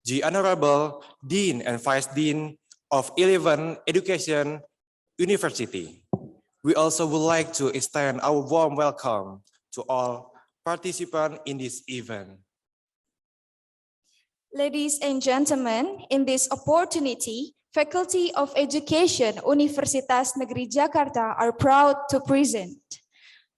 the Honorable Dean and Vice Dean of 11 Education University. We also would like to extend our warm welcome to all participants in this event. Ladies and gentlemen, in this opportunity, Faculty of Education Universitas Negeri Jakarta are proud to present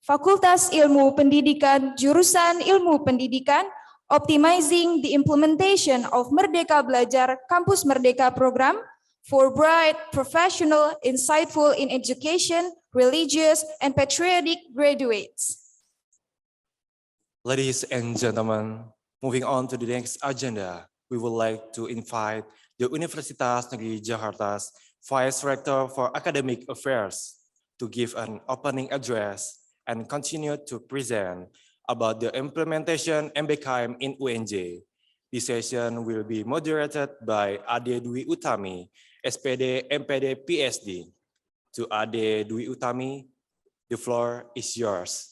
Fakultas Ilmu Pendidikan, Jurusan Ilmu Pendidikan, Optimizing the Implementation of Merdeka Belajar Kampus Merdeka Program for bright, professional, insightful in education, religious, and patriotic graduates. Ladies and gentlemen, moving on to the next agenda, we would like to invite the Universitas Negeri Jakarta's Vice Rector for Academic Affairs to give an opening address and continue to present about the implementation MBKM in UNJ. This session will be moderated by Ade Dwi Utami, SPD MPD PSD. To Ade Dwi Utami, the floor is yours.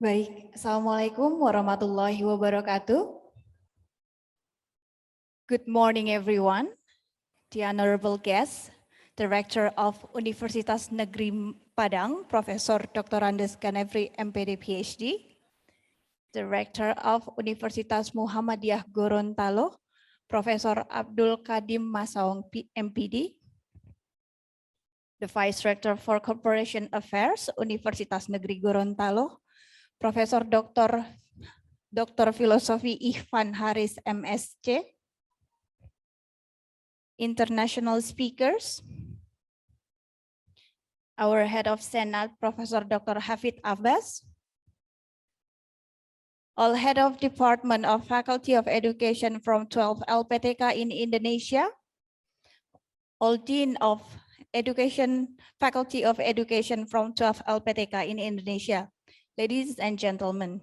Baik, Assalamualaikum warahmatullahi wabarakatuh. Good morning, everyone. The honorable guest, Director of Universitas Negeri Padang, Profesor Dr. Andes Ganefri, MPD PhD, Director of Universitas Muhammadiyah Gorontalo, Profesor Abdul Kadim Masaung, MPD, the Vice Rector for Corporation Affairs, Universitas Negeri Gorontalo, Profesor Dr. Filosofi Ihvan Haris MSc, international speakers, our Head of Senate, Professor Dr. Hafid Abbas, all Head of Department of Faculty of Education from 12 LPTK in Indonesia, all Dean of Education, Faculty of Education from 12 LPTK in Indonesia. Ladies and gentlemen,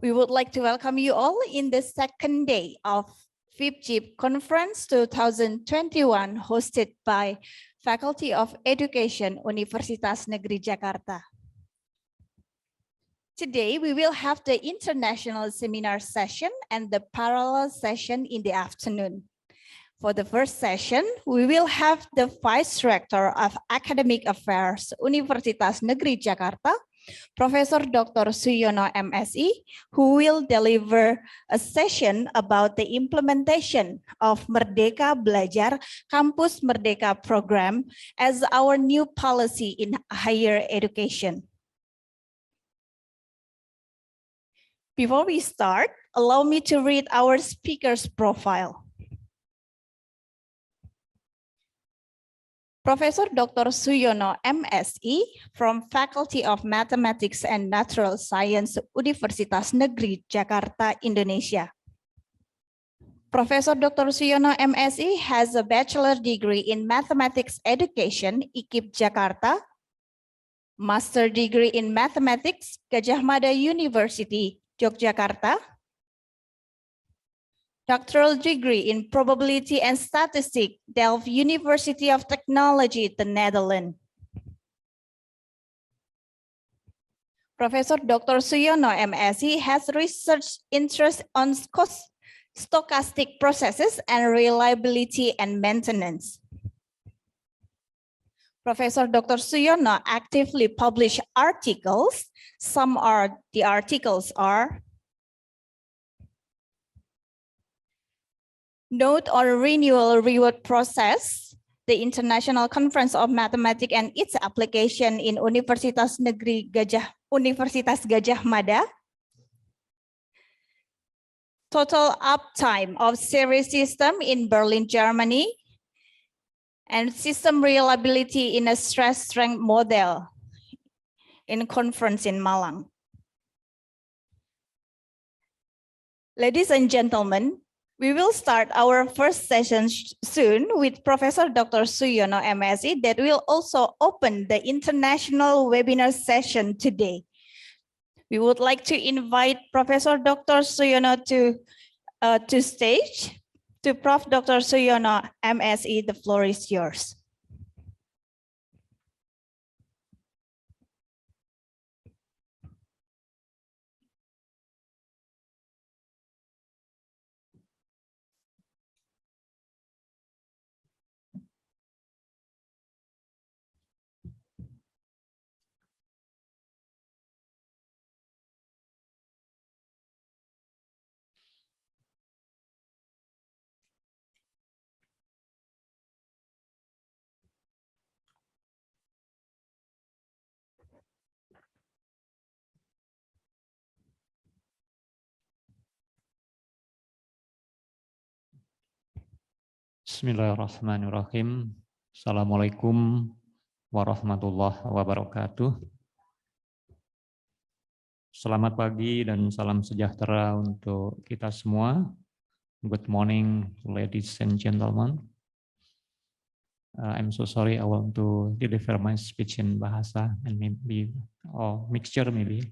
we would like to welcome you all in the second day of FIP JIP Conference 2021 hosted by Faculty of Education Universitas Negeri Jakarta. Today, we will have the international seminar session and the parallel session in the afternoon. For the first session, we will have the Vice Rector of Academic Affairs Universitas Negeri Jakarta, Professor Dr. Suyono MSI, who will deliver a session about the implementation of Merdeka Belajar Kampus Merdeka program as our new policy in higher education. Before we start, allow me to read our speaker's profile. Professor Dr. Suyono MSI from Faculty of Mathematics and Natural Science Universitas Negeri Jakarta, Indonesia. Professor Dr. Suyono MSI has a bachelor degree in Mathematics Education, IKIP Jakarta, master degree in Mathematics, Gajah Mada University, Yogyakarta, doctoral degree in Probability and Statistics, Delft University of Technology, the Netherlands. Professor Dr. Suyono MSI has research interest on stochastic processes and reliability and maintenance. Professor Dr. Suyono actively published articles. Some are the articles are Note on Renewal Reward Process, the International Conference of Mathematics and its application in Universitas Gajah Mada, Total Uptime of Series System in Berlin, Germany, and System Reliability in a Stress Strength Model in Conference in Malang. Ladies and gentlemen, we will start our first session soon with Professor Dr. Suyono, MSc, that will also open the international webinar session today. We would like to invite Professor Dr. Suyono to stage. To Prof. Dr. Suyono, MSc, the floor is yours. Bismillahirrahmanirrahim. Assalamualaikum warahmatullahi wabarakatuh. Selamat pagi dan salam sejahtera untuk kita semua. Good morning, ladies and gentlemen. I'm so sorry, I want to deliver my speech in bahasa and maybe mixture maybe.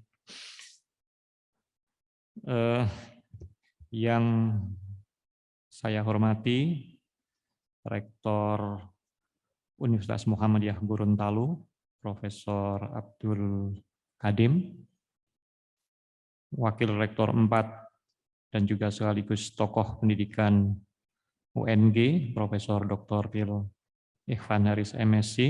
Yang saya hormati, Rektor Universitas Muhammadiyah Gorontalo, Profesor Abdul Kadim, Wakil Rektor 4 dan juga sekaligus tokoh pendidikan UNG, Profesor Dr. Pil Ikhwan Haris MSc,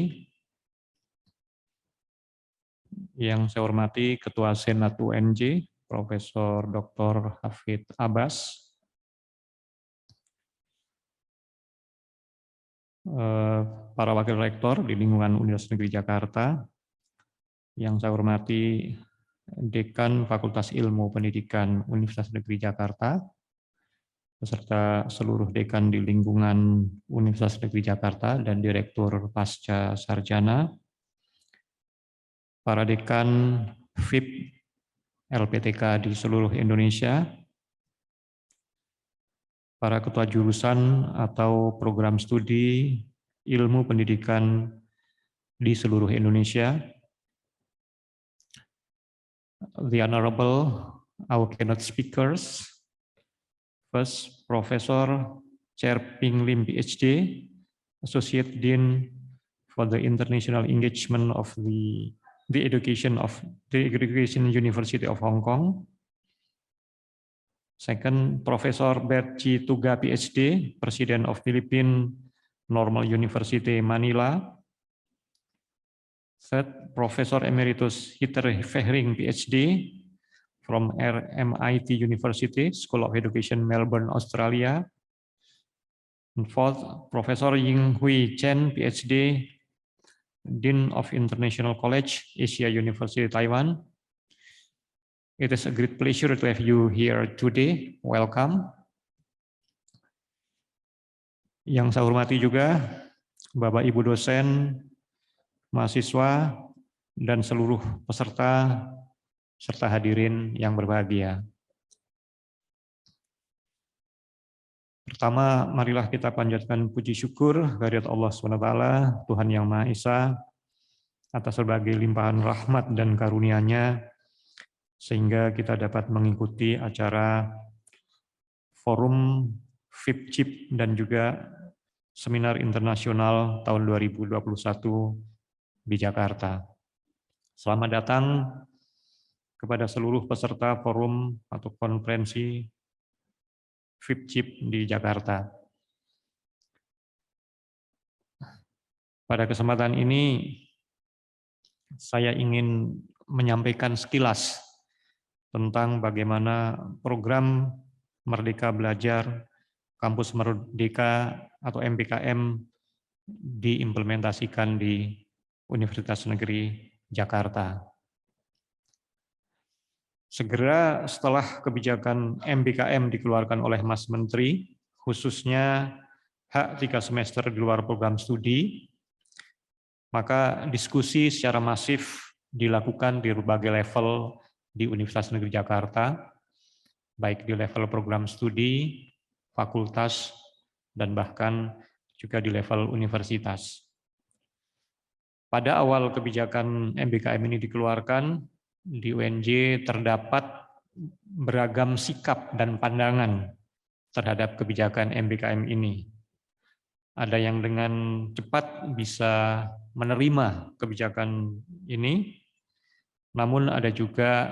yang saya hormati Ketua Senat UNJ, Profesor Dr. Hafid Abbas, para wakil rektor di lingkungan Universitas Negeri Jakarta, yang saya hormati Dekan Fakultas Ilmu Pendidikan Universitas Negeri Jakarta, beserta seluruh dekan di lingkungan Universitas Negeri Jakarta dan Direktur Pasca Sarjana, para dekan FIP LPTK di seluruh Indonesia, para ketua jurusan atau program studi ilmu pendidikan di seluruh Indonesia, the honorable our keynote speakers, first Professor Chair Ping Lim PhD, Associate Dean for the International Engagement of the Education of the Education University of Hong Kong. Second, Professor Berci Tuga PhD, President of Philippine Normal University Manila. Third, Professor Emeritus Hitter Fehring PhD from RMIT University, School of Education, Melbourne, Australia. And fourth, Professor Ying Hui Chen PhD, Dean of International College, Asia University, Taiwan. It is a great pleasure to have you here today. Welcome. Yang saya hormati juga Bapak Ibu dosen, mahasiswa, dan seluruh peserta serta hadirin yang berbahagia. Pertama, marilah kita panjatkan puji syukur kehadirat Allah SWT, Tuhan Yang Maha Esa, atas berbagai limpahan rahmat dan karunia-Nya, sehingga kita dapat mengikuti acara forum FIP JIP dan juga seminar internasional tahun 2021 di Jakarta. Selamat datang kepada seluruh peserta forum atau konferensi FIP JIP di Jakarta. Pada kesempatan ini, saya ingin menyampaikan sekilas tentang bagaimana program Merdeka Belajar, Kampus Merdeka atau MBKM diimplementasikan di Universitas Negeri Jakarta. Segera setelah kebijakan MBKM dikeluarkan oleh Mas Menteri, khususnya hak 3 semester di luar program studi, maka diskusi secara masif dilakukan di berbagai level di Universitas Negeri Jakarta, baik di level program studi, fakultas, dan bahkan juga di level universitas. Pada awal kebijakan MBKM ini dikeluarkan, di UNJ terdapat beragam sikap dan pandangan terhadap kebijakan MBKM ini. Ada yang dengan cepat bisa menerima kebijakan ini, namun ada juga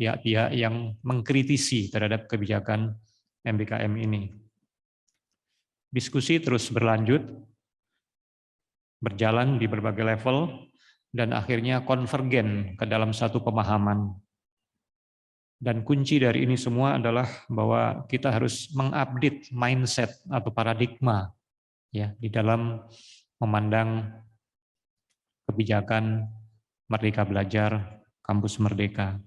pihak-pihak yang mengkritisi terhadap kebijakan MBKM ini. Diskusi terus berlanjut, berjalan di berbagai level, dan akhirnya konvergen ke dalam satu pemahaman. Dan kunci dari ini semua adalah bahwa kita harus mengupdate mindset atau paradigma ya di dalam memandang kebijakan Merdeka Belajar, Kampus Merdeka.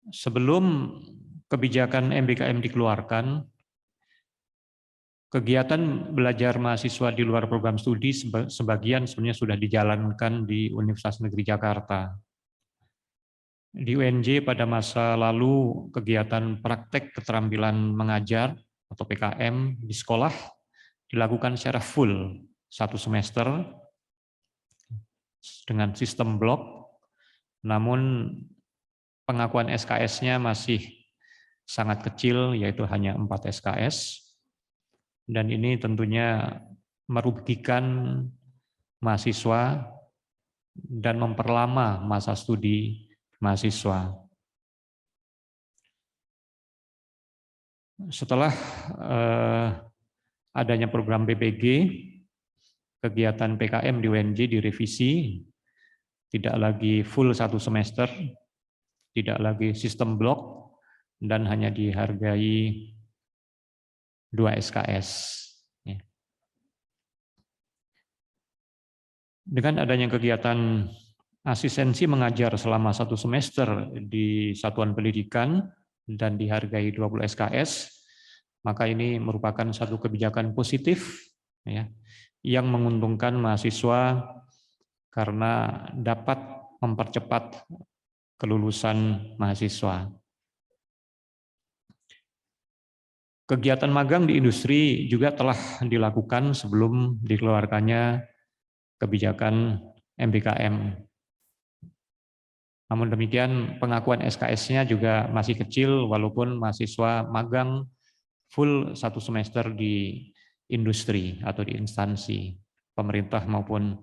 Sebelum kebijakan MBKM dikeluarkan, kegiatan belajar mahasiswa di luar program studi sebagian sebenarnya sudah dijalankan di Universitas Negeri Jakarta. Di UNJ pada masa lalu kegiatan praktek keterampilan mengajar atau PKM di sekolah dilakukan secara full 1 semester dengan sistem blok, namun pengakuan SKS-nya masih sangat kecil, yaitu hanya 4 SKS, dan ini tentunya merugikan mahasiswa dan memperlama masa studi mahasiswa. Setelah adanya program PPG, kegiatan PKM di UNJ direvisi, tidak lagi full 1 semester, tidak lagi sistem blok, dan hanya dihargai 2 SKS. Dengan adanya kegiatan asistensi mengajar selama 1 semester di satuan pendidikan dan dihargai 20 SKS, maka ini merupakan satu kebijakan positif ya, yang menguntungkan mahasiswa karena dapat mempercepat kelulusan mahasiswa. Kegiatan magang di industri juga telah dilakukan sebelum dikeluarkannya kebijakan MBKM. Namun demikian pengakuan SKS-nya juga masih kecil walaupun mahasiswa magang full 1 semester di industri atau di instansi pemerintah maupun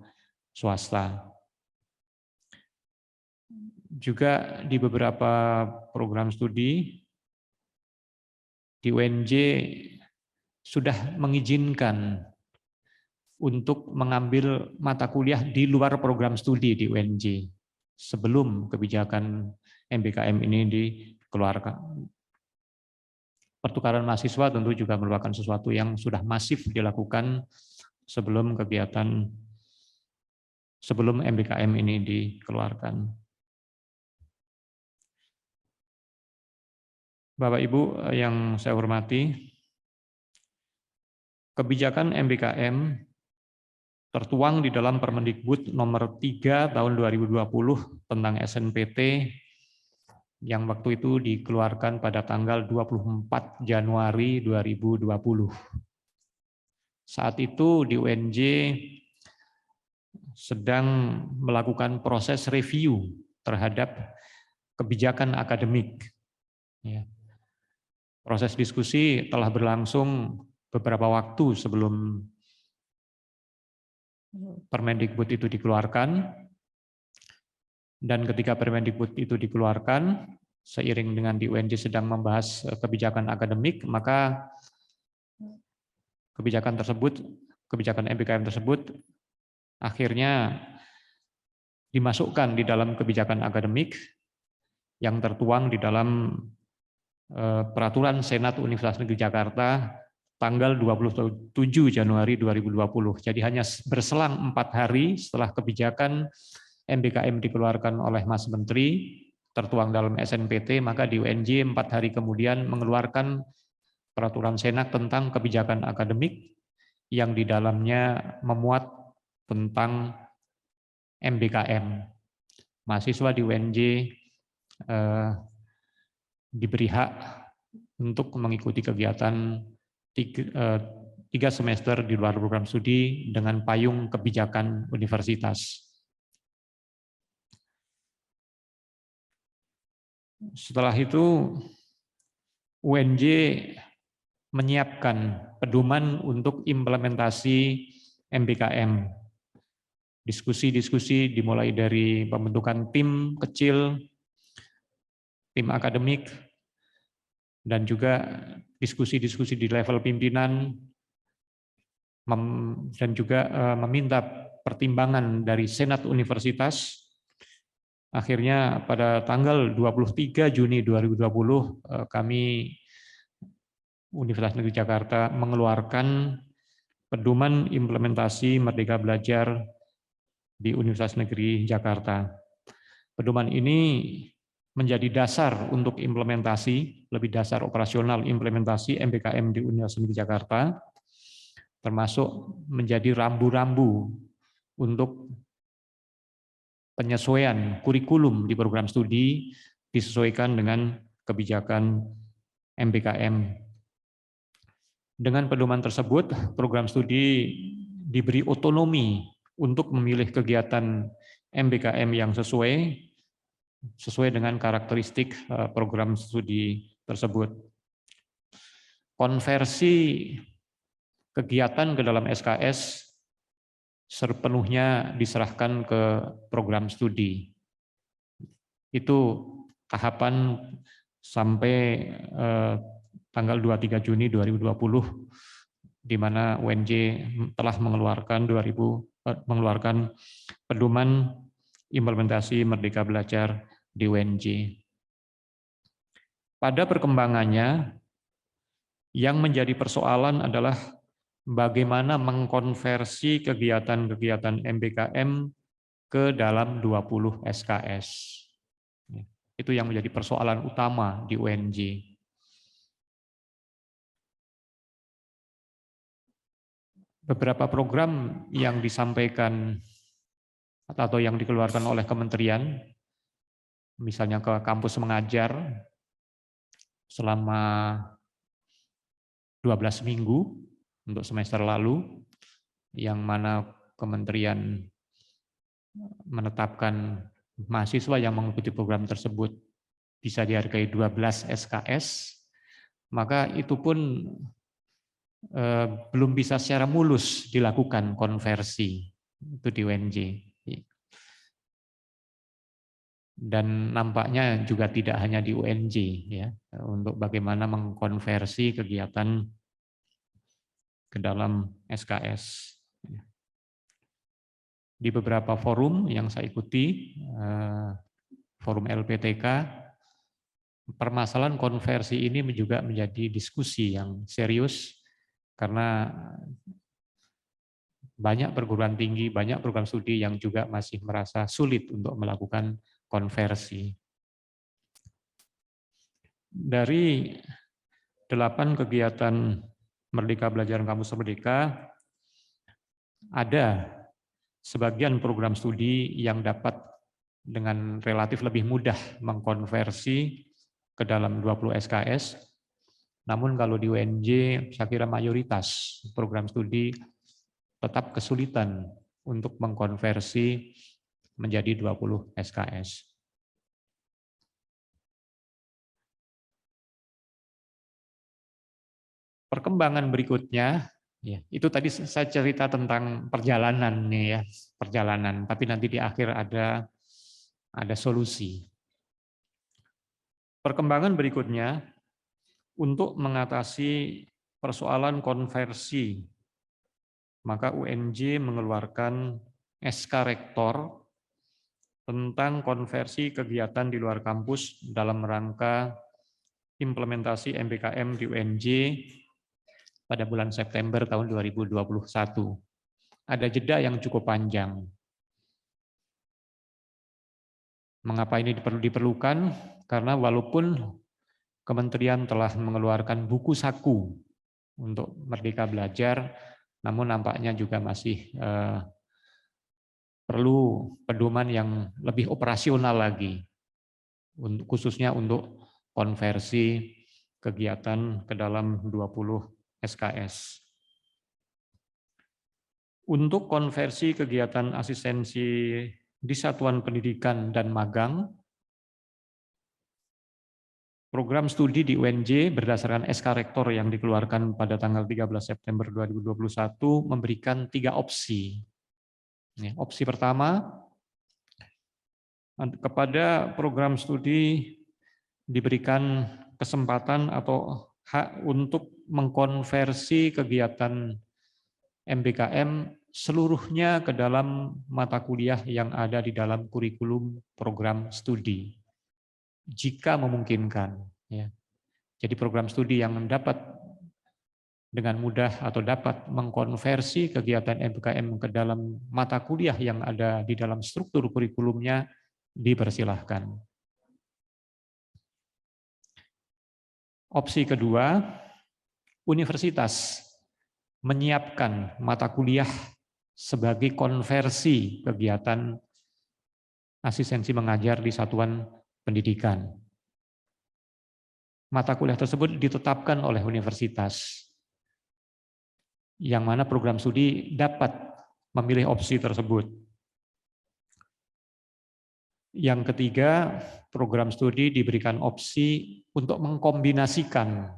swasta. Juga di beberapa program studi di UNJ sudah mengizinkan untuk mengambil mata kuliah di luar program studi di UNJ sebelum kebijakan MBKM ini dikeluarkan. Pertukaran mahasiswa tentu juga merupakan sesuatu yang sudah masif dilakukan sebelum MBKM ini dikeluarkan. Bapak Ibu yang saya hormati, kebijakan MBKM tertuang di dalam Permendikbud nomor 3 tahun 2020 tentang SNPT yang waktu itu dikeluarkan pada tanggal 24 Januari 2020. Saat itu di UNJ sedang melakukan proses review terhadap kebijakan akademik. Proses diskusi telah berlangsung beberapa waktu sebelum Permendikbud itu dikeluarkan, dan ketika Permendikbud itu dikeluarkan, seiring dengan di UNJ sedang membahas kebijakan akademik, maka kebijakan MBKM tersebut akhirnya dimasukkan di dalam kebijakan akademik yang tertuang di dalam Peraturan Senat Universitas Negeri Jakarta tanggal 27 Januari 2020. Jadi hanya berselang 4 hari setelah kebijakan MBKM dikeluarkan oleh Mas Menteri, tertuang dalam SNPT, maka di UNJ 4 hari kemudian mengeluarkan Peraturan Senat tentang kebijakan akademik yang di dalamnya memuat tentang MBKM, mahasiswa di UNJ diberi hak untuk mengikuti kegiatan 3 semester di luar program studi dengan payung kebijakan universitas. Setelah itu, UNJ menyiapkan pedoman untuk implementasi MBKM. Diskusi-diskusi dimulai dari pembentukan tim kecil, tim akademik, dan juga diskusi-diskusi di level pimpinan, dan juga meminta pertimbangan dari Senat Universitas. Akhirnya pada tanggal 23 Juni 2020 kami Universitas Negeri Jakarta mengeluarkan pedoman implementasi Merdeka Belajar di Universitas Negeri Jakarta. Pedoman ini menjadi dasar untuk implementasi, lebih dasar operasional implementasi MBKM di Universitas Negeri Jakarta, termasuk menjadi rambu-rambu untuk penyesuaian kurikulum di program studi disesuaikan dengan kebijakan MBKM. Dengan pedoman tersebut, program studi diberi otonomi untuk memilih kegiatan MBKM yang sesuai dengan karakteristik program studi tersebut. Konversi kegiatan ke dalam SKS sepenuhnya diserahkan ke program studi. Itu tahapan sampai tanggal 23 Juni 2020, di mana UNJ telah mengeluarkan pedoman implementasi Merdeka Belajar di UNJ. Pada perkembangannya, yang menjadi persoalan adalah bagaimana mengkonversi kegiatan-kegiatan MBKM ke dalam 20 SKS. Itu yang menjadi persoalan utama di UNJ. Beberapa program yang disampaikan atau yang dikeluarkan oleh kementerian, misalnya ke kampus mengajar selama 12 minggu untuk semester lalu, yang mana kementerian menetapkan mahasiswa yang mengikuti program tersebut bisa dihargai 12 SKS, maka itu pun belum bisa secara mulus dilakukan konversi itu di UNJ. Dan nampaknya juga tidak hanya di UNJ ya, untuk bagaimana mengkonversi kegiatan ke dalam SKS. Di beberapa forum yang saya ikuti, forum LPTK, permasalahan konversi ini juga menjadi diskusi yang serius, karena banyak perguruan tinggi, banyak program studi yang juga masih merasa sulit untuk melakukan konversi. Dari 8 kegiatan Merdeka Belajar Kampus Merdeka, ada sebagian program studi yang dapat dengan relatif lebih mudah mengkonversi ke dalam 20 SKS. Namun kalau di UNJ, saya kira mayoritas program studi tetap kesulitan untuk mengkonversi menjadi 20 SKS. Perkembangan berikutnya, ya, itu tadi saya cerita tentang perjalanan nih ya, perjalanan. Tapi nanti di akhir ada solusi. Perkembangan berikutnya untuk mengatasi persoalan konversi, maka UNJ mengeluarkan SK Rektor tentang konversi kegiatan di luar kampus dalam rangka implementasi MBKM di UNJ pada bulan September tahun 2021. Ada jeda yang cukup panjang. Mengapa ini diperlukan? Karena walaupun Kementerian telah mengeluarkan buku saku untuk Merdeka Belajar, namun nampaknya juga masih perlu pedoman yang lebih operasional lagi, khususnya untuk konversi kegiatan ke dalam 20 SKS. Untuk konversi kegiatan asistensi di satuan pendidikan dan magang, program studi di UNJ berdasarkan SK Rektor yang dikeluarkan pada tanggal 13 September 2021 memberikan 3 opsi. Opsi pertama, kepada program studi diberikan kesempatan atau hak untuk mengkonversi kegiatan MBKM seluruhnya ke dalam mata kuliah yang ada di dalam kurikulum program studi, jika memungkinkan. Ya. Jadi program studi yang dapat dengan mudah atau dapat mengkonversi kegiatan MBKM ke dalam mata kuliah yang ada di dalam struktur kurikulumnya dipersilahkan. Opsi kedua, universitas menyiapkan mata kuliah sebagai konversi kegiatan asistensi mengajar di satuan pendidikan. Mata kuliah tersebut ditetapkan oleh universitas, yang mana program studi dapat memilih opsi tersebut. Yang ketiga, program studi diberikan opsi untuk mengkombinasikan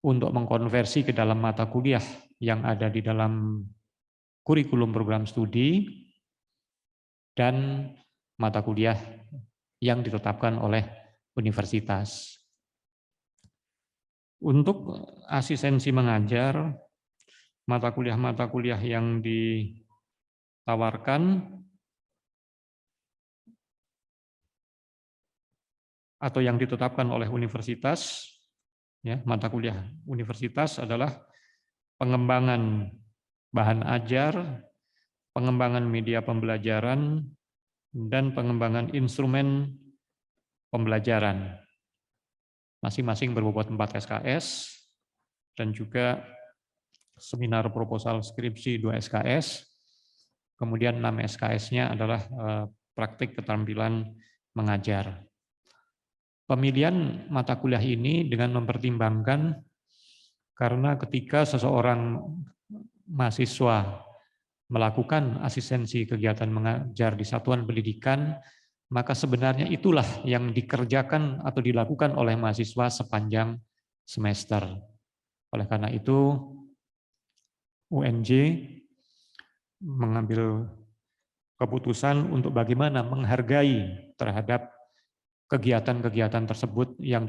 untuk mengkonversi ke dalam mata kuliah yang ada di dalam kurikulum program studi dan mata kuliah yang ditetapkan oleh universitas. Untuk asistensi mengajar, mata kuliah yang ditawarkan atau yang ditetapkan oleh universitas, ya, mata kuliah universitas adalah pengembangan bahan ajar, pengembangan media pembelajaran, dan pengembangan instrumen pembelajaran. Masing-masing berbobot 4 SKS, dan juga seminar proposal skripsi 2 SKS, kemudian 6 SKS-nya adalah praktik keterampilan mengajar. Pemilihan mata kuliah ini dengan mempertimbangkan karena ketika seseorang mahasiswa melakukan asistensi kegiatan mengajar di satuan pendidikan, maka sebenarnya itulah yang dikerjakan atau dilakukan oleh mahasiswa sepanjang semester. Oleh karena itu, UNJ mengambil keputusan untuk bagaimana menghargai terhadap kegiatan-kegiatan tersebut yang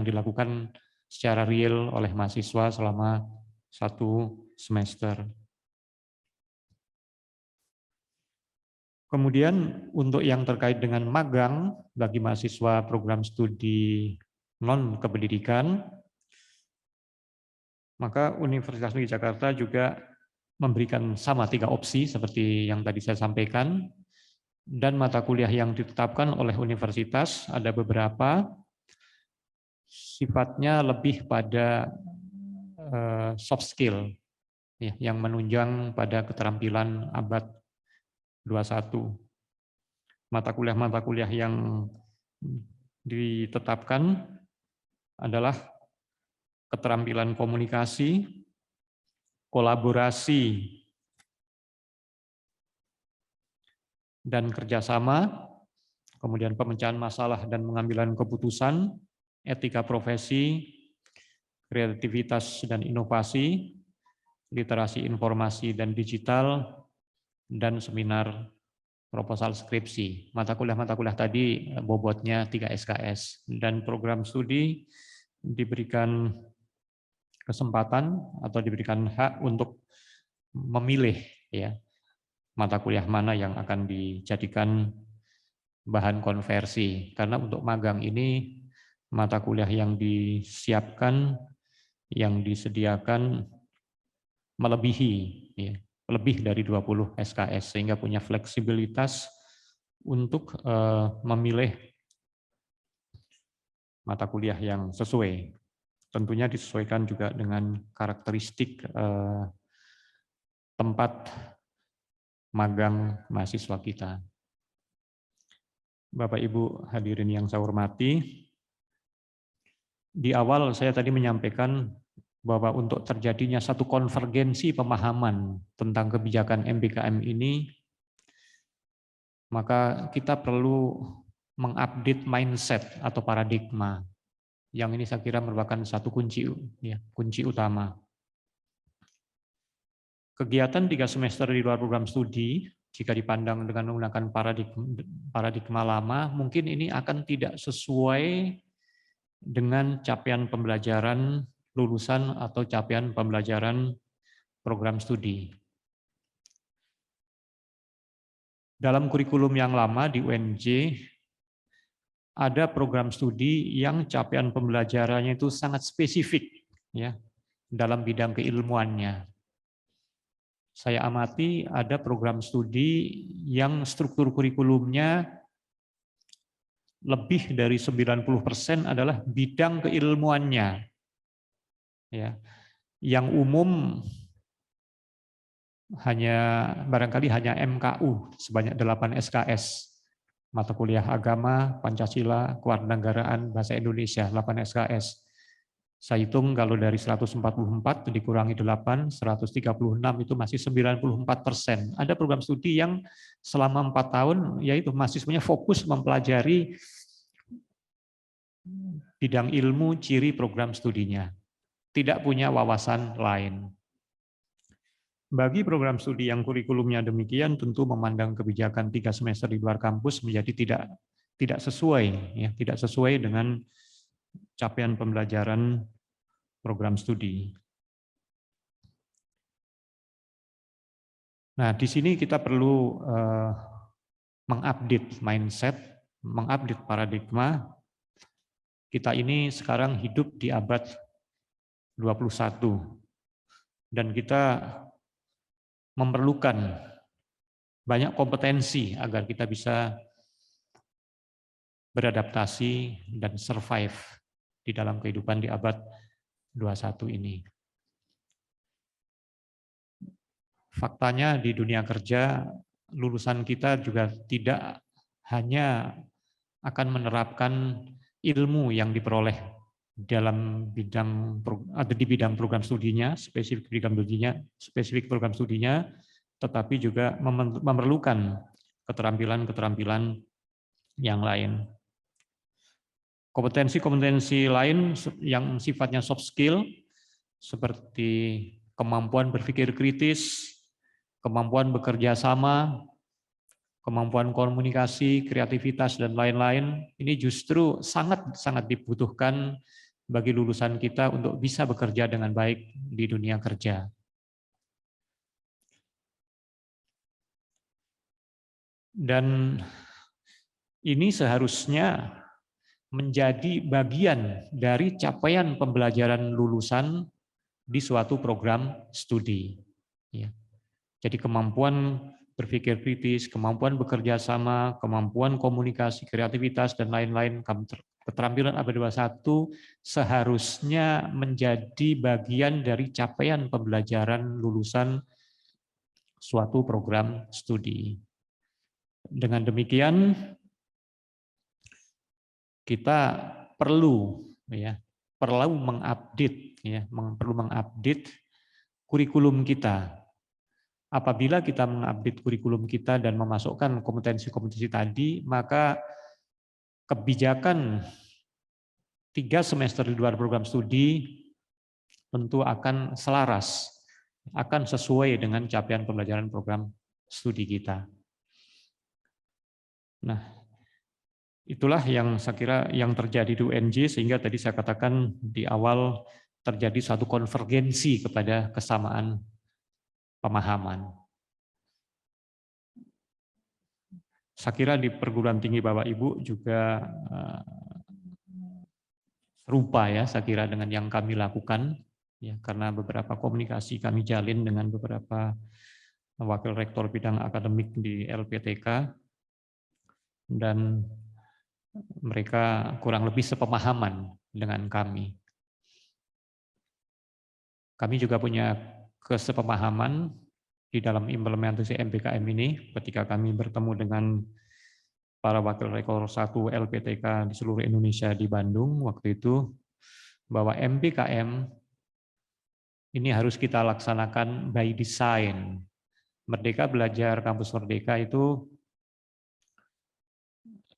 dilakukan secara real oleh mahasiswa selama 1 semester. Kemudian untuk yang terkait dengan magang bagi mahasiswa program studi non-kependidikan, maka Universitas Negeri Jakarta juga memberikan sama 3 opsi seperti yang tadi saya sampaikan, dan mata kuliah yang ditetapkan oleh universitas ada beberapa sifatnya lebih pada soft skill, ya, yang menunjang pada keterampilan abad 21. Mata kuliah yang ditetapkan adalah keterampilan komunikasi, kolaborasi, dan kerjasama, kemudian pemecahan masalah dan pengambilan keputusan, etika profesi, kreativitas dan inovasi, literasi informasi dan digital, dan seminar proposal skripsi. Mata kuliah tadi bobotnya 3 SKS, dan program studi diberikan kesempatan atau diberikan hak untuk memilih, ya, mata kuliah mana yang akan dijadikan bahan konversi. Karena untuk magang ini mata kuliah yang disiapkan, yang disediakan melebihi, ya, lebih dari 20 SKS, sehingga punya fleksibilitas untuk memilih mata kuliah yang sesuai. Tentunya disesuaikan juga dengan karakteristik tempat magang mahasiswa kita. Bapak Ibu hadirin yang saya hormati, di awal saya tadi menyampaikan bahwa untuk terjadinya satu konvergensi pemahaman tentang kebijakan MBKM ini, maka kita perlu mengupdate mindset atau paradigma. Yang ini saya kira merupakan satu kunci utama. Kegiatan 3 semester di luar program studi, jika dipandang dengan menggunakan paradigma lama, mungkin ini akan tidak sesuai dengan capaian pembelajaran lulusan atau capaian pembelajaran program studi. Dalam kurikulum yang lama di UNJ, ada program studi yang capaian pembelajarannya itu sangat spesifik ya dalam bidang keilmuannya. Saya amati ada program studi yang struktur kurikulumnya lebih dari 90% adalah bidang keilmuannya. Ya. Yang umum barangkali hanya MKU sebanyak 8 SKS. Mata kuliah agama, Pancasila, Kewarganegaraan, Bahasa Indonesia, 8 SKS. Saya hitung kalau dari 144 dikurangi 8, 136 itu masih 94%. Ada program studi yang selama 4 tahun, yaitu mahasiswanya fokus mempelajari bidang ilmu, ciri program studinya. Tidak punya wawasan lain. Bagi program studi yang kurikulumnya demikian, tentu memandang kebijakan 3 semester di luar kampus menjadi tidak sesuai, ya, tidak sesuai dengan capaian pembelajaran program studi. Nah, di sini kita perlu mengupdate mindset, mengupdate paradigma. Kita ini sekarang hidup di abad 21 dan kita memerlukan banyak kompetensi agar kita bisa beradaptasi dan survive di dalam kehidupan di abad 21 ini. Faktanya di dunia kerja, lulusan kita juga tidak hanya akan menerapkan ilmu yang diperoleh dalam bidang di bidang program studinya, spesifik program studinya, tetapi juga memerlukan keterampilan-keterampilan yang lain. Kompetensi-kompetensi lain yang sifatnya soft skill seperti kemampuan berpikir kritis, kemampuan bekerja sama, kemampuan komunikasi, kreativitas, dan lain-lain, ini justru sangat dibutuhkan bagi lulusan kita untuk bisa bekerja dengan baik di dunia kerja. Dan ini seharusnya menjadi bagian dari capaian pembelajaran lulusan di suatu program studi. Jadi kemampuan berpikir kritis, kemampuan bekerja sama, kemampuan komunikasi, kreativitas, dan lain-lain, keterampilan abad 21 seharusnya menjadi bagian dari capaian pembelajaran lulusan suatu program studi. Dengan demikian, kita perlu mengupdate kurikulum kita. Apabila kita mengupdate kurikulum kita dan memasukkan kompetensi-kompetensi tadi, maka kebijakan 3 semester di luar program studi tentu akan selaras, akan sesuai dengan capaian pembelajaran program studi kita. Nah, itulah yang saya kira yang terjadi di UNJ, sehingga tadi saya katakan di awal terjadi suatu konvergensi kepada kesamaan pemahaman. Saya kira di perguruan tinggi Bapak Ibu juga serupa ya, saya kira dengan yang kami lakukan, ya, karena beberapa komunikasi kami jalin dengan beberapa wakil rektor bidang akademik di LPTK, dan mereka kurang lebih sepemahaman dengan kami. Kami juga punya kesepemahaman di dalam implementasi MBKM ini ketika kami bertemu dengan para wakil rektor 1 LPTK di seluruh Indonesia di Bandung waktu itu, bahwa MBKM ini harus kita laksanakan by design. Merdeka Belajar Kampus Merdeka itu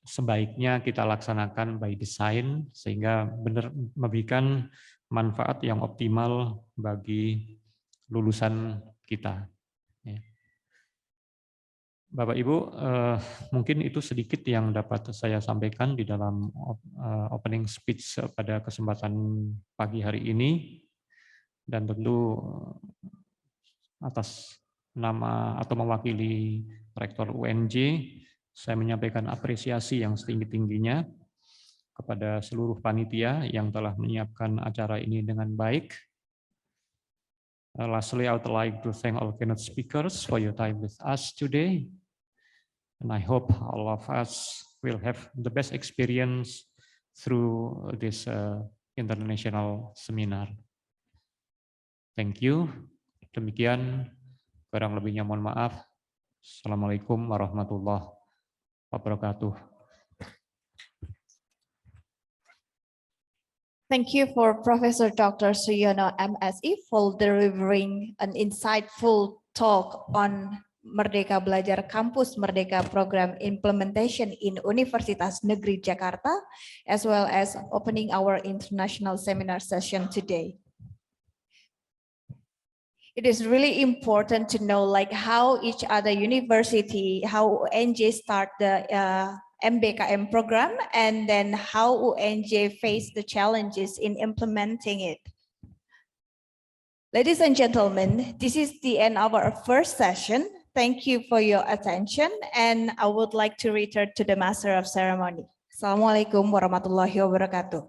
sebaiknya kita laksanakan by design sehingga benar memberikan manfaat yang optimal bagi lulusan kita. Bapak Ibu, mungkin itu sedikit yang dapat saya sampaikan di dalam opening speech pada kesempatan pagi hari ini, dan tentu atas nama atau mewakili Rektor UNJ, saya menyampaikan apresiasi yang setinggi-tingginya kepada seluruh panitia yang telah menyiapkan acara ini dengan baik. Lastly, I would like to thank all keynote speakers for your time with us today. And I hope all of us will have the best experience through this international seminar. Thank you. Demikian, kurang lebihnya mohon maaf. Assalamualaikum warahmatullahi wabarakatuh. Thank you for Professor Dr. Suyono, MSI, for delivering an insightful talk on Merdeka Belajar Kampus Merdeka Program Implementation in Universitas Negeri Jakarta, as well as opening our international seminar session today. It is really important to know like how each other university, how UNJ start the MBKM program, and then how UNJ face the challenges in implementing it. Ladies and gentlemen, this is the end of our first session. Thank you for your attention, and I would like to return to the Master of Ceremony. Assalamualaikum warahmatullahi wabarakatuh.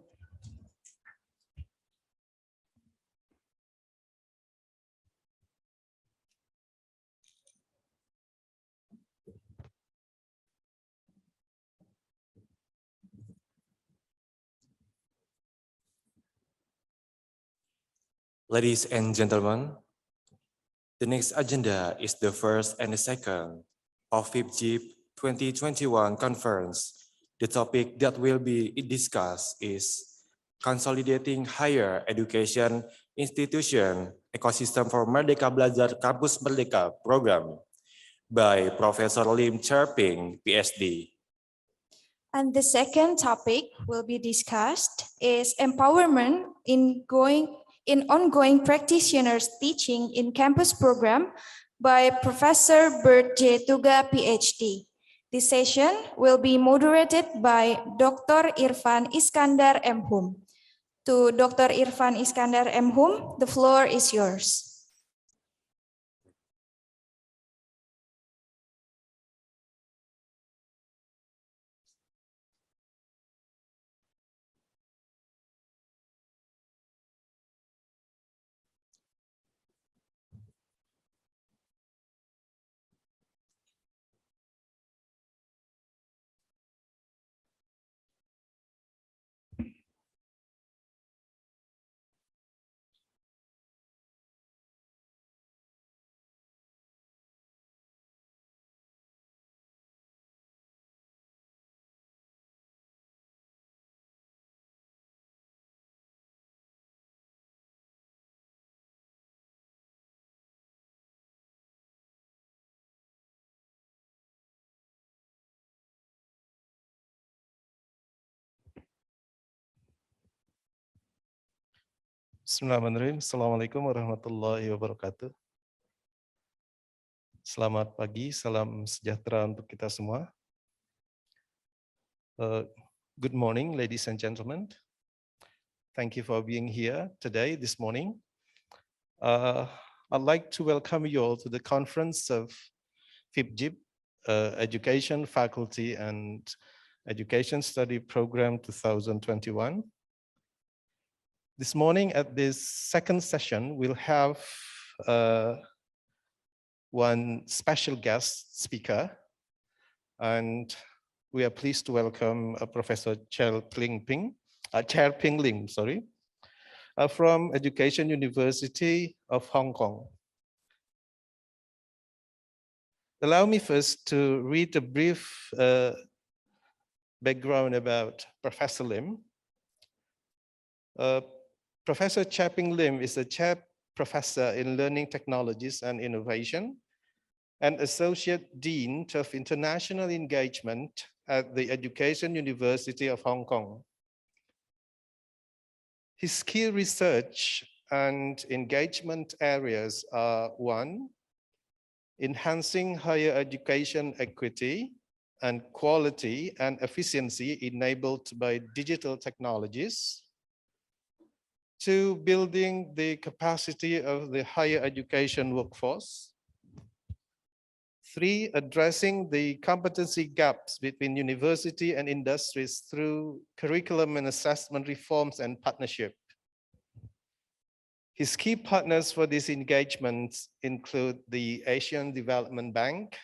Ladies and gentlemen, the next agenda is the first and the second of FIP JIP 2021 conference. The topic that will be discussed is Consolidating Higher Education Institution Ecosystem for Merdeka Belajar Kampus Merdeka Program by Professor Lim Cherping, PhD. And the second topic will be discussed is empowerment in ongoing practitioners teaching in campus program by Professor Bert J. Tuga, PhD. This session will be moderated by Dr. Irfan Iskandar M.Hum. To Dr. Irfan Iskandar M.Hum, the floor is yours. Bismillahirrahmanirrahim. Assalamualaikum warahmatullahi wabarakatuh. Selamat pagi, salam sejahtera untuk kita semua. Good morning, ladies and gentlemen. Thank you for being here today, this morning. I'd like to welcome you all to the conference of FIP JIP, Education, Faculty, and Education Study Program 2021. This morning at this second session, we'll have one special guest speaker, and we are pleased to welcome Professor Cherping Lim, from Education University of Hong Kong. Allow me first to read a brief background about Professor Lim. Professor Chapping Lim is a chair professor in learning technologies and innovation and associate dean of international engagement at the Education University of Hong Kong. His key research and engagement areas are: 1, enhancing higher education equity and quality and efficiency enabled by digital technologies; 2, building the capacity of the higher education workforce; 3, addressing the competency gaps between university and industries through curriculum and assessment reforms and partnership. His key partners for these engagements include the Asian Development Bank,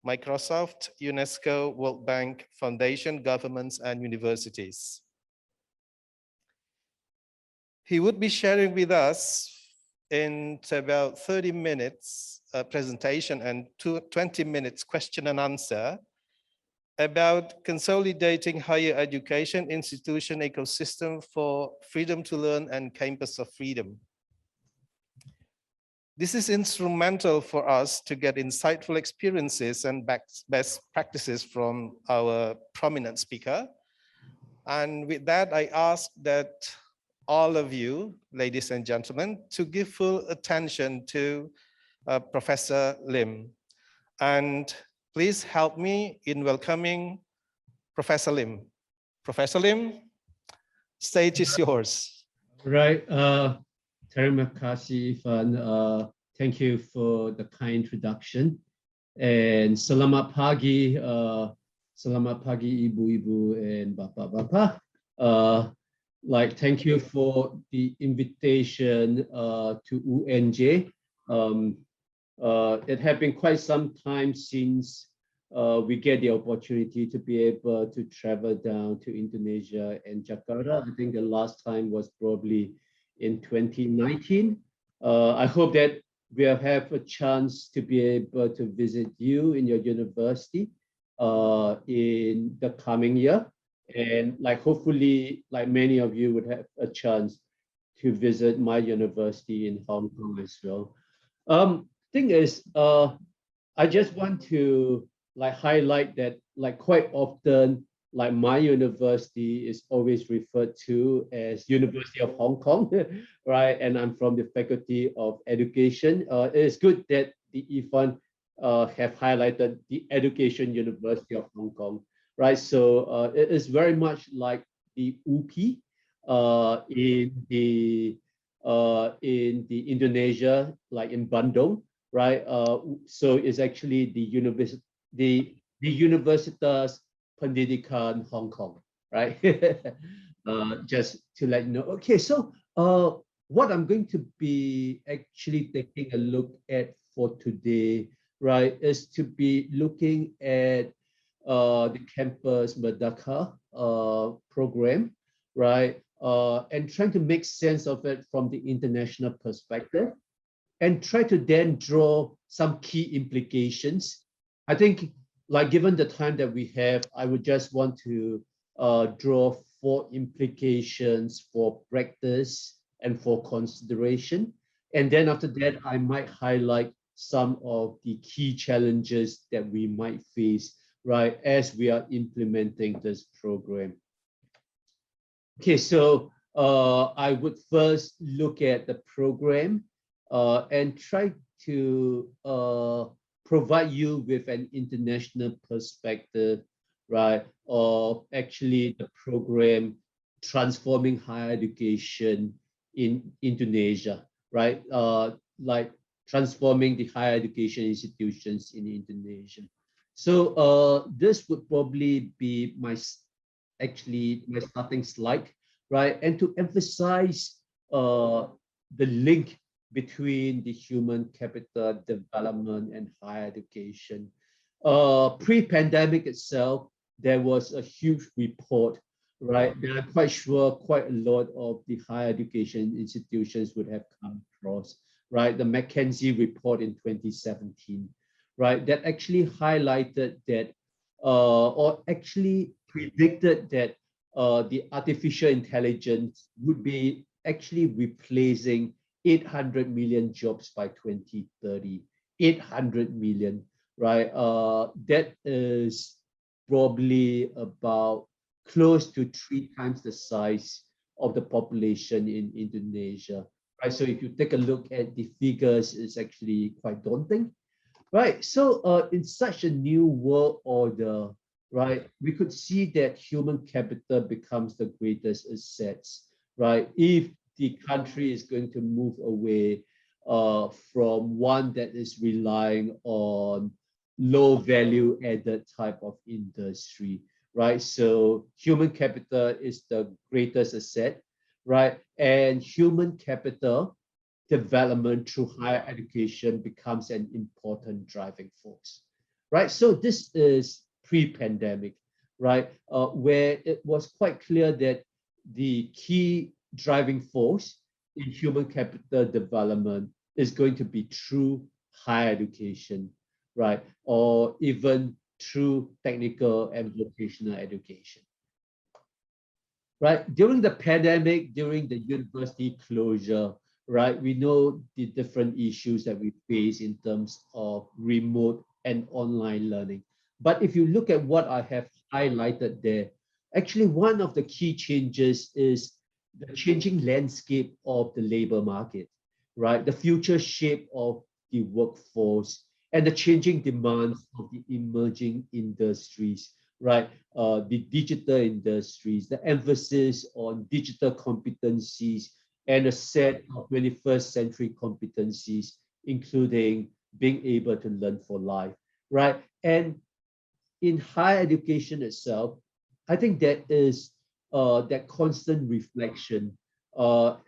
Microsoft, UNESCO, World Bank, foundation, governments, and universities. He would be sharing with us in about 30 minutes presentation and 20 minutes question and answer about consolidating higher education institution ecosystem for freedom to learn and campus of freedom. This is instrumental for us to get insightful experiences and best practices from our prominent speaker. And with that, I ask that all of you, ladies and gentlemen, to give full attention to Professor Lim. And please help me in welcoming Professor Lim. Professor Lim, stage is yours. Right. Terima kasih, Ivan. Thank you for the kind introduction. And selamat pagi, ibu-ibu and bapak-bapak. Thank you for the invitation to UNJ. It had been quite some time since we get the opportunity to be able to travel down to Indonesia and Jakarta. I think the last time was probably in 2019. I hope that we have a chance to be able to visit you in your university in the coming year. And hopefully, many of you would have a chance to visit my university in Hong Kong as well. Thing is, I just want to highlight that quite often, my university is always referred to as University of Hong Kong, right? And I'm from the Faculty of Education. It is good that the Ivan have highlighted the Education University of Hong Kong, right? So it is very much like the UPI in the Indonesia, like in Bandung, right? So it's actually the Universitas Pendidikan Hong Kong, right? Just to let you know. Okay, so what I'm going to be actually taking a look at for today, right, is to be looking at the Campus Merdeka program, right, and trying to make sense of it from the international perspective, and try to then draw some key implications. I think, given the time that we have, I would just want to draw 4 implications for practice and for consideration. And then after that, I might highlight some of the key challenges that we might face, right, as we are implementing this program. Okay, so I would first look at the program and try to provide you with an international perspective, right, of actually the program transforming higher education in Indonesia, right, transforming the higher education institutions in Indonesia. So this would probably be my starting slide, right, and to emphasize the link between the human capital development and higher education. Pre-pandemic itself, there was a huge report, right, that I'm quite sure quite a lot of the higher education institutions would have come across, right, the McKinsey report in 2017, right, that actually highlighted that or actually predicted that the artificial intelligence would be actually replacing 800 million jobs by 2030. 800 million, right? That is probably about close to 3 times the size of the population in Indonesia, right? So if you take a look at the figures, it's actually quite daunting, right? So in such a new world order, right, we could see that human capital becomes the greatest assets, right? If the country is going to move away from one that is relying on low value added type of industry, right? So human capital is the greatest asset, right? And human capital development through higher education becomes an important driving force, right? So this is pre-pandemic, right? Where it was quite clear that the key driving force in human capital development is going to be through higher education, right? Or even through technical and vocational education. Right, during the pandemic, during the university closure, right, we know the different issues that we face in terms of remote and online learning. But if you look at what I have highlighted there, actually one of the key changes is the changing landscape of the labor market, right? The future shape of the workforce and the changing demands of the emerging industries, right? The digital industries, the emphasis on digital competencies and a set of 21st century competencies, including being able to learn for life, right? And in higher education itself, I think that is that constant reflection,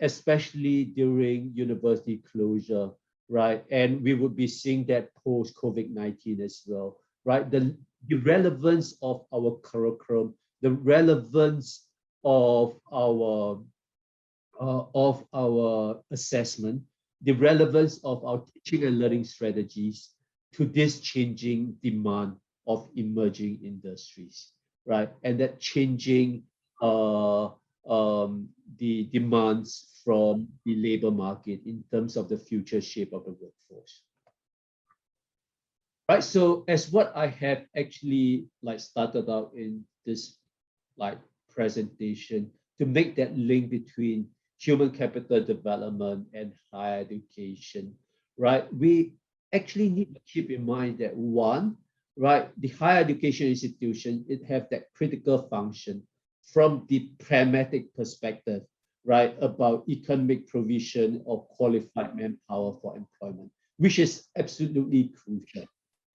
especially during university closure, right? And we would be seeing that post COVID-19 as well, right? The relevance of our curriculum, the relevance of our assessment, the relevance of our teaching and learning strategies to this changing demand of emerging industries, right? And that changing the demands from the labor market in terms of the future shape of the workforce. Right, so as what I have actually started out in this presentation to make that link between human capital development and higher education, right? We actually need to keep in mind that one, right, the higher education institution, it have that critical function from the pragmatic perspective, right, about economic provision of qualified manpower for employment, which is absolutely crucial.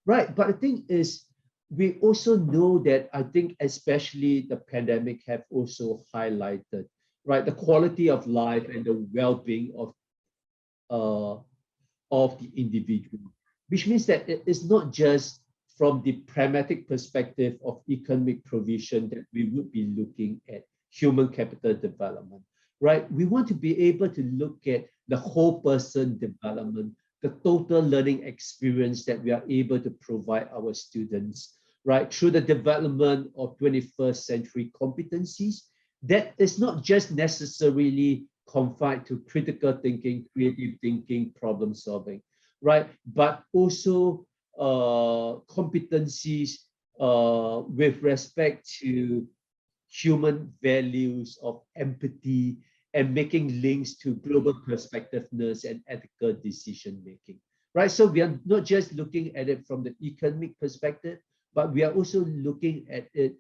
Right, but the thing is, we also know that I think especially the pandemic have also highlighted, right, the quality of life and the well-being of the individual, which means that it is not just from the pragmatic perspective of economic provision that we would be looking at human capital development, right? We want to be able to look at the whole person development, the total learning experience that we are able to provide our students, right, through the development of 21st century competencies that is not just necessarily confined to critical thinking, creative thinking, problem solving, right, but also competencies with respect to human values of empathy and making links to global perspectiveness and ethical decision making, right? So we are not just looking at it from the economic perspective, but we are also looking at it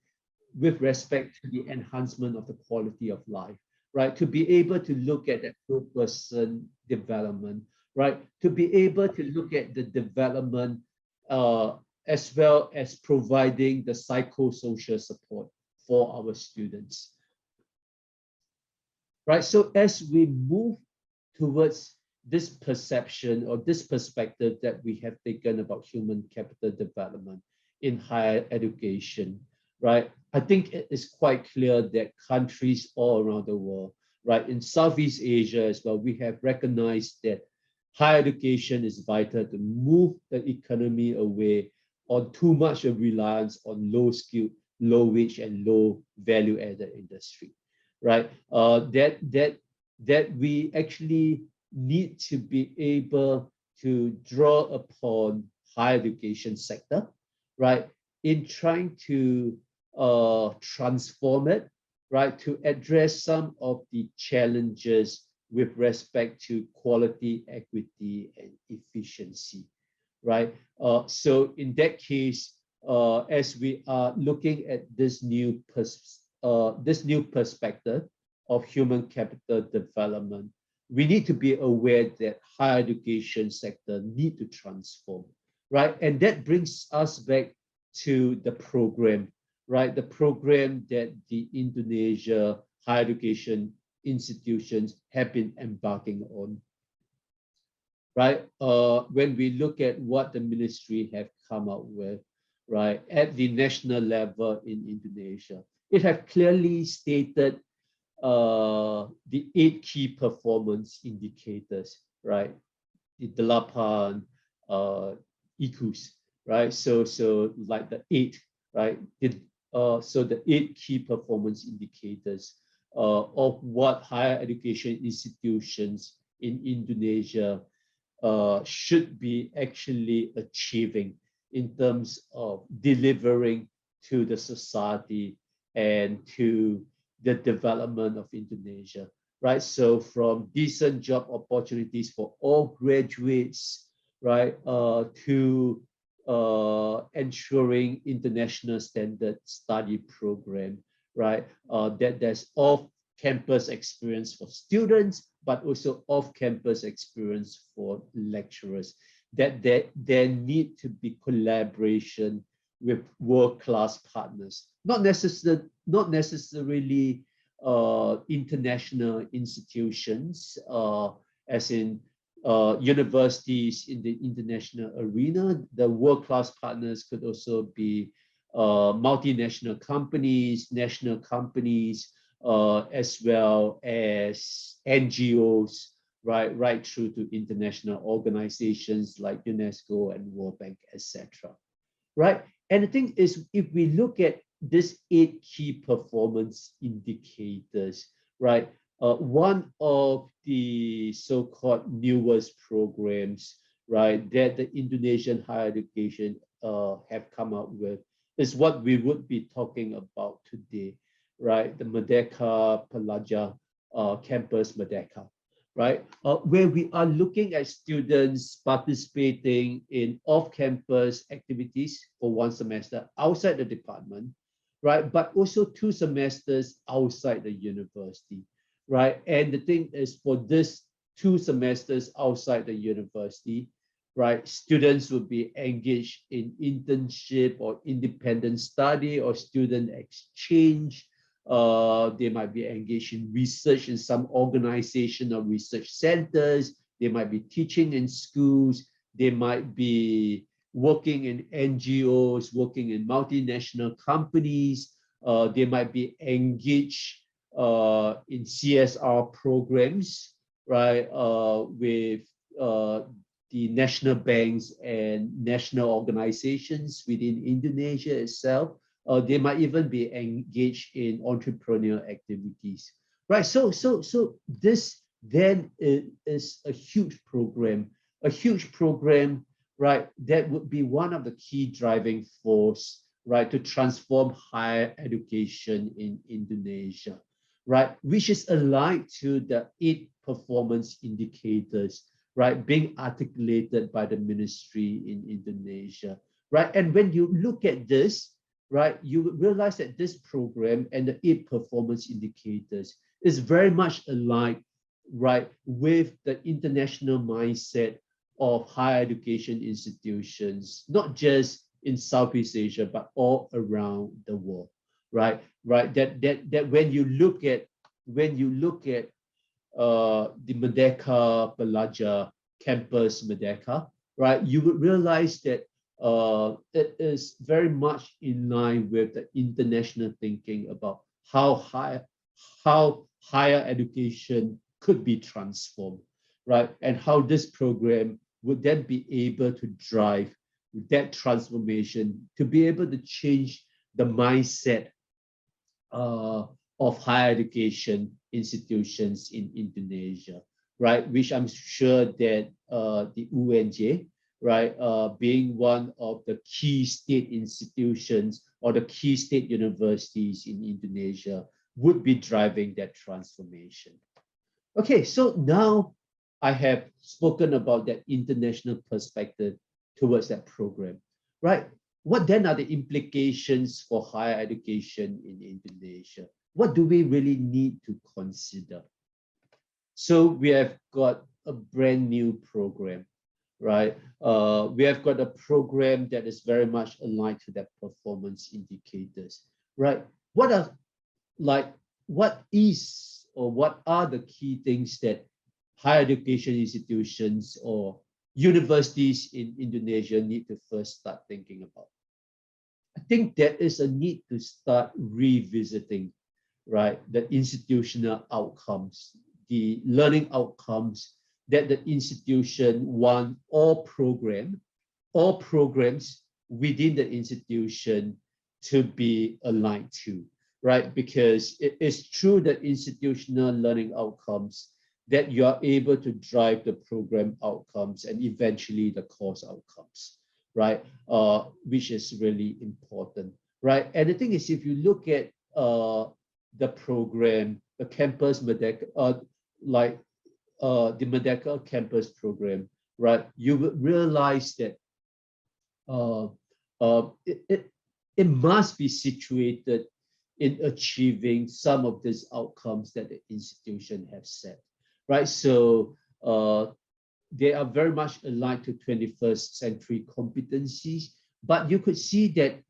with respect to the enhancement of the quality of life, right? To be able to look at that whole person development, right? To be able to look at the development as well as providing the psychosocial support for our students. Right, so as we move towards this perception or this perspective that we have taken about human capital development in higher education, right, I think it is quite clear that countries all around the world, right, in Southeast Asia as well, we have recognized that higher education is vital to move the economy away on too much of reliance on low skill, low wage, and low value added industry, right? That we actually need to be able to draw upon higher education sector, right, in trying to transform it, right, to address some of the challenges with respect to quality, equity, and efficiency, right? So in that case, as we are looking at this new perspective of human capital development, we need to be aware that higher education sector need to transform, right? And that brings us back to the program, right? The program that the Indonesia higher education institutions have been embarking on, right? When we look at what the ministry have come up with, right, at the national level in Indonesia, it have clearly stated the 8 key performance indicators, right? The delapan IQs, right? So like the 8, right? So the 8 key performance indicators of what higher education institutions in Indonesia should be actually achieving in terms of delivering to the society and to the development of Indonesia, right? So from decent job opportunities for all graduates, right, to ensuring international standard study program, right, that there's off-campus experience for students, but also off-campus experience for lecturers, that there need to be collaboration with world-class partners, not necessarily international institutions, as in universities in the international arena. The world-class partners could also be multinational companies, national companies, as well as NGOs, right through to international organizations like UNESCO and World Bank, etc. Right? And the thing is, if we look at these 8 key performance indicators, right? One of the so-called newest programs, right, that the Indonesian higher education have come up with is what we would be talking about today, right? The Merdeka Pelajar Campus Merdeka, right? Where we are looking at students participating in off-campus activities for 1 semester outside the department, right? But also 2 semesters outside the university, right? And the thing is, for this 2 semesters outside the university, right, students will be engaged in internship or independent study or student exchange. They might be engaged in research in some organization or research centers. They might be teaching in schools. They might be working in NGOs, working in multinational companies. They might be engaged in CSR programs, right, with the national banks and national organizations within Indonesia itself. They might even be engaged in entrepreneurial activities, right? So this then is a huge program, right? That would be one of the key driving force, right, to transform higher education in Indonesia, right? Which is aligned to the 8 performance indicators, right, being articulated by the ministry in Indonesia, right? And when you look at this, right, you would realize that this program and the 8 performance indicators is very much aligned, right, with the international mindset of higher education institutions, not just in Southeast Asia, but all around the world, right? That when you look at the Merdeka Pelajar Campus Merdeka, right, you would realize that it is very much in line with the international thinking about how higher education could be transformed, right? And how this program would then be able to drive that transformation, to be able to change the mindset of higher education institutions in Indonesia, right? Which I'm sure that the UNJ, right, being one of the key state institutions or the key state universities in Indonesia, would be driving that transformation. Okay, so now I have spoken about that international perspective towards that program, right? What then are the implications for higher education in Indonesia? What do we really need to consider? So we have got a brand new program, right? We have got a program that is very much aligned to that performance indicators, right? What are what are the key things that higher education institutions or universities in Indonesia need to first start thinking about? I think there is a need to start revisiting, right, the institutional outcomes, the learning outcomes that the institution want all programs within the institution to be aligned to, right? Because it is through the institutional learning outcomes that you are able to drive the program outcomes and eventually the course outcomes, right? Which is really important, right? And the thing is, if you look at the program, the campus Merdeka, the Merdeka campus program, right? You will realize that it must be situated in achieving some of these outcomes that the institution have set, right? So they are very much aligned to 21st century competencies, but you could see that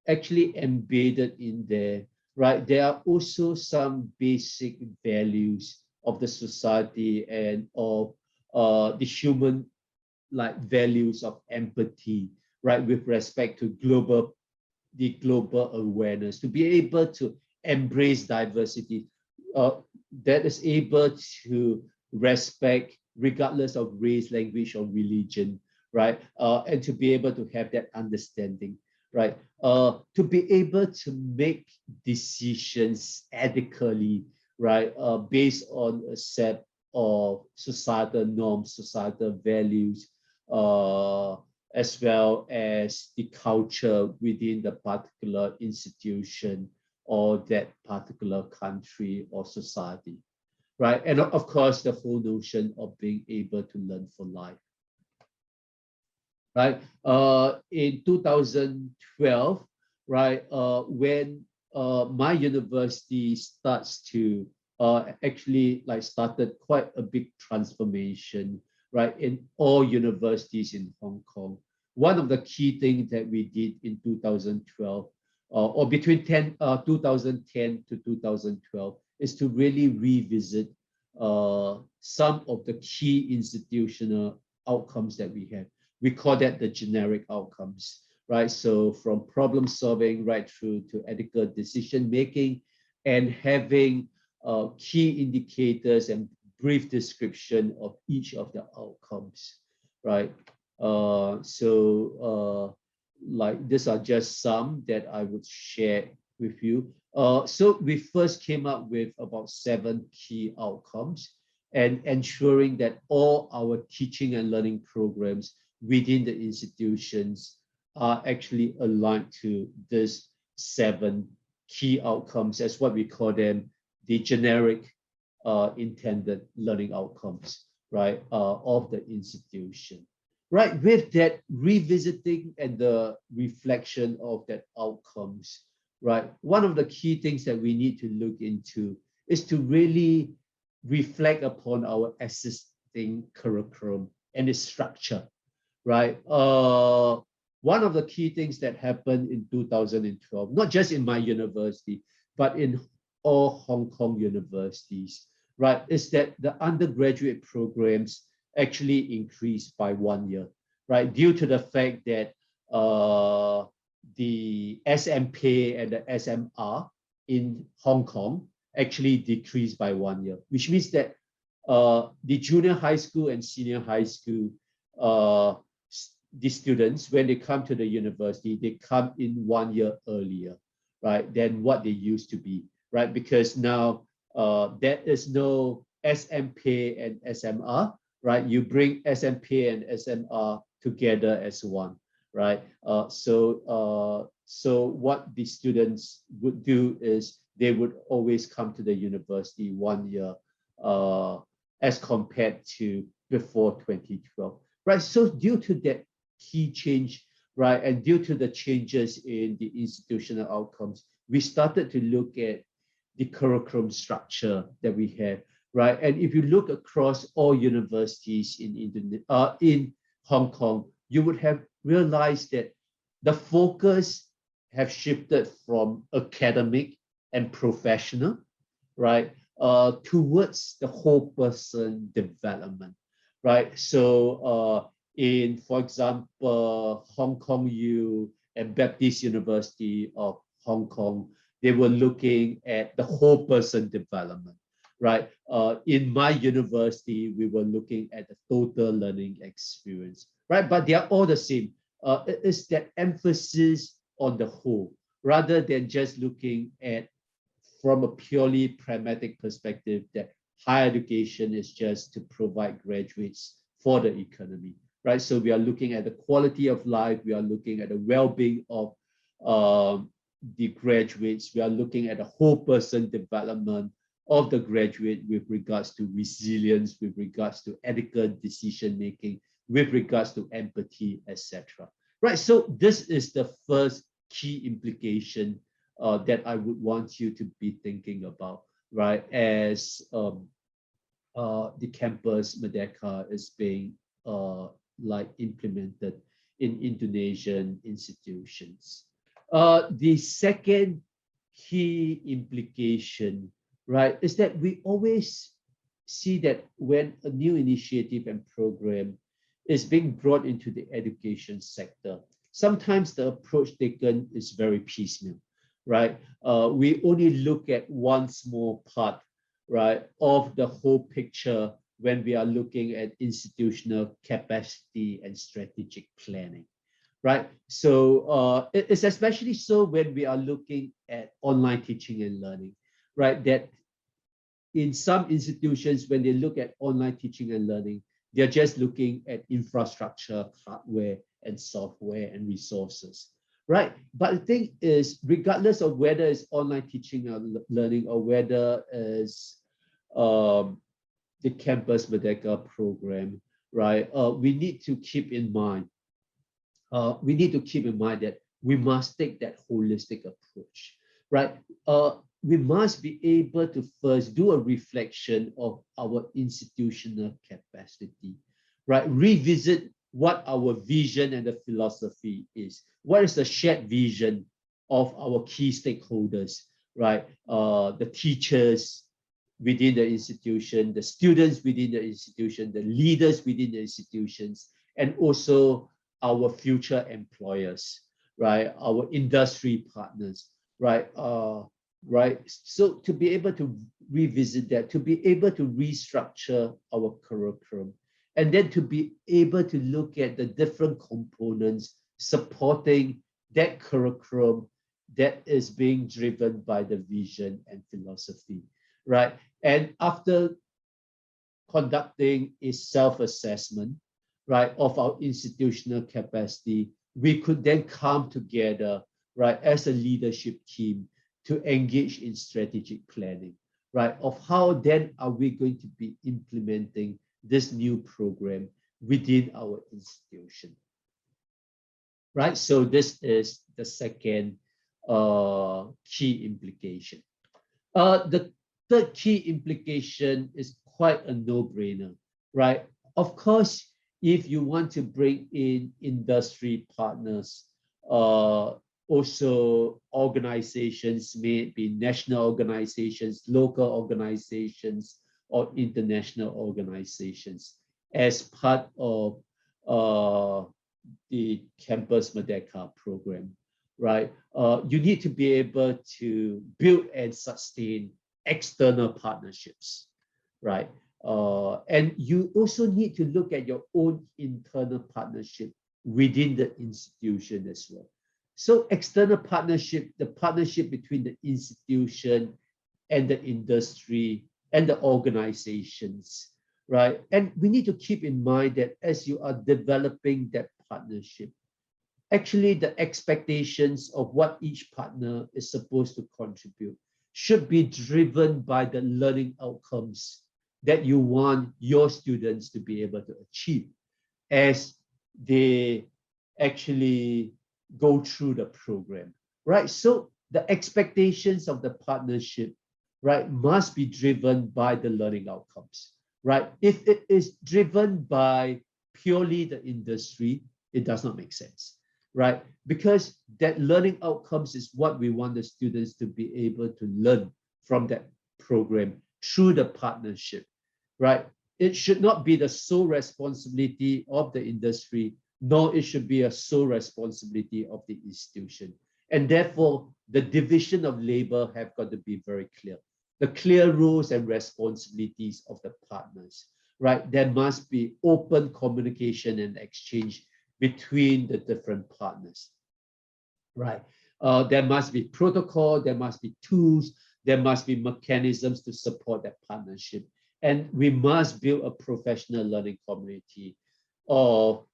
actually embedded in there, right? There are also some basic values of the society and of the human values of empathy, right? With respect to the global awareness, to be able to embrace diversity, that is able to respect regardless of race, language, or religion, right? And to be able to have that understanding, right? To be able to make decisions ethically, right? Based on a set of societal norms, societal values, as well as the culture within the particular institution or that particular country or society, right? And of course, the whole notion of being able to learn for life, right? In 2012, right, when my university starts to actually started quite a big transformation, right, in all universities in Hong Kong. One of the key things that we did in 2012, or between 2010 to 2012, is to really revisit some of the key institutional outcomes that we have. We call that the generic outcomes, right? So from problem solving right through to ethical decision making, and having key indicators and brief description of each of the outcomes, right? These are just some that I would share with you. So we first came up with about 7 key outcomes, and ensuring that all our teaching and learning programs within the institutions are actually aligned to these 7 key outcomes, as what we call them, the generic intended learning outcomes, right, of the institution. Right, with that revisiting and the reflection of that outcomes, right, one of the key things that we need to look into is to really reflect upon our existing curriculum and its structure, right? One of the key things that happened in 2012, not just in my university, but in all Hong Kong universities, right, is that the undergraduate programs actually increased by 1 year, right? Due to the fact that the SMP and the SMR in Hong Kong actually decreased by 1 year, which means that the junior high school and senior high school, the students, when they come to the university, they come in 1 year earlier, right, than what they used to be, right? Because now there is no SMP and SMR, right? You bring SMP and SMR together as one, right? So what the students would do is they would always come to the university 1 year as compared to before 2012, right? So due to that key change, right, and due to the changes in the institutional outcomes, we started to look at the curriculum structure that we have, right? And if you look across all universities in Hong Kong, you would have realized that the focus have shifted from academic and professional, right, towards the whole person development, right? So for example, Hong Kong U and Baptist University of Hong Kong, they were looking at the whole person development, right? In my university, we were looking at the total learning experience, right? But they are all the same. It is that emphasis on the whole, rather than just looking at from a purely pragmatic perspective that higher education is just to provide graduates for the economy, right? So we are looking at the quality of life, we are looking at the well-being of the graduates, we are looking at the whole person development of the graduate with regards to resilience, with regards to ethical decision-making, with regards to empathy, etc. Right, so this is the first key implication that I would want you to be thinking about, right, as the campus Merdeka is being implemented in Indonesian institutions. The second key implication, right, is that we always see that when a new initiative and program is being brought into the education sector, sometimes the approach taken is very piecemeal, right? We only look at one small part, right, of the whole picture when we are looking at institutional capacity and strategic planning, right? So it's especially so when we are looking at online teaching and learning, right? That in some institutions, when they look at online teaching and learning, they're just looking at infrastructure, hardware, and software and resources, right? But the thing is, regardless of whether it's online teaching or learning or whether it's the Campus Merdeka program, right? We need to keep in mind that we must take that holistic approach, right? We must be able to first do a reflection of our institutional capacity, right? Revisit what our vision and the philosophy is. What is the shared vision of our key stakeholders, right? The teachers within the institution, the students within the institution, the leaders within the institutions, and also our future employers, right? Our industry partners, right? Right. So to be able to revisit that, to be able to restructure our curriculum, and then to be able to look at the different components supporting that curriculum that is being driven by the vision and philosophy, right? And after conducting a self-assessment, right, of our institutional capacity, we could then come together, right, as a leadership team to engage in strategic planning, right, of how then are we going to be implementing this new program within our institution, right? So this is the second key implication. The third key implication is quite a no-brainer, right? Of course, if you want to bring in industry partners, also organizations, may it be national organizations, local organizations, or international organizations as part of the Campus Merdeka program, right? You need to be able to build and sustain external partnerships, right? And you also need to look at your own internal partnership within the institution as well. So external partnership, the partnership between the institution and the industry and the organizations, right? And we need to keep in mind that as you are developing that partnership, actually the expectations of what each partner is supposed to contribute should be driven by the learning outcomes that you want your students to be able to achieve as they actually go through the program, right? So the expectations of the partnership, right, must be driven by the learning outcomes, right? If it is driven by purely the industry, it does not make sense, right? Because that learning outcomes is what we want the students to be able to learn from that program through the partnership, right? It should not be the sole responsibility of the industry, nor it should be a sole responsibility of the institution. And therefore, the division of labor have got to be very clear. The clear rules and responsibilities of the partners, right? There must be open communication and exchange between the different partners, right? There must be protocol, there must be tools, there must be mechanisms to support that partnership. And we must build a professional learning community of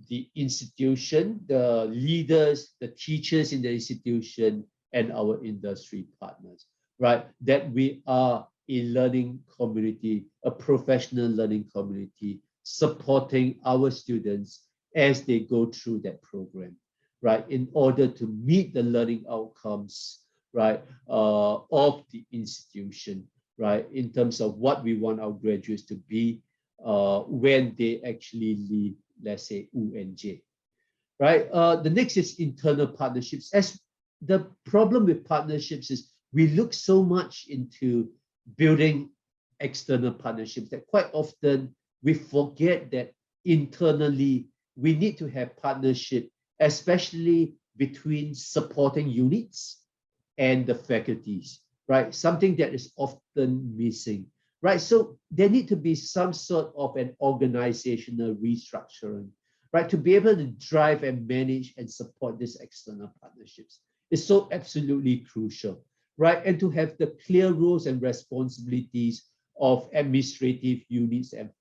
the institution, the leaders, the teachers in the institution, and our industry partners, right? That we are a learning community, a professional learning community, supporting our students as they go through that program, right? In order to meet the learning outcomes, right, of the institution, right? In terms of what we want our graduates to be when they actually leave, let's say, UNJ, right? The next is internal partnerships. As the problem with partnerships is we look so much into building external partnerships that quite often we forget that internally we need to have partnership, especially between supporting units and the faculties, right? Something that is often missing, right? So there need to be some sort of an organizational restructuring, right? To be able to drive and manage and support these external partnerships is so absolutely crucial, right? And to have the clear rules and responsibilities of administrative units and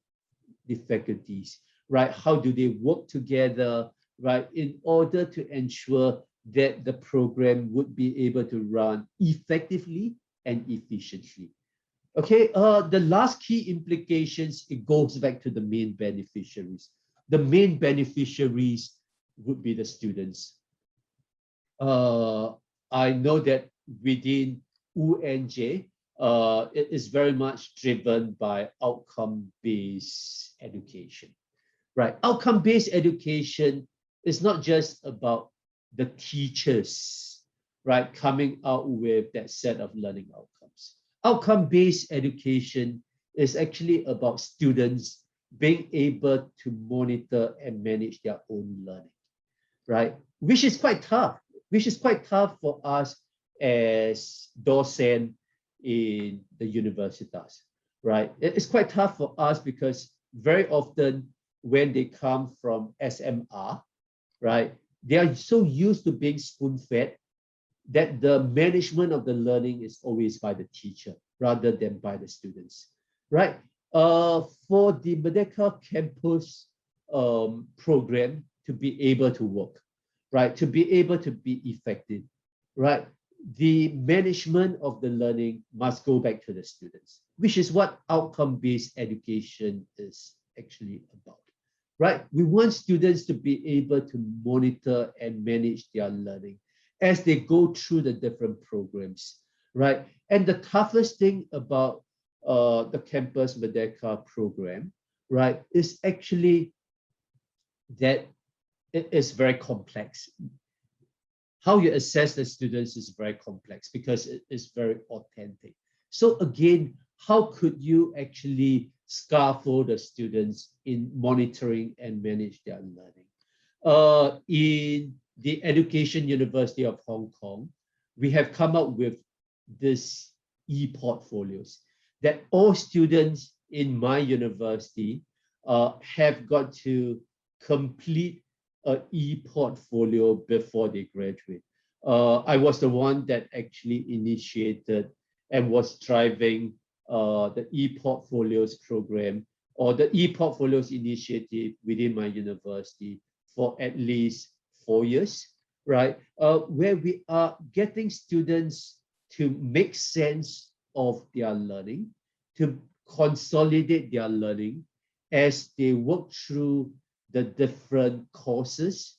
the faculties, right? How do they work together, right? In order to ensure that the program would be able to run effectively and efficiently. Okay, the last key implications, it goes back to the main beneficiaries. The main beneficiaries would be the students. I know that within UNJ, it is very much driven by outcome-based education, right? Outcome-based education is not just about the teachers, right, coming out with that set of learning outcomes. Outcome-based education is actually about students being able to monitor and manage their own learning, right? Which is quite tough, for us as docent in the universitas, right? It's quite tough for us because very often when they come from SMR, right, they are so used to being spoon-fed that the management of the learning is always by the teacher rather than by the students, right? For the Merdeka campus program to be able to work, right, to be able to be effective, right, the management of the learning must go back to the students, which is what outcome-based education is actually about. Right? We want students to be able to monitor and manage their learning as they go through the different programs, right? And the toughest thing about the Campus Merdeka program, right, is actually that it is very complex. How you assess the students is very complex because it is very authentic. So again, how could you actually scaffold the students in monitoring and manage their learning? In the Education University of Hong Kong, we have come up with this e-portfolios that all students in my university have got to complete an e-portfolio before they graduate. I was the one that actually initiated and was driving the e-portfolios program or the e-portfolios initiative within my university for at least 4 years, right? Where we are getting students to make sense of their learning, to consolidate their learning as they work through the different courses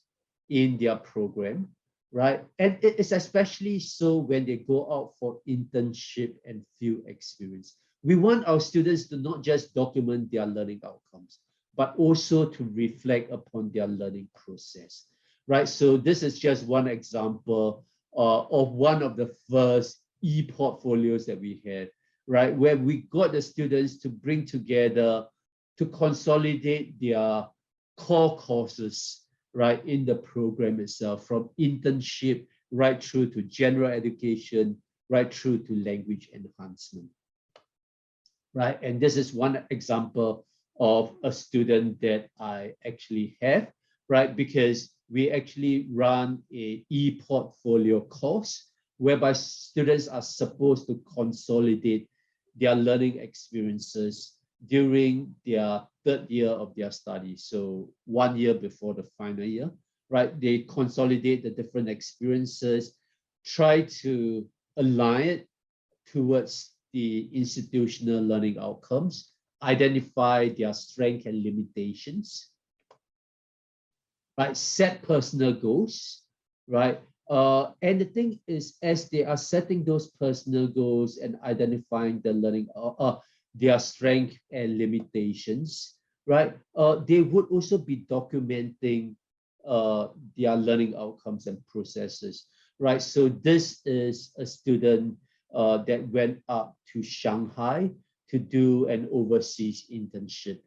in their program, right? And it is especially so when they go out for internship and field experience. We want our students to not just document their learning outcomes, but also to reflect upon their learning process, right? So this is just one example of one of the first e-portfolios that we had, right? Where we got the students to bring together, to consolidate their core courses, right, in the program itself, from internship right through to general education, right through to language enhancement, right? And this is one example of a student that I actually have, right? Because we actually run a e-portfolio course whereby students are supposed to consolidate their learning experiences during their third year of their study. So 1 year before the final year, right? They consolidate the different experiences, try to align it towards the institutional learning outcomes, identify their strengths and limitations, right? Set personal goals, right? And the thing is, as they are setting those personal goals and identifying the learning, their strength and limitations, right? They would also be documenting their learning outcomes and processes, right? So this is a student that went up to Shanghai to do an overseas internship,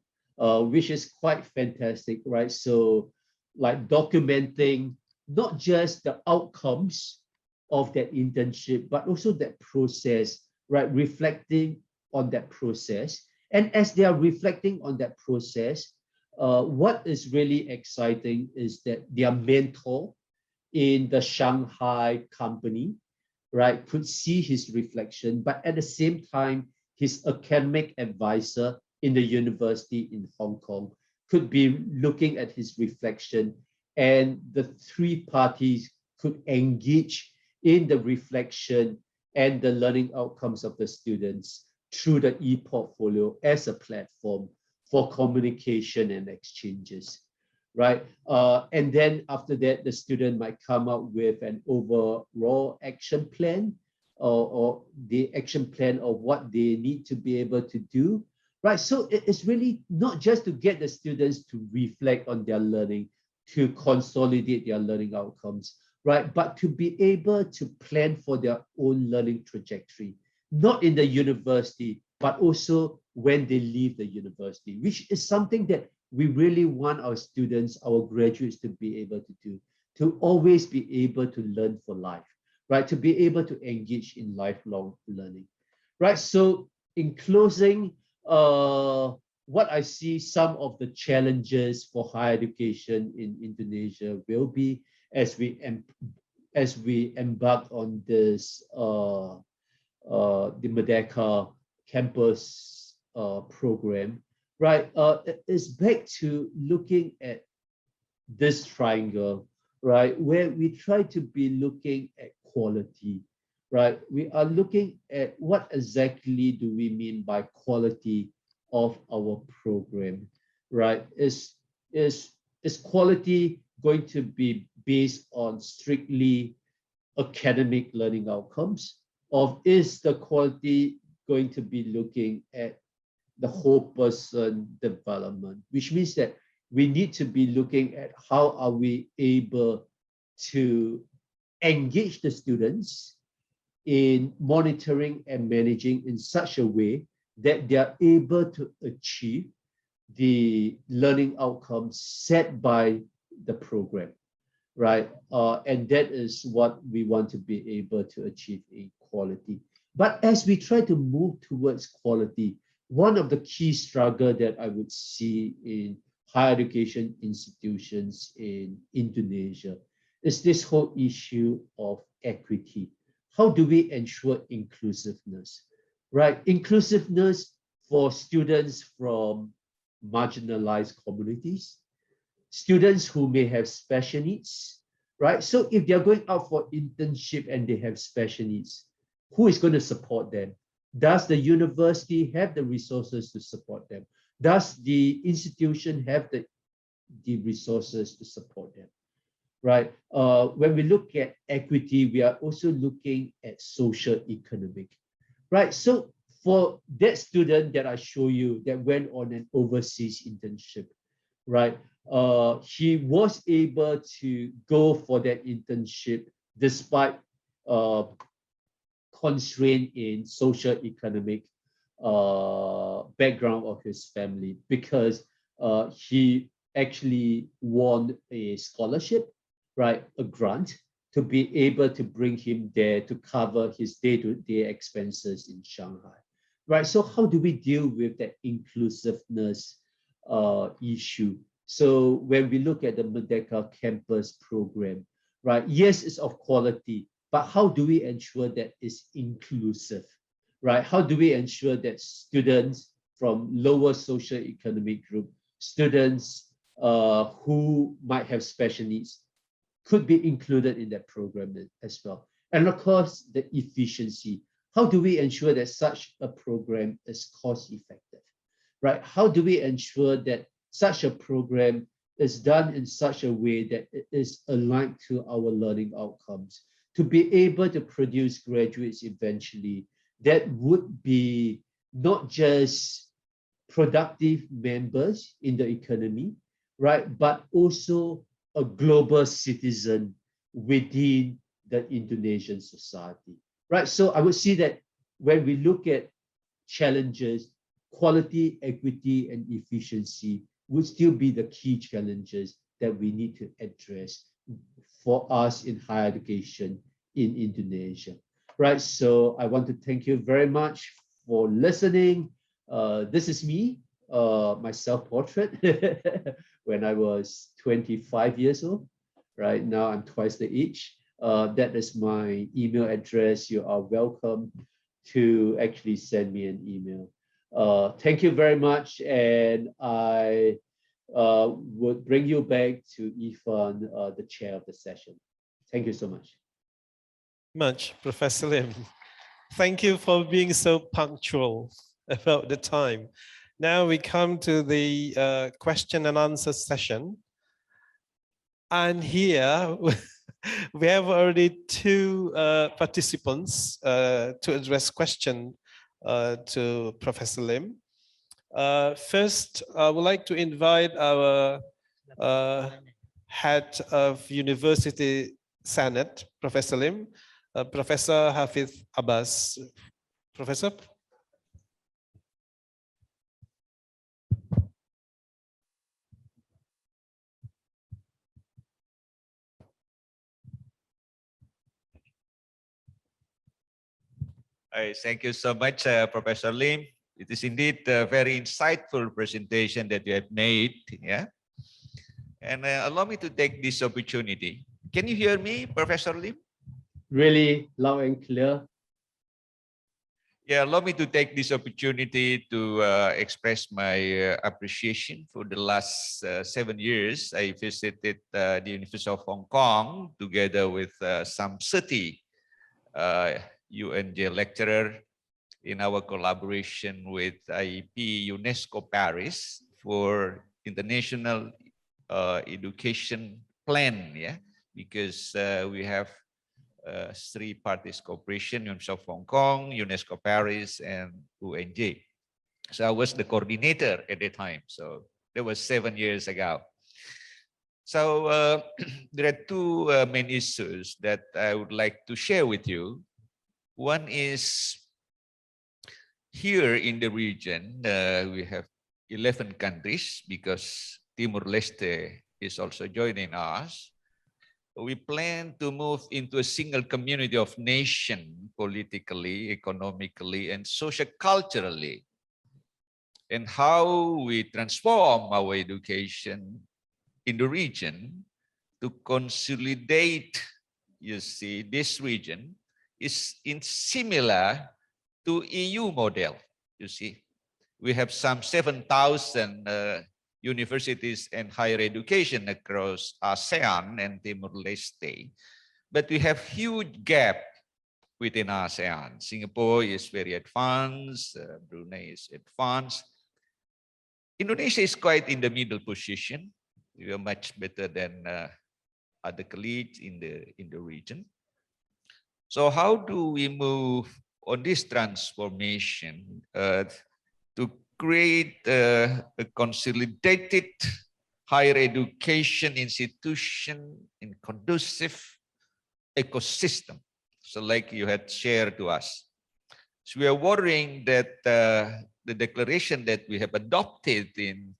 which is quite fantastic, right? So like documenting not just the outcomes of that internship, but also that process, right? Reflecting on that process. And as they are reflecting on that process, what is really exciting is that their mentor in the Shanghai company, right, could see his reflection, but at the same time, his academic advisor in the university in Hong Kong could be looking at his reflection, and the three parties could engage in the reflection and the learning outcomes of the students through the e-portfolio as a platform for communication and exchanges, right? And then after that, the student might come up with an overall action plan or the action plan of what they need to be able to do, right? So it's really not just to get the students to reflect on their learning, to consolidate their learning outcomes, right? But to be able to plan for their own learning trajectory, not in the university, but also when they leave the university, which is something that we really want our students, our graduates to be able to do, to always be able to learn for life, right? To be able to engage in lifelong learning, right? So in closing, what I see some of the challenges for higher education in Indonesia will be as we embark on this the Merdeka campus program, right? It's back to looking at this triangle, right? Where we try to be looking at quality, right? We are looking at what exactly do we mean by quality of our program, right? Is quality going to be based on strictly academic learning outcomes, or is the quality going to be looking at the whole person development, which means that we need to be looking at how are we able to engage the students in monitoring and managing in such a way that they are able to achieve the learning outcomes set by the program, right? And that is what we want to be able to achieve in quality. But as we try to move towards quality, one of the key struggle that I would see in higher education institutions in Indonesia is this whole issue of equity. How do we ensure inclusiveness, right? Inclusiveness for students from marginalized communities, students who may have special needs, right? So if they're going out for internship and they have special needs, who is going to support them? Does the university have the resources to support them? Does the institution have the resources to support them? Right. When we look at equity, we are also looking at social economic. Right. So for that student that I show you that went on an overseas internship, right? He was able to go for that internship despite constraint in social economic background of his family, because he actually won a scholarship, right, a grant, to be able to bring him there to cover his day-to-day expenses in Shanghai, right? So how do we deal with that inclusiveness issue? So when we look at the Merdeka campus program, right, yes, it's of quality, but how do we ensure that it's inclusive, right? How do we ensure that students from lower socioeconomic group, students who might have special needs, could be included in that program as well? And of course, the efficiency. How do we ensure that such a program is cost effective, right? How do we ensure that such a program is done in such a way that it is aligned to our learning outcomes, to be able to produce graduates eventually that would be not just productive members in the economy, right, but also a global citizen within the Indonesian society, right? So I would see that when we look at challenges, quality, equity, and efficiency would still be the key challenges that we need to address for us in higher education in Indonesia, right? So I want to thank you very much for listening. This is me, my self-portrait when I was 25 years old. Right now, I'm twice the age. That is my email address. You are welcome to actually send me an email. Thank you very much, and I would bring you back to Ifan, the chair of the session. Thank you so much. Professor Lim. Thank you for being so punctual about the time. Now we come to the question and answer session. And here we have already two participants to address question to Professor Lim. First, I would like to invite our head of University Senate, Professor Lim, Professor Hafiz Abbas. Professor. Thank you so much, Professor Lim. It is indeed a very insightful presentation that you have made. Yeah. And allow me to take this opportunity. Can you hear me, Professor Lim? Really loud and clear. Yeah, allow me to take this opportunity to express my appreciation for the last 7 years. I visited the University of Hong Kong together with Sam Seti, UNJ lecturer, in our collaboration with IEP UNESCO Paris for international education plan, yeah, because we have 3 parties cooperation, University of Hong Kong, UNESCO Paris, and UNJ. So I was the coordinator at the time. So that was 7 years ago. So there are 2 main issues that I would like to share with you. One is here in the region, we have 11 countries because Timor-Leste is also joining us. We plan to move into a single community of nation politically, economically, and socio-culturally. and how we transform our education in the region to consolidate, you see, this region is in similar to EU model, you see. We have some 7,000 universities and higher education across ASEAN and Timor-Leste, but we have huge gap within ASEAN. Singapore is very advanced, Brunei is advanced. Indonesia is quite in the middle position. We are much better than other colleagues in the region. So how do we move on this transformation to create a consolidated higher education institution in conducive ecosystem? So like you had shared to us. So we are worrying that the declaration that we have adopted in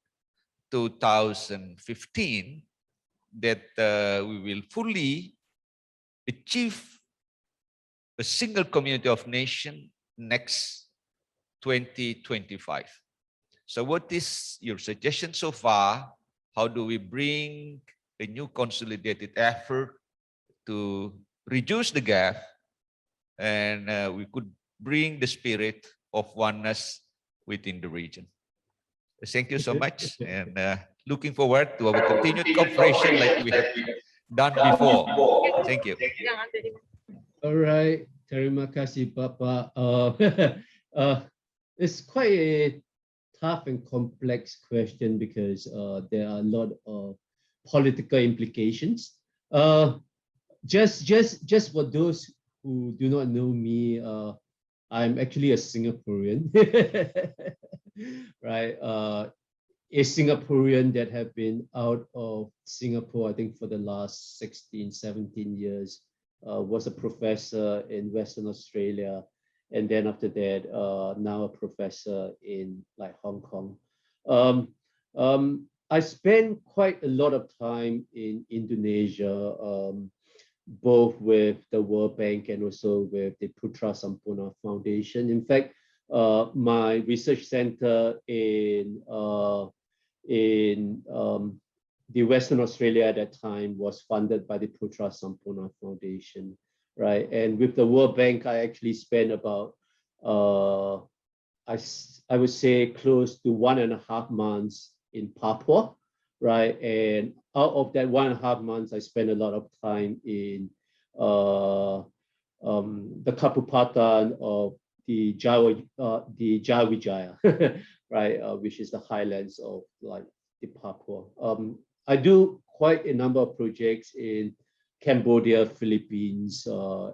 2015, that we will fully achieve a single community of nation next 2025. So what is your suggestion so far? How do we bring a new consolidated effort to reduce the gap, and we could bring the spirit of oneness within the region? Thank you so much, and looking forward to our continued cooperation like we have done before. Thank you. All right, terima kasih, Bapak. It's quite a tough and complex question because there are a lot of political implications. Just for those who do not know me, I'm actually a Singaporean, right? A Singaporean that have been out of Singapore, I think for the last 16, 17 years, was a professor in Western Australia. And then after that, now a professor in like Hong Kong. I spent quite a lot of time in Indonesia, both with the World Bank and also with the Putra Sampurna Foundation. In fact, my research center in the Western Australia at that time was funded by the Putra Sampurna Foundation, right? And with the World Bank, I actually spent about, I would say close to 1.5 months in Papua, right? And out of that 1.5 months, I spent a lot of time in the Kapupatan of the Jawijaya, right? Which is the highlands of like the Papua. I do quite a number of projects in Cambodia, Philippines,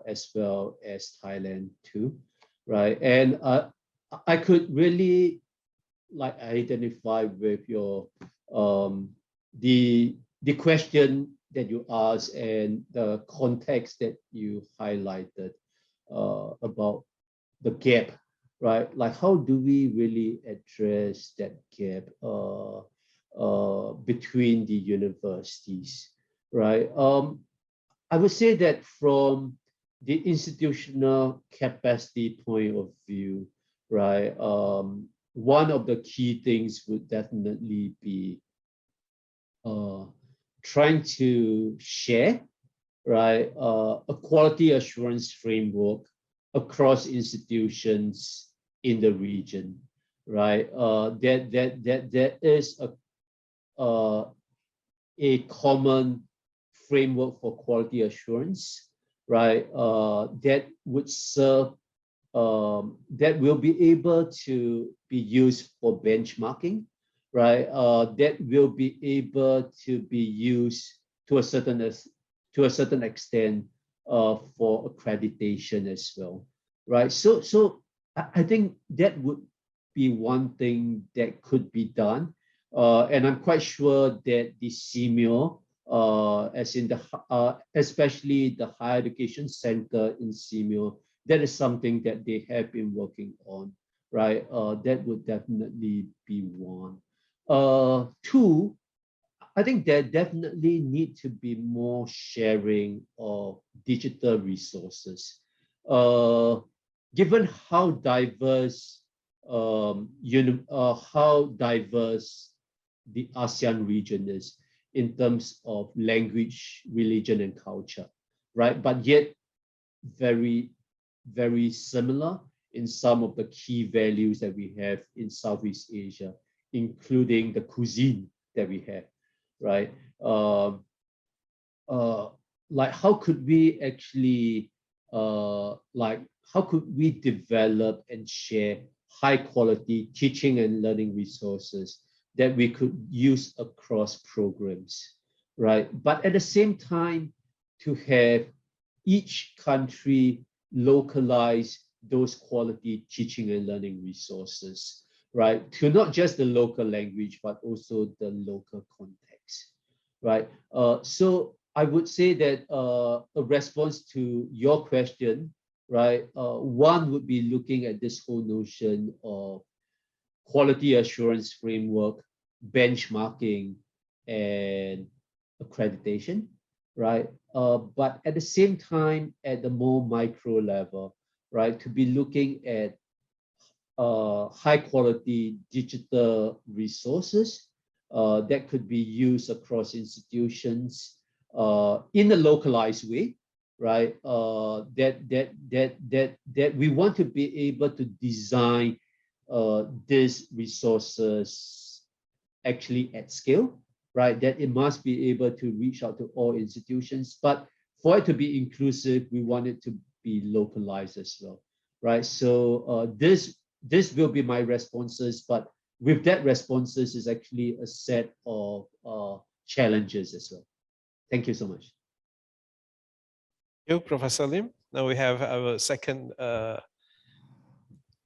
as well as Thailand too, right? And I could really like identify with your the question that you asked and the context that you highlighted about the gap, right? Like how do we really address that gap between the universities, right? I would say that from the institutional capacity point of view, right? One of the key things would definitely be trying to share, right, a quality assurance framework across institutions in the region, right? That is a common framework for quality assurance, right? That would serve, that will be able to be used for benchmarking, right? That will be able to be used to a certain extent for accreditation as well, right? So I think that would be one thing that could be done, and I'm quite sure that the CMO, as in the especially the higher education center in CMO, that is something that they have been working on, right? That would definitely be one. Two, I think there definitely need to be more sharing of digital resources. Given how diverse how diverse the ASEAN region is in terms of language, religion, and culture, right? But yet very, very similar in some of the key values that we have in Southeast Asia, including the cuisine that we have, right? Like how could we actually, how could we develop and share high quality teaching and learning resources that we could use across programs, right? But at the same time, to have each country localize those quality teaching and learning resources, right? To not just the local language, but also the local context, right? So I would say that a response to your question, right? One would be looking at this whole notion of quality assurance framework, benchmarking, and accreditation, right? But at the same time, at the more micro level, right, to be looking at high quality digital resources that could be used across institutions in a localized way, right? That we want to be able to design these resources actually at scale, right? That it must be able to reach out to all institutions, but for it to be inclusive, we want it to be localized as well, right? So this will be my responses, but with that responses is actually a set of challenges as well. Thank you so much. Thank you, Professor Lim. Now we have our second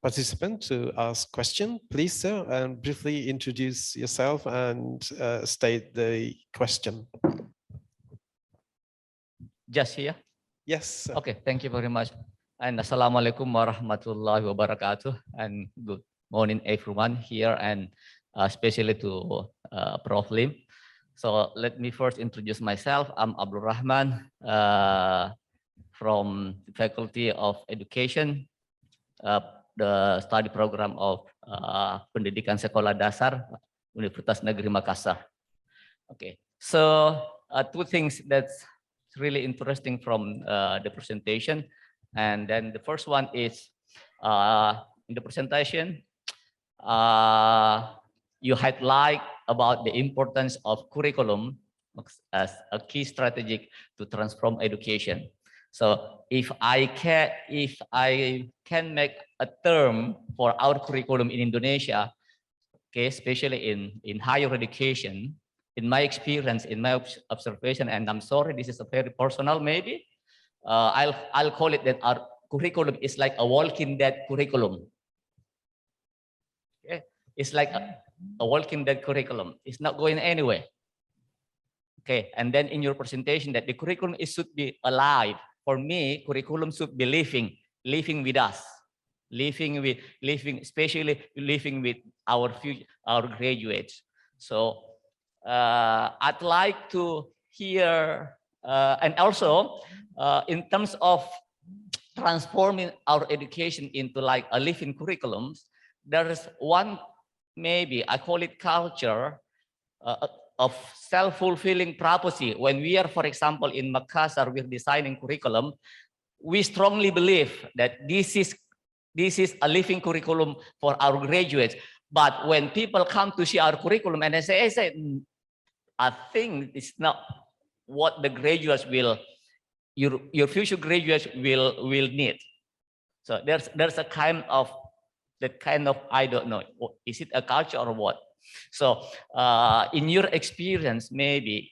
participant to ask question. Please, sir, and briefly introduce yourself and state the question. Just here? Yes, sir. Okay, thank you very much. And Assalamualaikum warahmatullahi wabarakatuh. And good morning, everyone here, and especially to Prof. Lim. So let me first introduce myself. I'm Abdul Rahman from the Faculty of Education, the study program of Pendidikan Sekolah Dasar, Universitas Negeri Makassar. Okay, so two things that's really interesting from the presentation. And then the first one is in the presentation, you highlight about the importance of curriculum as a key strategy to transform education. So if I can make a term for our curriculum in Indonesia, okay, especially in higher education, in my experience, in my observation, and I'm sorry, this is a very personal maybe, I'll call it that our curriculum is like a walking dead curriculum. Okay, it's like a walking dead curriculum. It's not going anywhere. Okay, and then in your presentation that the curriculum should be alive. For me, curriculum should be living with us, especially living with our graduates. So I'd like to hear, and also in terms of transforming our education into like a living curriculums, there is one, maybe I call it culture of self-fulfilling prophecy. When we are, for example, in Makassar, we're designing curriculum, we strongly believe that this is a living curriculum for our graduates. But when people come to see our curriculum and they say, I think it's not what the graduates will, your future graduates will need. So there's a kind of, I don't know, is it a culture or what? So in your experience, maybe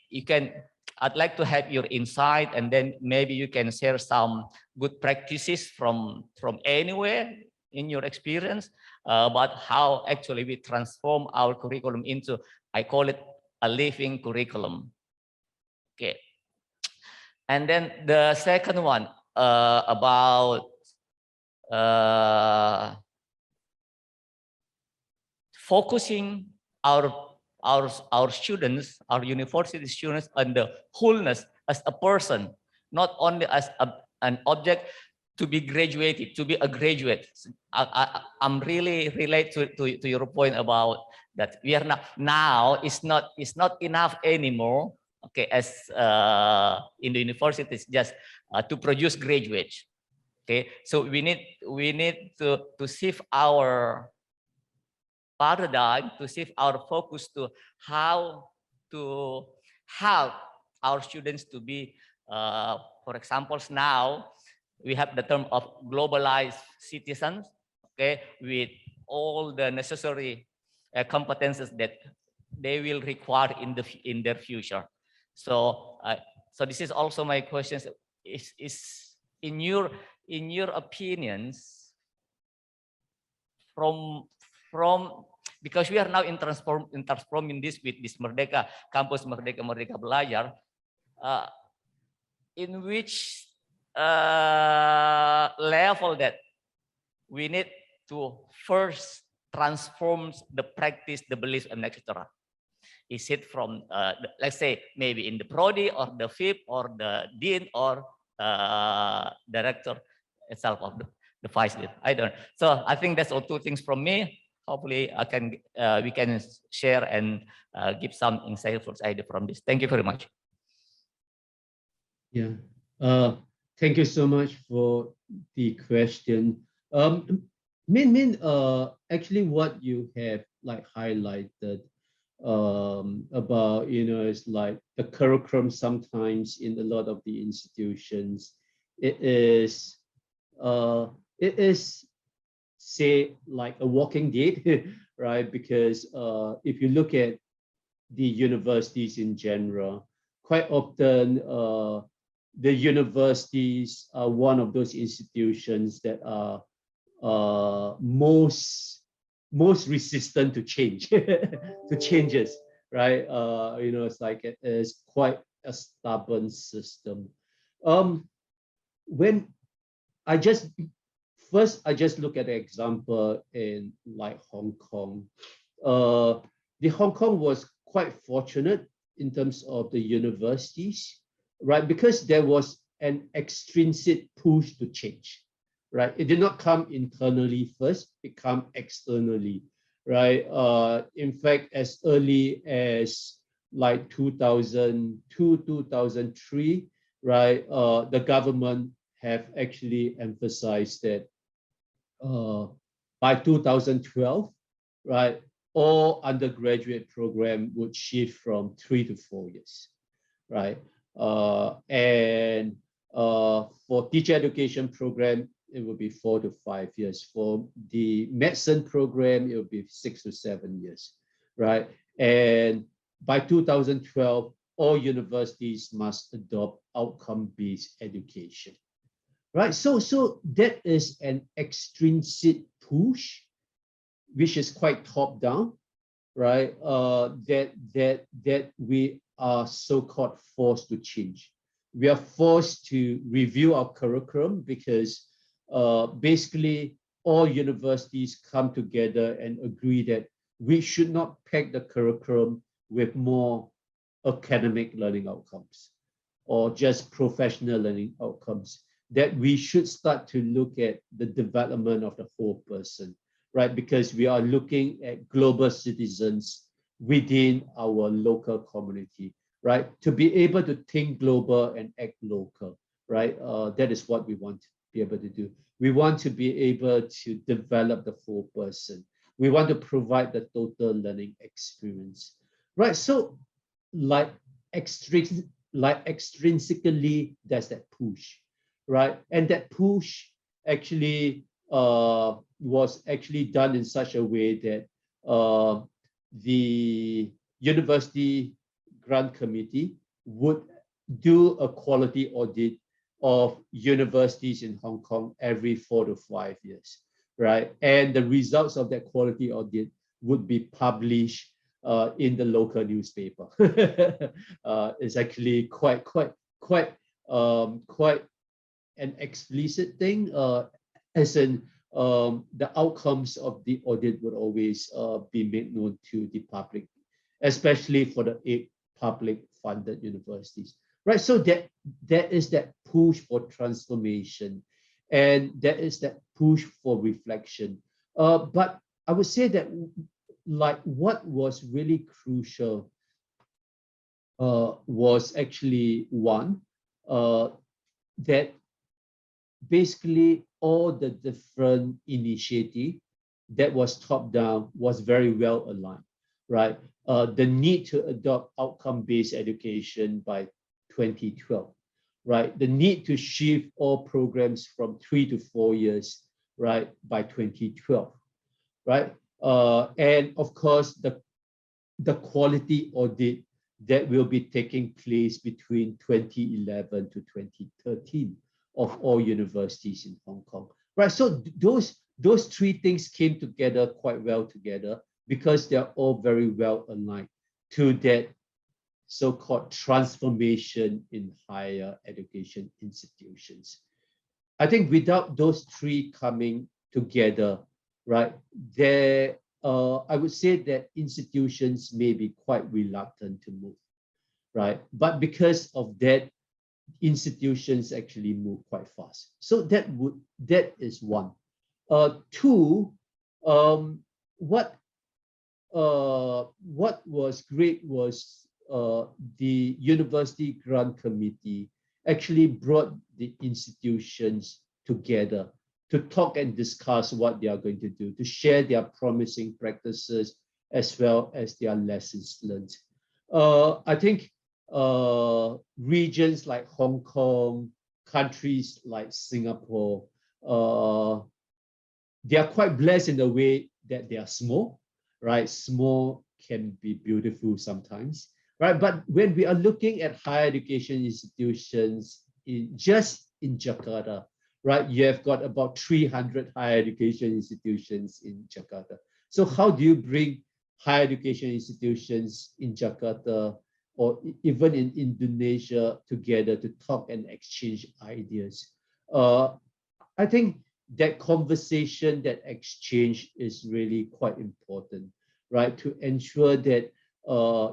I'd like to have your insight, and then maybe you can share some good practices from anywhere in your experience about how actually we transform our curriculum into, I call it a living curriculum. Okay. And then the second one about focusing our students, our university students, on the wholeness as a person, not only as an object to be graduated, to be a graduate. I'm really relate to your point about that we are now it's not enough anymore. Okay, as in the universities, just to produce graduates. Okay, so we need to shift our paradigm, to shift our focus to how to help our students to be, for example, now we have the term of globalized citizens, okay, with all the necessary competences that they will require in their future. So, so this is also my question: is in your opinions, from because we are now in transforming this with this Merdeka campus, Merdeka Belajar, in which level that we need to first transform the practice, the beliefs, and etc. Is it from let's say maybe in the prodi or the FIP or the dean or director itself of the vice dean? I don't know. So I think that's all two things from me. Hopefully I can we can share and give some insightful idea from this. Thank you very much. Yeah. Thank you so much for the question. Min, actually what you have like highlighted about, you know, it's like the curriculum sometimes in a lot of the institutions, it is say like a walking dead, right? Because if you look at the universities in general, quite often the universities are one of those institutions that are most resistant to change, to changes, right? You know, it's like it is quite a stubborn system. When I just look at the example in like Hong Kong. The Hong Kong was quite fortunate in terms of the universities, right? Because there was an extrinsic push to change, right? It did not come internally first, it came externally, right? In fact, as early as like 2002, 2003, right? The government have actually emphasized that by 2012, right, all undergraduate program would shift from 3 to 4 years, right? And for teacher education program, it will be 4 to 5 years. For the medicine program, it will be 6 to 7 years, right? And by 2012, all universities must adopt outcome-based education, right? So that is an extrinsic push, which is quite top-down, right? That we are so-called forced to change. We are forced to review our curriculum because basically all universities come together and agree that we should not pack the curriculum with more academic learning outcomes or just professional learning outcomes, that we should start to look at the development of the whole person, right? Because we are looking at global citizens within our local community, right? To be able to think global and act local, right? That is what we want to be able to do. We want to be able to develop the full person. We want to provide the total learning experience, right? So like extrinsically, there's that push, right? And that push actually was actually done in such a way that the university grant committee would do a quality audit of universities in Hong Kong every 4 to 5 years, right? And the results of that quality audit would be published in the local newspaper. It's actually quite an explicit thing, as in the outcomes of the audit would always be made known to the public, especially for the 8 public funded universities, right? So that is that push for transformation. And there is that push for reflection. But I would say that like what was really crucial was actually one, that basically all the different initiative that was top down was very well aligned, right? The need to adopt outcome-based education by 2012, right? The need to shift all programs from 3 to 4 years, right, by 2012, right? And of course, the quality audit that will be taking place between 2011 to 2013 of all universities in Hong Kong, right? So those three things came together quite well together because they're all very well aligned to that so-called transformation in higher education institutions. I think without those three coming together, right, I would say that institutions may be quite reluctant to move, right? But because of that, institutions actually move quite fast. So that is one. Two, what was great was the University Grant Committee actually brought the institutions together to talk and discuss what they are going to do, to share their promising practices as well as their lessons learned. I think regions like Hong Kong, countries like Singapore, they are quite blessed in the way that they are small, right? Small can be beautiful sometimes, right? But when we are looking at higher education institutions just in Jakarta, right? You have got about 300 higher education institutions in Jakarta. So how do you bring higher education institutions in Jakarta or even in Indonesia together to talk and exchange ideas? I think that conversation, that exchange is really quite important, right? To ensure that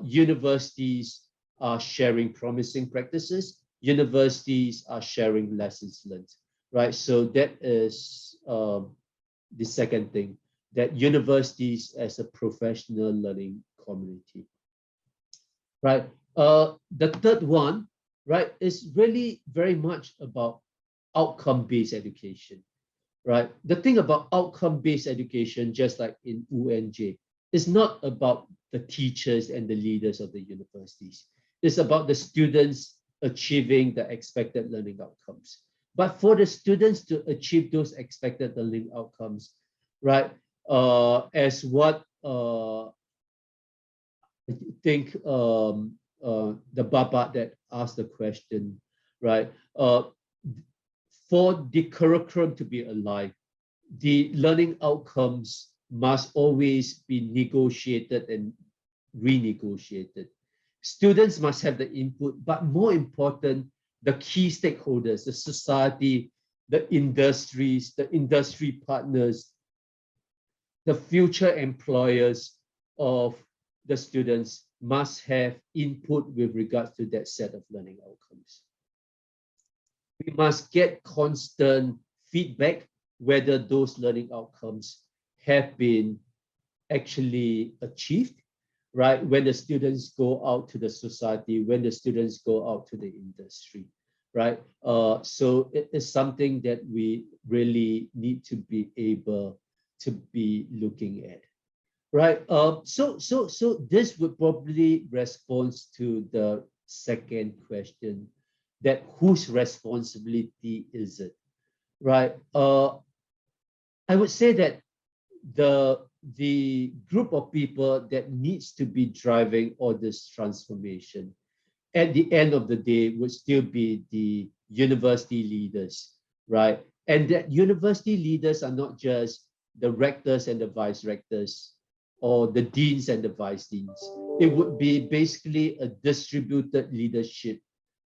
universities are sharing promising practices, universities are sharing lessons learned, right? So that is the second thing, that universities as a professional learning community, right? The third one, right, is really very much about outcome-based education, right? The thing about outcome-based education, just like in UNJ, is not about the teachers and the leaders of the universities. It's about the students achieving the expected learning outcomes. But for the students to achieve those expected learning outcomes, right, as what I think the Baba that asked the question, right, for the curriculum to be alive, the learning outcomes must always be negotiated and renegotiated. Students must have the input, but more important, the key stakeholders, the society, the industries, the industry partners, the future employers of the students must have input with regards to that set of learning outcomes. We must get constant feedback whether those learning outcomes have been actually achieved, right? When the students go out to the society, when the students go out to the industry, right? So it is something that we really need to be able to be looking at, right? So this would probably respond to the second question, that whose responsibility is it, right? I would say that the group of people that needs to be driving all this transformation at the end of the day would still be the university leaders, right? And that university leaders are not just the rectors and the vice rectors or the deans and the vice deans. It would be basically a distributed leadership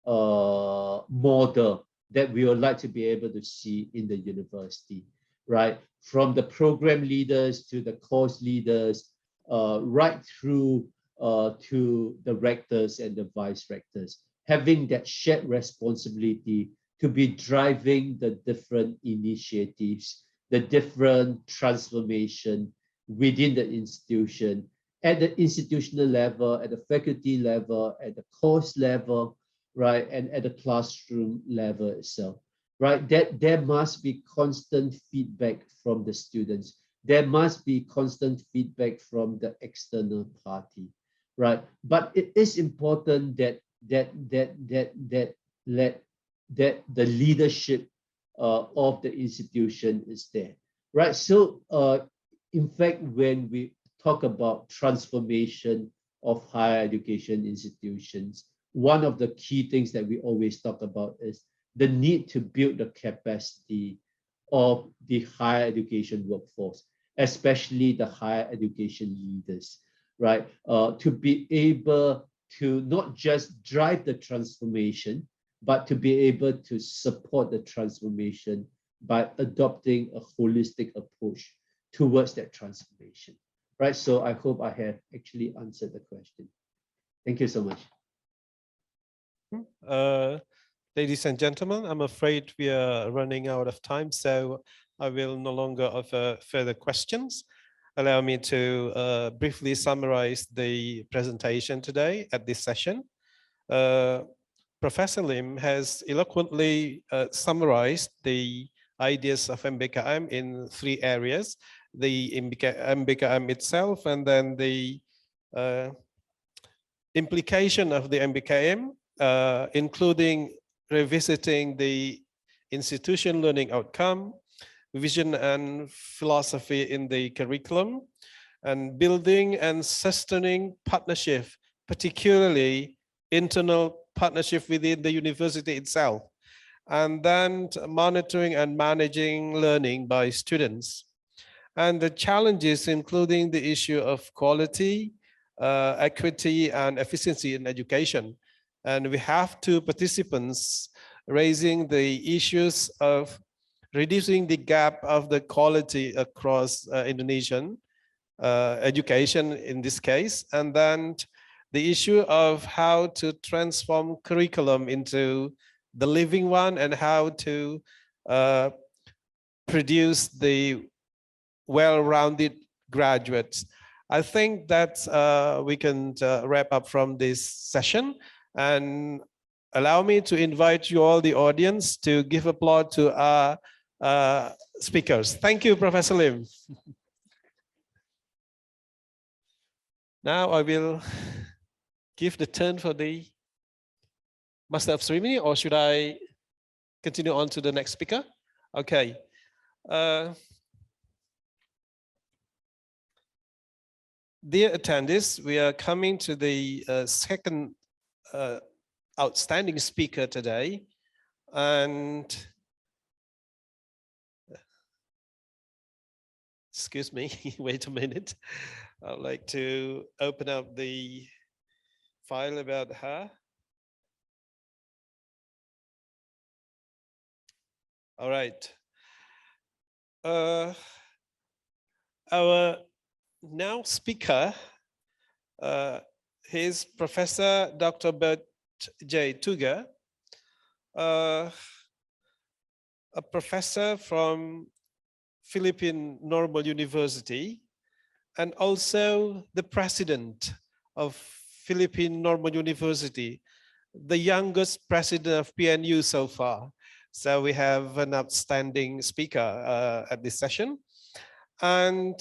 model that we would like to be able to see in the university, right? From the program leaders to the course leaders, right through to the rectors and the vice rectors, having that shared responsibility to be driving the different initiatives, the different transformation within the institution, at the institutional level, at the faculty level, at the course level, right, and at the classroom level itself, right? That there must be constant feedback from the students. There must be constant feedback from the external party, right? But it is important that the leadership of the institution is there, right? So in fact, when we talk about transformation of higher education institutions, one of the key things that we always talk about is the need to build the capacity of the higher education workforce, especially the higher education leaders, right? To be able to not just drive the transformation, but to be able to support the transformation by adopting a holistic approach towards that transformation, right? So I hope I have actually answered the question. Thank you so much. Ladies and gentlemen, I'm afraid we are running out of time, so I will no longer offer further questions. Allow me to briefly summarize the presentation today at this session. Professor Lim has eloquently summarized the ideas of MBKM in 3 areas: the MBKM itself, and then the implication of the MBKM, including revisiting the institution learning outcome, vision and philosophy in the curriculum, and building and sustaining partnership, particularly internal partnership within the university itself, and then monitoring and managing learning by students. And the challenges, including the issue of quality, equity, and efficiency in education. And we have 2 participants raising the issues of reducing the gap of the quality across Indonesian education in this case, and then the issue of how to transform curriculum into the living one, and how to produce the well-rounded graduates. I think that we can wrap up from this session, and allow me to invite you all, the audience, to give applause to our speakers. Thank you, Professor Lim. Now I will give the turn for the Master of Ceremony, or should I continue on to the next speaker? Okay. Dear attendees, we are coming to the second outstanding speaker today, and excuse me, wait a minute. I'd like to open up the file about her. All right. Our now speaker, is Professor Dr. Bert J. Tuga, a professor from Philippine Normal University, and also the president of Philippine Normal University, the youngest president of PNU so far. So we have an outstanding speaker at this session. And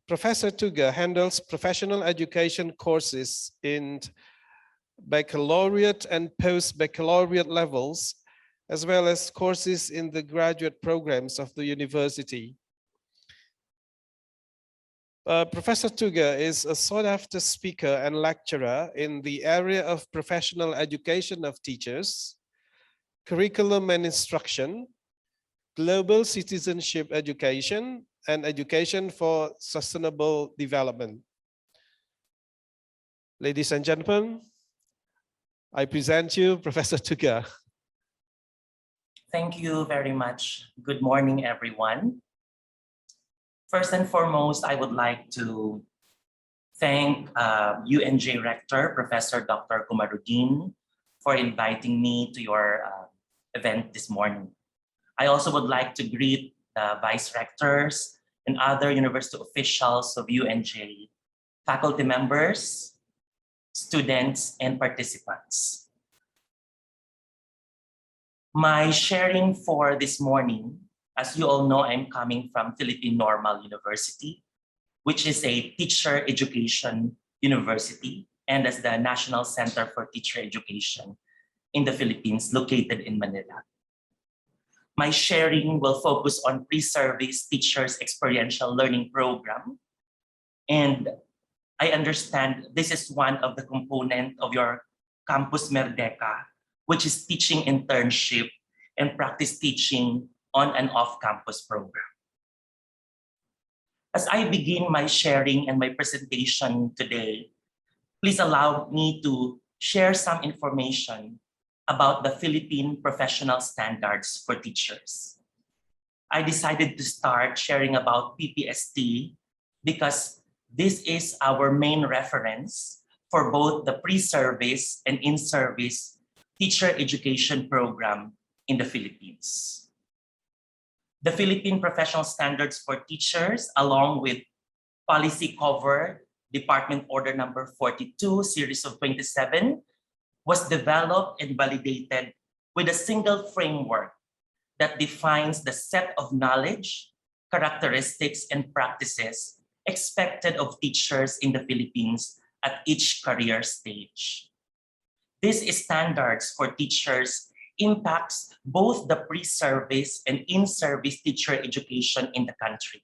Professor Tuga handles professional education courses in baccalaureate and post-baccalaureate levels, as well as courses in the graduate programs of the university. Professor Tuga is a sought-after speaker and lecturer in the area of professional education of teachers, curriculum and instruction, global citizenship education, and education for sustainable development. Ladies and gentlemen, I present you Professor Tuga. Thank you very much. Good morning, everyone. First and foremost, I would like to thank UNJ Rector, Professor Dr. Kumarudin, for inviting me to your event this morning. I also would like to greet the vice rectors and other university officials of UNJ, faculty members, students, and participants. My sharing for this morning, as you all know, I'm coming from Philippine Normal University, which is a teacher education university and as the National Center for Teacher Education in the Philippines, located in Manila. My sharing will focus on pre-service teachers experiential learning program. And I understand this is one of the components of your Campus Merdeka, which is teaching internship and practice teaching on and off campus program. As I begin my sharing and my presentation today, please allow me to share some information about the Philippine professional standards for teachers. I decided to start sharing about PPST because this is our main reference for both the pre-service and in-service teacher education program in the Philippines. The Philippine Professional Standards for Teachers, along with Policy Cover Department Order number 42, series of 27, was developed and validated with a single framework that defines the set of knowledge, characteristics, and practices expected of teachers in the Philippines at each career stage. These standards for teachers impacts both the pre-service and in-service teacher education in the country.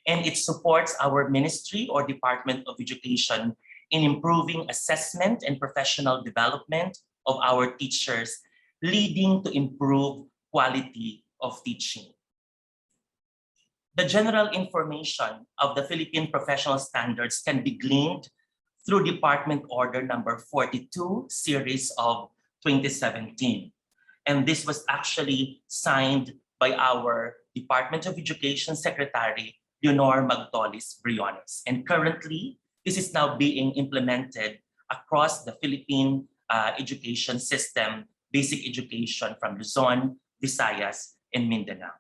And it supports our Ministry or Department of Education in improving assessment and professional development of our teachers, leading to improved quality of teaching. The general information of the Philippine Professional Standards can be gleaned through Department Order number 42, series of 2017. And this was actually signed by our Department of Education Secretary, Leonor Magtolis Briones. And currently, this is now being implemented across the Philippine education system, basic education from Luzon, Visayas, and Mindanao.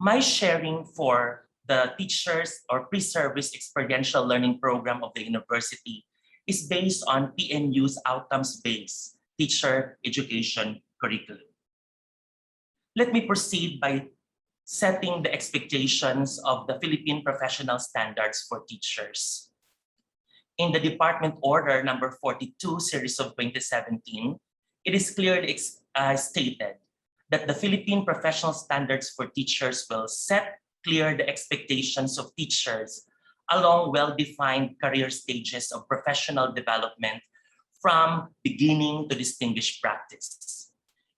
My sharing for the teachers or pre-service experiential learning program of the university is based on PNU's outcomes-based teacher education curriculum. Let me proceed by setting the expectations of the Philippine Professional Standards for Teachers. In the Department Order number 42, series of 2017, it is clearly stated that the Philippine Professional Standards for Teachers will set clear the expectations of teachers along well-defined career stages of professional development from beginning to distinguished practice.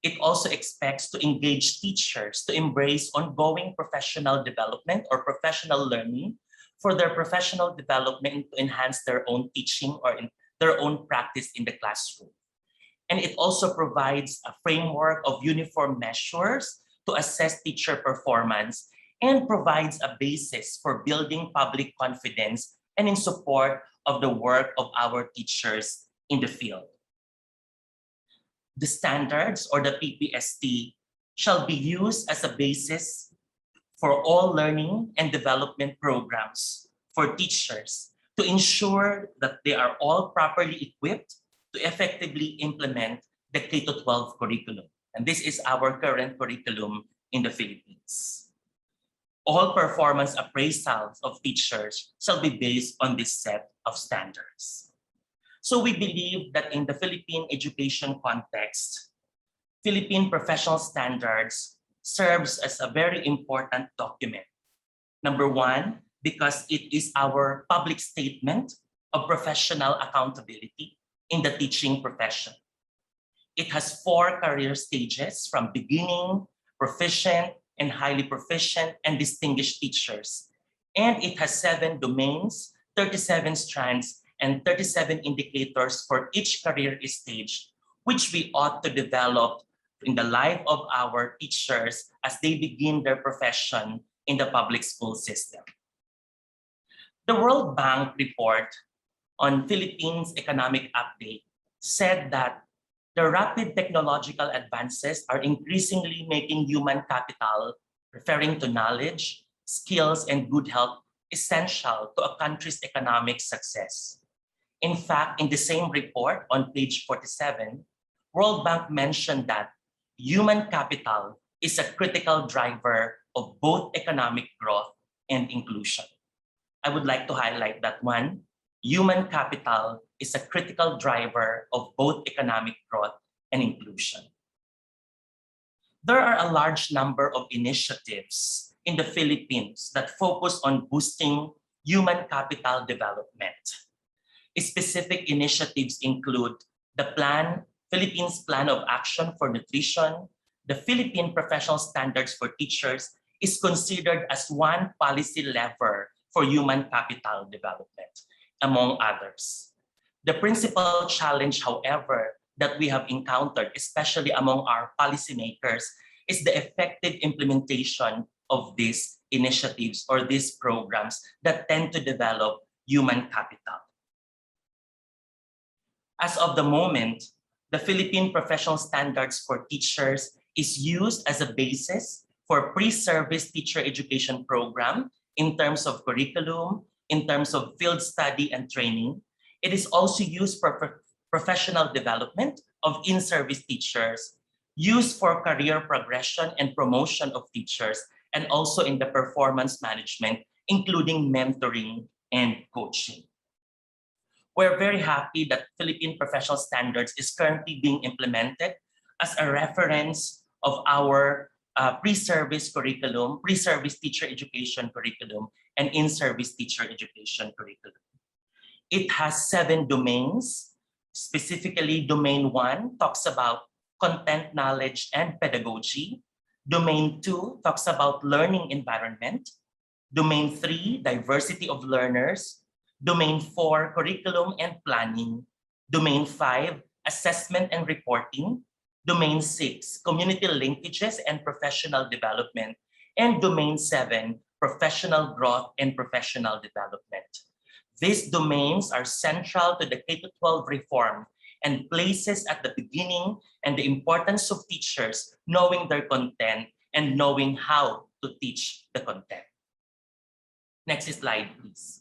It also expects to engage teachers to embrace ongoing professional development or professional learning for their professional development to enhance their own teaching or in their own practice in the classroom. And it also provides a framework of uniform measures to assess teacher performance and provides a basis for building public confidence and in support of the work of our teachers in the field. The standards or the PPST shall be used as a basis for all learning and development programs for teachers to ensure that they are all properly equipped to effectively implement the K-12 curriculum. And this is our current curriculum in the Philippines. All performance appraisals of teachers shall be based on this set of standards. So we believe that in the Philippine education context, Philippine Professional Standards serves as a very important document. Number one, because it is our public statement of professional accountability in the teaching profession. It has 4 career stages from beginning, proficient, and highly proficient and distinguished teachers. And it has 7 domains, 37 strands, and 37 indicators for each career stage, which we ought to develop in the life of our teachers as they begin their profession in the public school system. The World Bank report on Philippines economic update said that The rapid technological advances are increasingly making human capital, referring to knowledge, skills, and good health, essential to a country's economic success. In fact, in the same report on page 47, World Bank mentioned that human capital is a critical driver of both economic growth and inclusion. I would like to highlight that one. Human capital is a critical driver of both economic growth and inclusion. There are a large number of initiatives in the Philippines that focus on boosting human capital development. Specific initiatives include the Philippines Plan of Action for Nutrition. The Philippine Professional Standards for Teachers is considered as one policy lever for human capital development, among others. The principal challenge, however, that we have encountered, especially among our policymakers, is the effective implementation of these initiatives or these programs that tend to develop human capital. As of the moment, the Philippine Professional Standards for Teachers is used as a basis for pre-service teacher education program in terms of curriculum, in terms of field study and training. It is also used for professional development of in-service teachers, used for career progression and promotion of teachers, and also in the performance management, including mentoring and coaching. We're very happy that Philippine Professional Standards is currently being implemented as a reference of our pre-service curriculum, pre-service teacher education curriculum, and in-service teacher education curriculum. It has 7 domains. Specifically, Domain 1 talks about content, knowledge, and pedagogy. Domain 2 talks about learning environment. Domain 3, diversity of learners. Domain 4, curriculum and planning. Domain 5, assessment and reporting. Domain 6, community linkages and professional development. And Domain 7, professional growth and professional development. These domains are central to the K-12 reform and places at the beginning and the importance of teachers knowing their content and knowing how to teach the content. Next slide, please.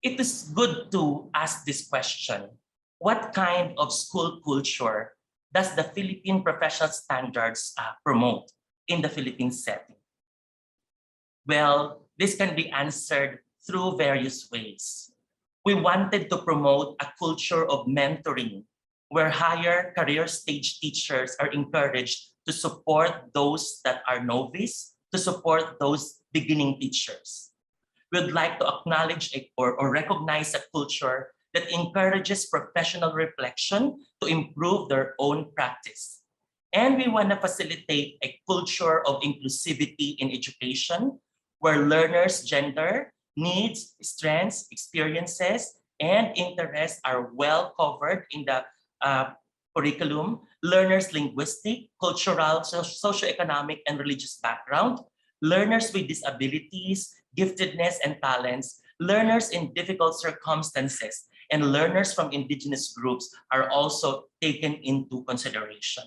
It is good to ask this question. What kind of school culture does the Philippine Professional Standards promote in the Philippine setting? Well, this can be answered through various ways. We wanted to promote a culture of mentoring, where higher career stage teachers are encouraged to support those that are novice, to support those beginning teachers. We'd like to acknowledge or recognize a culture that encourages professional reflection to improve their own practice. And we want to facilitate a culture of inclusivity in education, where learners' gender, needs, strengths, experiences, and interests are well covered in the curriculum. Learners' linguistic, cultural, socioeconomic, and religious background, learners with disabilities, giftedness, and talents, learners in difficult circumstances, and learners from indigenous groups are also taken into consideration.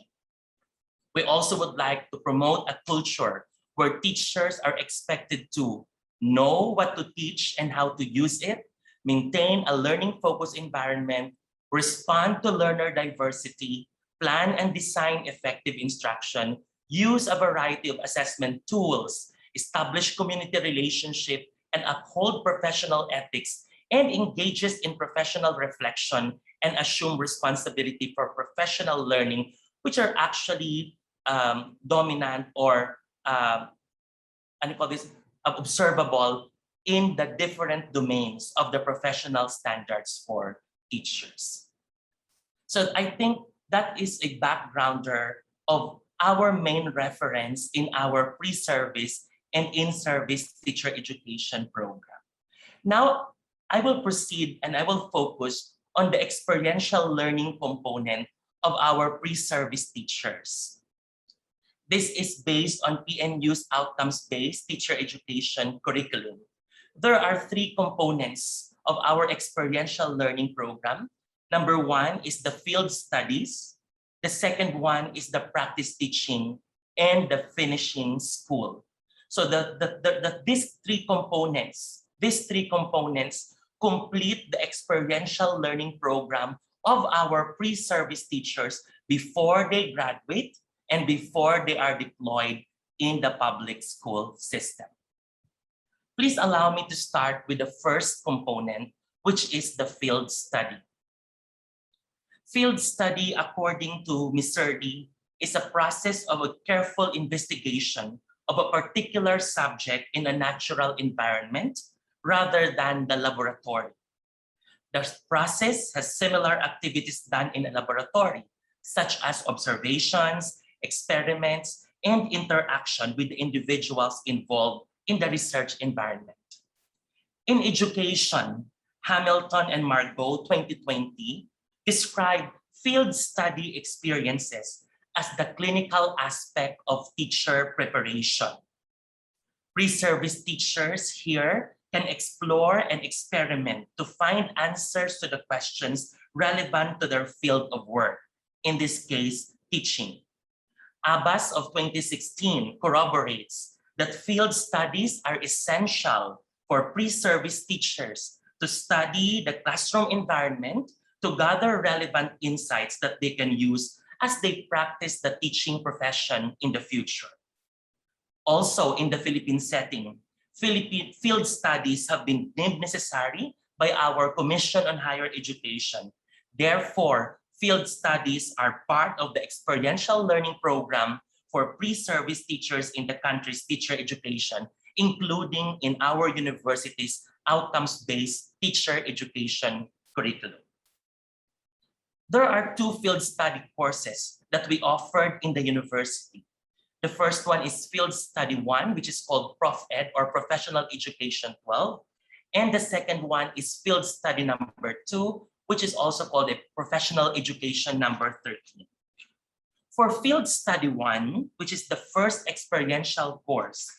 We also would like to promote a culture where teachers are expected to know what to teach and how to use it, maintain a learning-focused environment, respond to learner diversity, plan and design effective instruction, use a variety of assessment tools, establish community relationship, and uphold professional ethics, and engages in professional reflection and assume responsibility for professional learning, which are actually dominant or observable in the different domains of the professional standards for teachers. So I think that is a backgrounder of our main reference in our pre-service and in-service teacher education program. Now, I will proceed and I will focus on the experiential learning component of our pre-service teachers. This is based on PNU's outcomes-based teacher education curriculum. There are 3 components of our experiential learning program. Number one is the field studies. The second one is the practice teaching and the finishing school. So these three components complete the experiential learning program of our pre-service teachers before they graduate and before they are deployed in the public school system. Please allow me to start with the first component, which is the field study. Field study, according to Ms. Serdi, is a process of a careful investigation of a particular subject in a natural environment rather than the laboratory. The process has similar activities done in a laboratory, such as observations, experiments, and interaction with the individuals involved in the research environment. In education, Hamilton and Margot 2020 describe field study experiences as the clinical aspect of teacher preparation. Pre-service teachers here can explore and experiment to find answers to the questions relevant to their field of work, in this case, teaching. Abbas of 2016 corroborates that field studies are essential for pre-service teachers to study the classroom environment to gather relevant insights that they can use as they practice the teaching profession in the future. Also, in the Philippine setting, field studies have been deemed necessary by our Commission on Higher Education. Therefore, field studies are part of the experiential learning program for pre-service teachers in the country's teacher education, including in our university's outcomes-based teacher education curriculum. There are two field study courses that we offered in the university. The first one is Field Study 1, which is called Prof Ed or Professional Education 12. And the second one is Field Study number 2, which is also called a Professional Education number 13. For Field Study 1, which is the first experiential course,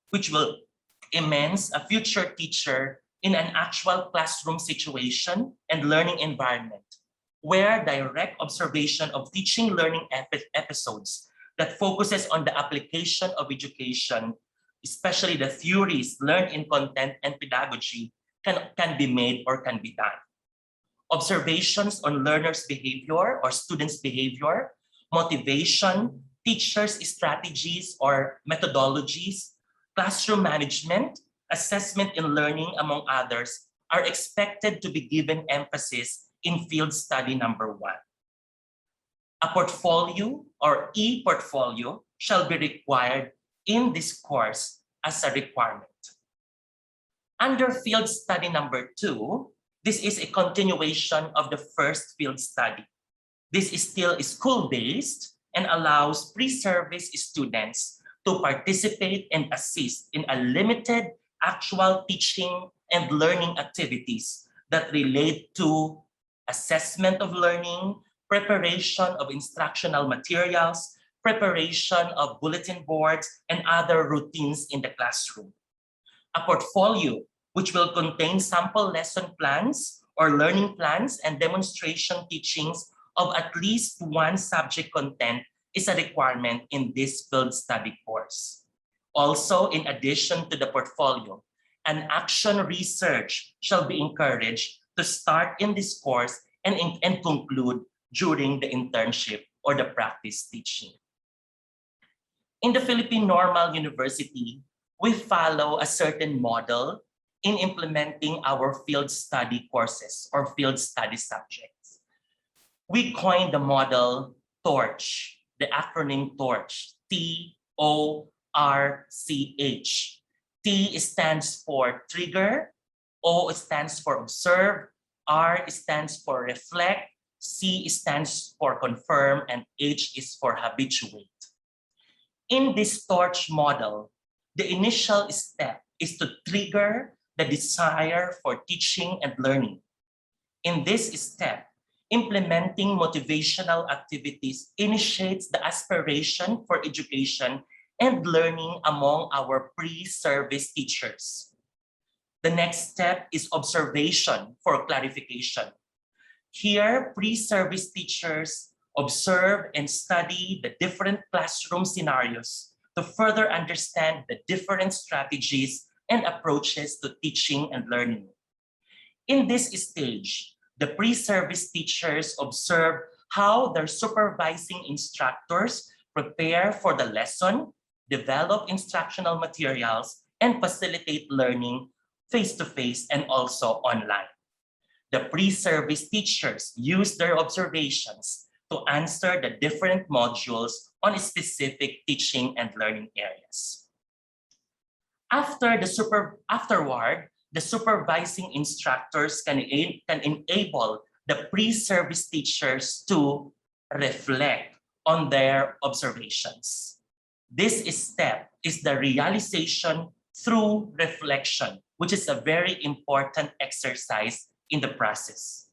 which will immerse a future teacher in an actual classroom situation and learning environment, where direct observation of teaching learning episodes that focuses on the application of education, especially the theories learned in content and pedagogy, can be made or can be done. Observations on learners' behavior or students' behavior, motivation, teachers' strategies or methodologies, classroom management, assessment in learning, among others, are expected to be given emphasis in field study number 1. A portfolio or e-portfolio shall be required in this course as a requirement. Under field study number 2, this is a continuation of the first field study. This is still school-based and allows pre-service students to participate and assist in a limited actual teaching and learning activities that relate to assessment of learning, preparation of instructional materials, preparation of bulletin boards, and other routines in the classroom. A portfolio, which will contain sample lesson plans or learning plans and demonstration teachings of at least one subject content, is a requirement in this field study course. Also, in addition to the portfolio, an action research shall be encouraged to start in this course and conclude during the internship or the practice teaching. In the Philippine Normal University, we follow a certain model in implementing our field study courses or field study subjects. We coined the model TORCH, the acronym TORCH, T-O-R-C-H. T stands for trigger, O stands for observe, R stands for reflect, C stands for confirm, and H is for habituate. In this TORCH model, the initial step is to trigger the desire for teaching and learning. In this step, implementing motivational activities initiates the aspiration for education and learning among our pre-service teachers. The next step is observation for clarification. Here, pre-service teachers observe and study the different classroom scenarios to further understand the different strategies and approaches to teaching and learning. In this stage, the pre-service teachers observe how their supervising instructors prepare for the lesson, develop instructional materials, and facilitate learning face-to-face and also online. The pre-service teachers use their observations to answer the different modules on specific teaching and learning areas. Afterward, the supervising instructors can enable the pre-service teachers to reflect on their observations. This step is the realization through reflection, which is a very important exercise in the process.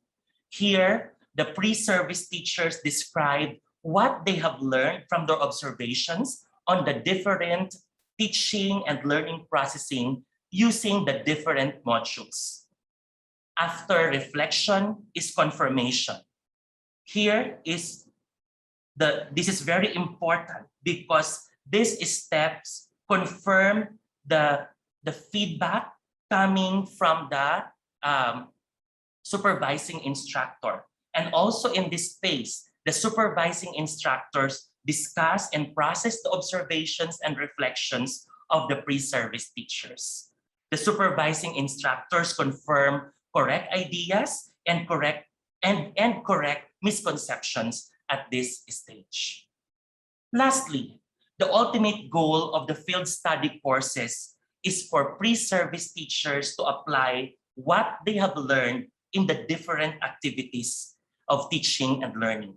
Here, the pre-service teachers describe what they have learned from their observations on the different teaching and learning processing using the different modules. After reflection is confirmation. This is very important because these steps confirm the feedback coming from the supervising instructor. And also in this phase, the supervising instructors discuss and process the observations and reflections of the pre-service teachers. The supervising instructors confirm correct ideas and correct misconceptions at this stage. Lastly, the ultimate goal of the field study courses is for pre-service teachers to apply what they have learned in the different activities of teaching and learning.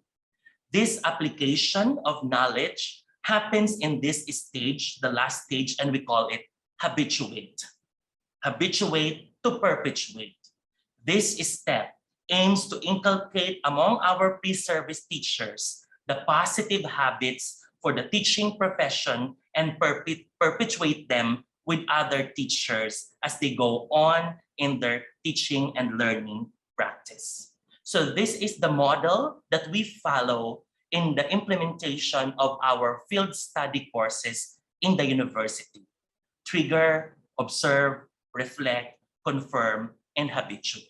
This application of knowledge happens in this stage, the last stage, and we call it habituate. Habituate to perpetuate. This step aims to inculcate among our pre-service teachers the positive habits for the teaching profession and perpetuate them with other teachers as they go on in their teaching and learning practice. So this is the model that we follow in the implementation of our field study courses in the university. Trigger, observe, reflect, confirm, and habituate.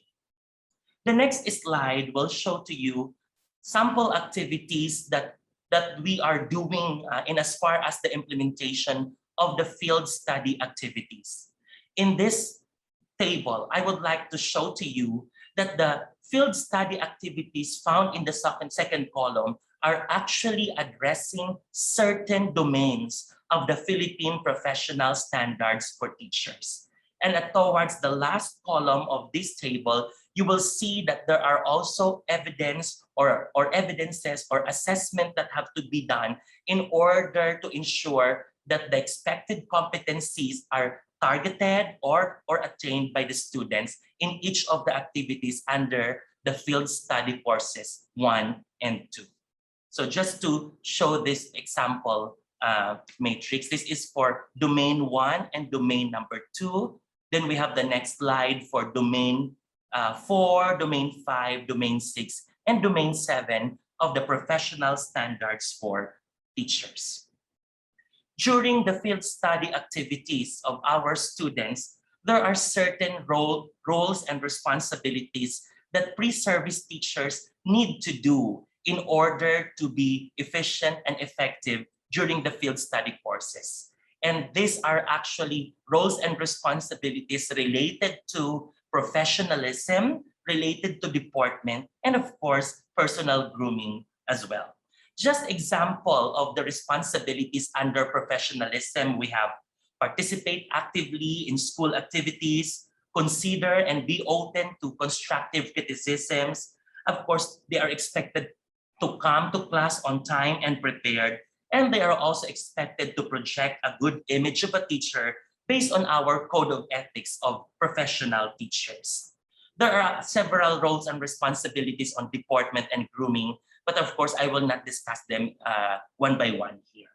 The next slide will show to you sample activities that we are doing in as far as the implementation of the field study activities. In this table, I would like to show to you that the field study activities found in the second column are actually addressing certain domains of the Philippine professional standards for teachers. And towards the last column of this table, you will see that there are also evidence or evidences or assessment that have to be done in order to ensure that the expected competencies are targeted or attained by the students in each of the activities under the field study courses 1 and 2. So just to show this example matrix, this is for domain 1 and domain number 2. Then we have the next slide for domain 4, domain 5, domain 6, and domain 7 of the professional standards for teachers. During the field study activities of our students, there are certain roles and responsibilities that pre-service teachers need to do in order to be efficient and effective during the field study courses. And these are actually roles and responsibilities related to professionalism, related to deportment, and of course, personal grooming as well. Just example of the responsibilities under professionalism, we have participate actively in school activities, consider and be open to constructive criticisms. Of course, they are expected to come to class on time and prepared, and they are also expected to project a good image of a teacher based on our code of ethics of professional teachers. There are several roles and responsibilities on deportment and grooming, but of course, I will not discuss them one by one here.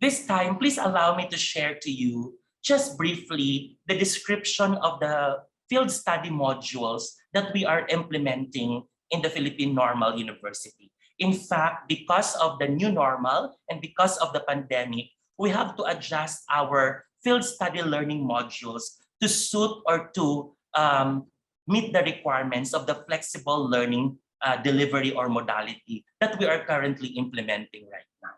This time, please allow me to share to you just briefly the description of the field study modules that we are implementing in the Philippine Normal University. In fact, because of the new normal and because of the pandemic, we have to adjust our field study learning modules to suit or to meet the requirements of the flexible learning delivery or modality that we are currently implementing right now.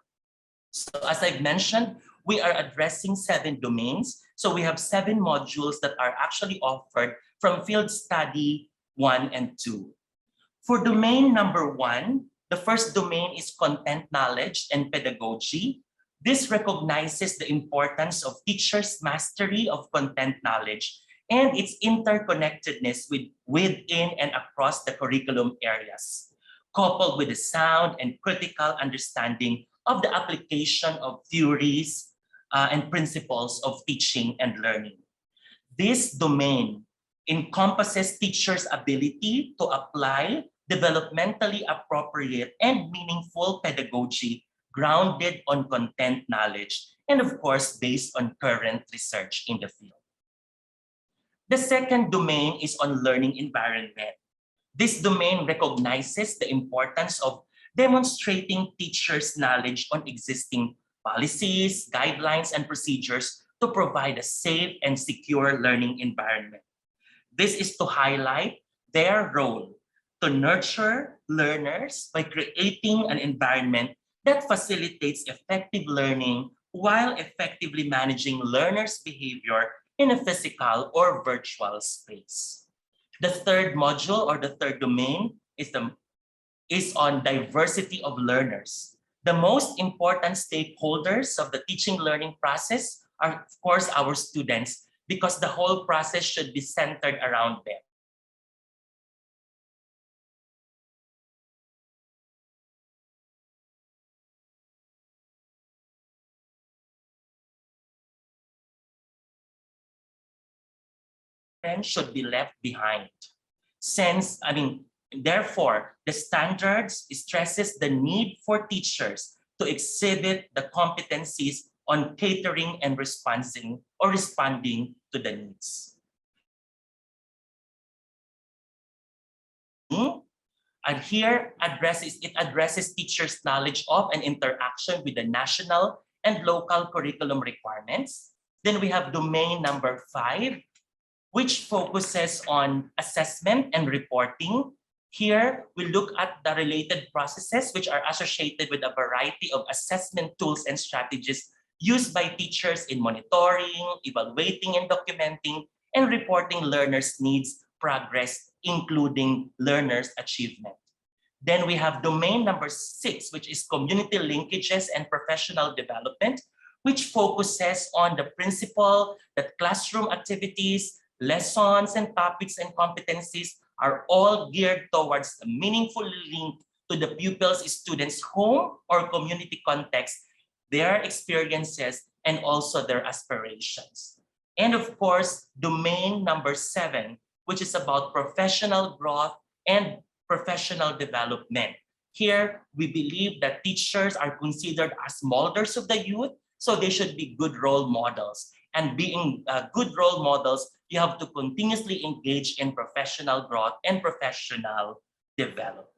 So as I've mentioned, we are addressing 7 domains. So we have 7 modules that are actually offered from field study 1 and 2. For domain number 1, the first domain is content knowledge and pedagogy. This recognizes the importance of teachers' mastery of content knowledge and its interconnectedness within and across the curriculum areas, coupled with the sound and critical understanding of the application of theories and principles of teaching and learning. This domain encompasses teachers' ability to apply developmentally appropriate and meaningful pedagogy grounded on content knowledge and, of course, based on current research in the field. The second domain is on learning environment. This domain recognizes the importance of demonstrating teachers' knowledge on existing policies, guidelines, and procedures to provide a safe and secure learning environment. This is to highlight their role to nurture learners by creating an environment that facilitates effective learning while effectively managing learners' behavior in a physical or virtual space. The third module or the third domain is on diversity of learners. The most important stakeholders of the teaching learning process are, of course, our students, because the whole process should be centered around them. Should be left behind. Therefore, the standards stresses the need for teachers to exhibit the competencies on catering and responding to the needs. And here it addresses teachers' knowledge of and interaction with the national and local curriculum requirements. Then we have domain number 5, which focuses on assessment and reporting. Here, we look at the related processes which are associated with a variety of assessment tools and strategies used by teachers in monitoring, evaluating and documenting, and reporting learners' needs, progress, including learners' achievement. Then we have domain number 6, which is community linkages and professional development, which focuses on the principle that classroom activities, lessons and topics and competencies are all geared towards a meaningful link to the pupils' students' home or community context, their experiences, and also their aspirations. And of course, domain number 7, which is about professional growth and professional development. Here, we believe that teachers are considered as molders of the youth, so they should be good role models. And being good role models, you have to continuously engage in professional growth and professional development.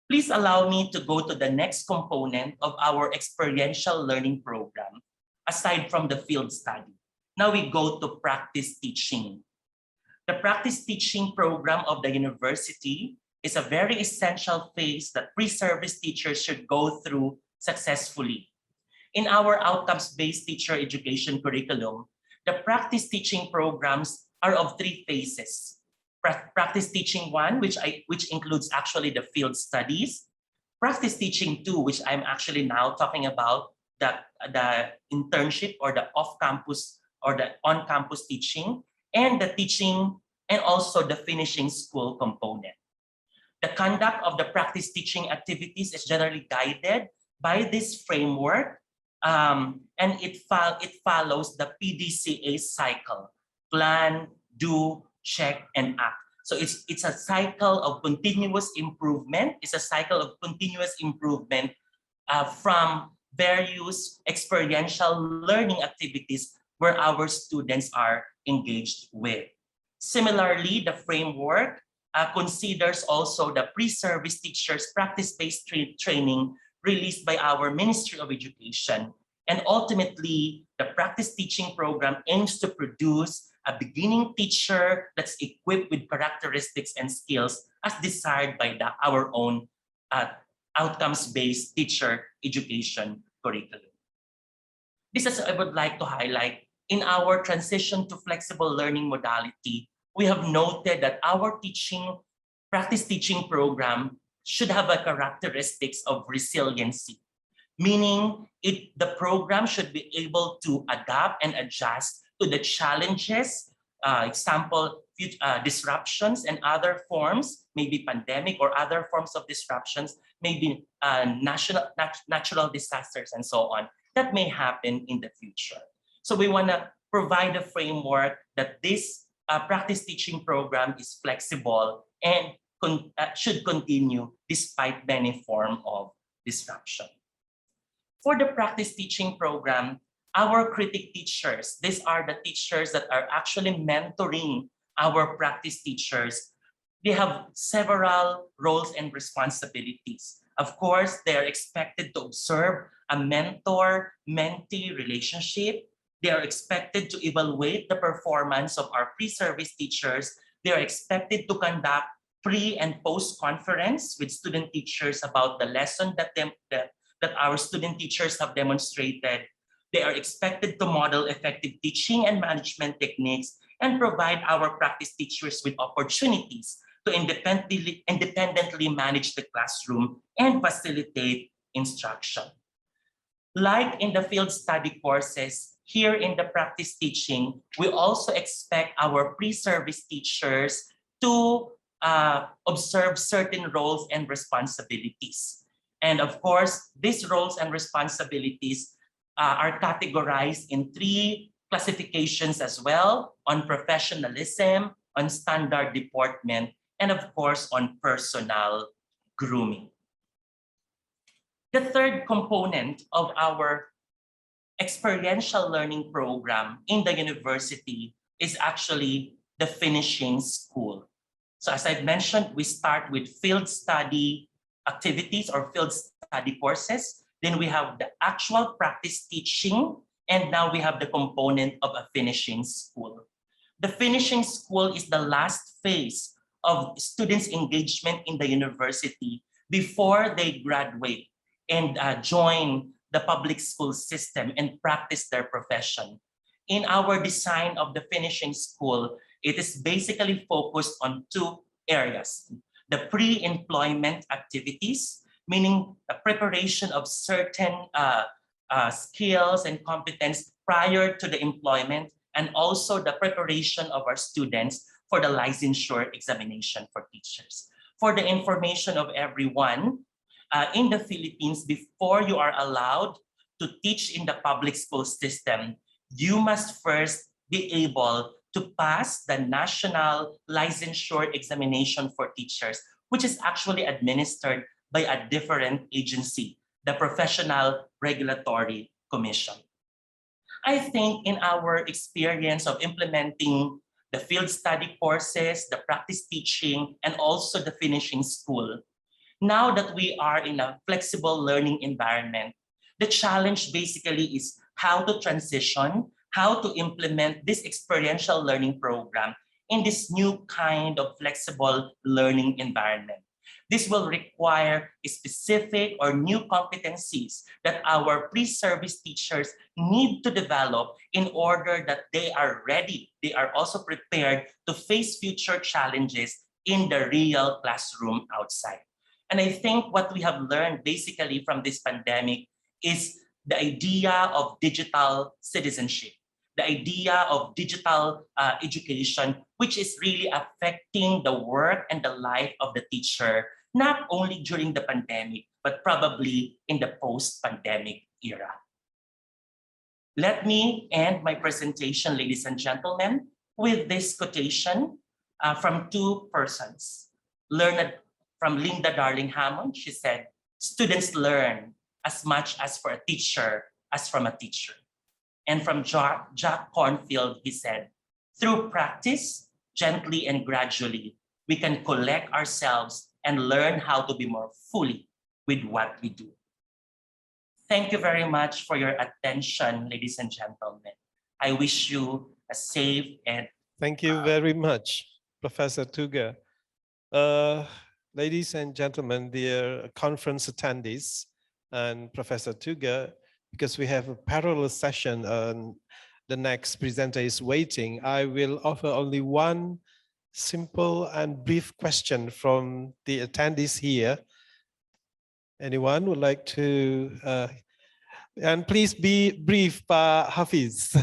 Please allow me to go to the next component of our experiential learning program, aside from the field study. Now we go to practice teaching. The practice teaching program of the university is a very essential phase that pre-service teachers should go through successfully. In our outcomes-based teacher education curriculum, the practice teaching programs are of 3 phases. Practice teaching 1, which includes actually the field studies. Practice teaching 2, which I'm actually now talking about, the internship or the off-campus or the on-campus teaching, and the teaching and also the finishing school component. The conduct of the practice teaching activities is generally guided by this framework, and it follows the PDCA cycle: plan, do, check, and act. So it's a cycle of continuous improvement. It's a cycle of continuous improvement from various experiential learning activities where our students are engaged with. Similarly, the framework considers also the pre-service teachers practice-based training released by our Ministry of Education. And ultimately, the practice teaching program aims to produce a beginning teacher that's equipped with characteristics and skills as desired by our own outcomes-based teacher education curriculum. This is I would like to highlight. In our transition to flexible learning modality, we have noted that our practice teaching program should have a characteristics of resiliency, meaning the program should be able to adapt and adjust to the challenges, example, disruptions and other forms, maybe pandemic or other forms of disruptions, maybe natural disasters and so on, that may happen in the future. So we want to provide a framework that this practice teaching program is flexible and should continue despite many forms of disruption. For the practice teaching program, our critic teachers, these are the teachers that are actually mentoring our practice teachers. They have several roles and responsibilities. Of course, they are expected to observe a mentor-mentee relationship. They are expected to evaluate the performance of our pre-service teachers. They are expected to conduct pre- and post-conference with student teachers about the lesson that our student teachers have demonstrated. They are expected to model effective teaching and management techniques and provide our practice teachers with opportunities to independently manage the classroom and facilitate instruction. Like in the field study courses, here in the practice teaching, we also expect our pre-service teachers to observe certain roles and responsibilities. And of course, these roles and responsibilities are categorized in 3 classifications as well: on professionalism, on standard deportment, and of course, on personal grooming. The third component of our experiential learning program in the university is actually the finishing school. So as I mentioned, we start with field study activities or field study courses. Then we have the actual practice teaching, and now we have the component of a finishing school. The finishing school is the last phase of students' engagement in the university before they graduate and join the public school system and practice their profession. In our design of the finishing school, it is basically focused on 2 areas: the pre-employment activities, meaning the preparation of certain skills and competence prior to the employment, and also the preparation of our students for the licensure examination for teachers. For the information of everyone, in the Philippines, before you are allowed to teach in the public school system, you must first be able to pass the national licensure examination for teachers, which is actually administered by a different agency, the Professional Regulatory Commission. I think in our experience of implementing the field study courses, the practice teaching, and also the finishing school, now that we are in a flexible learning environment, the challenge basically is how to transition, how to implement this experiential learning program in this new kind of flexible learning environment. This will require specific or new competencies that our pre-service teachers need to develop in order that they are ready. They are also prepared to face future challenges in the real classroom outside. And I think what we have learned basically from this pandemic is the idea of digital citizenship, the idea of digital education, which is really affecting the work and the life of the teacher, not only during the pandemic, but probably in the post-pandemic era. Let me end my presentation, ladies and gentlemen, with this quotation from 2 persons. Learned from Linda Darling Hammond. She said, "Students learn as much as for a teacher as from a teacher." And from Jack Cornfield, he said, Through practice, gently and gradually, we can collect ourselves and learn how to be more fully with what we do. Thank you very much for your attention, ladies and gentlemen. I wish you a safe and Thank you very much, Professor Tuga. Ladies and gentlemen, dear conference attendees and Professor Tuga, because we have a parallel session and the next presenter is waiting, I will offer only one simple and brief question from the attendees here. Anyone would like to, and please be brief, Pak Hafiz.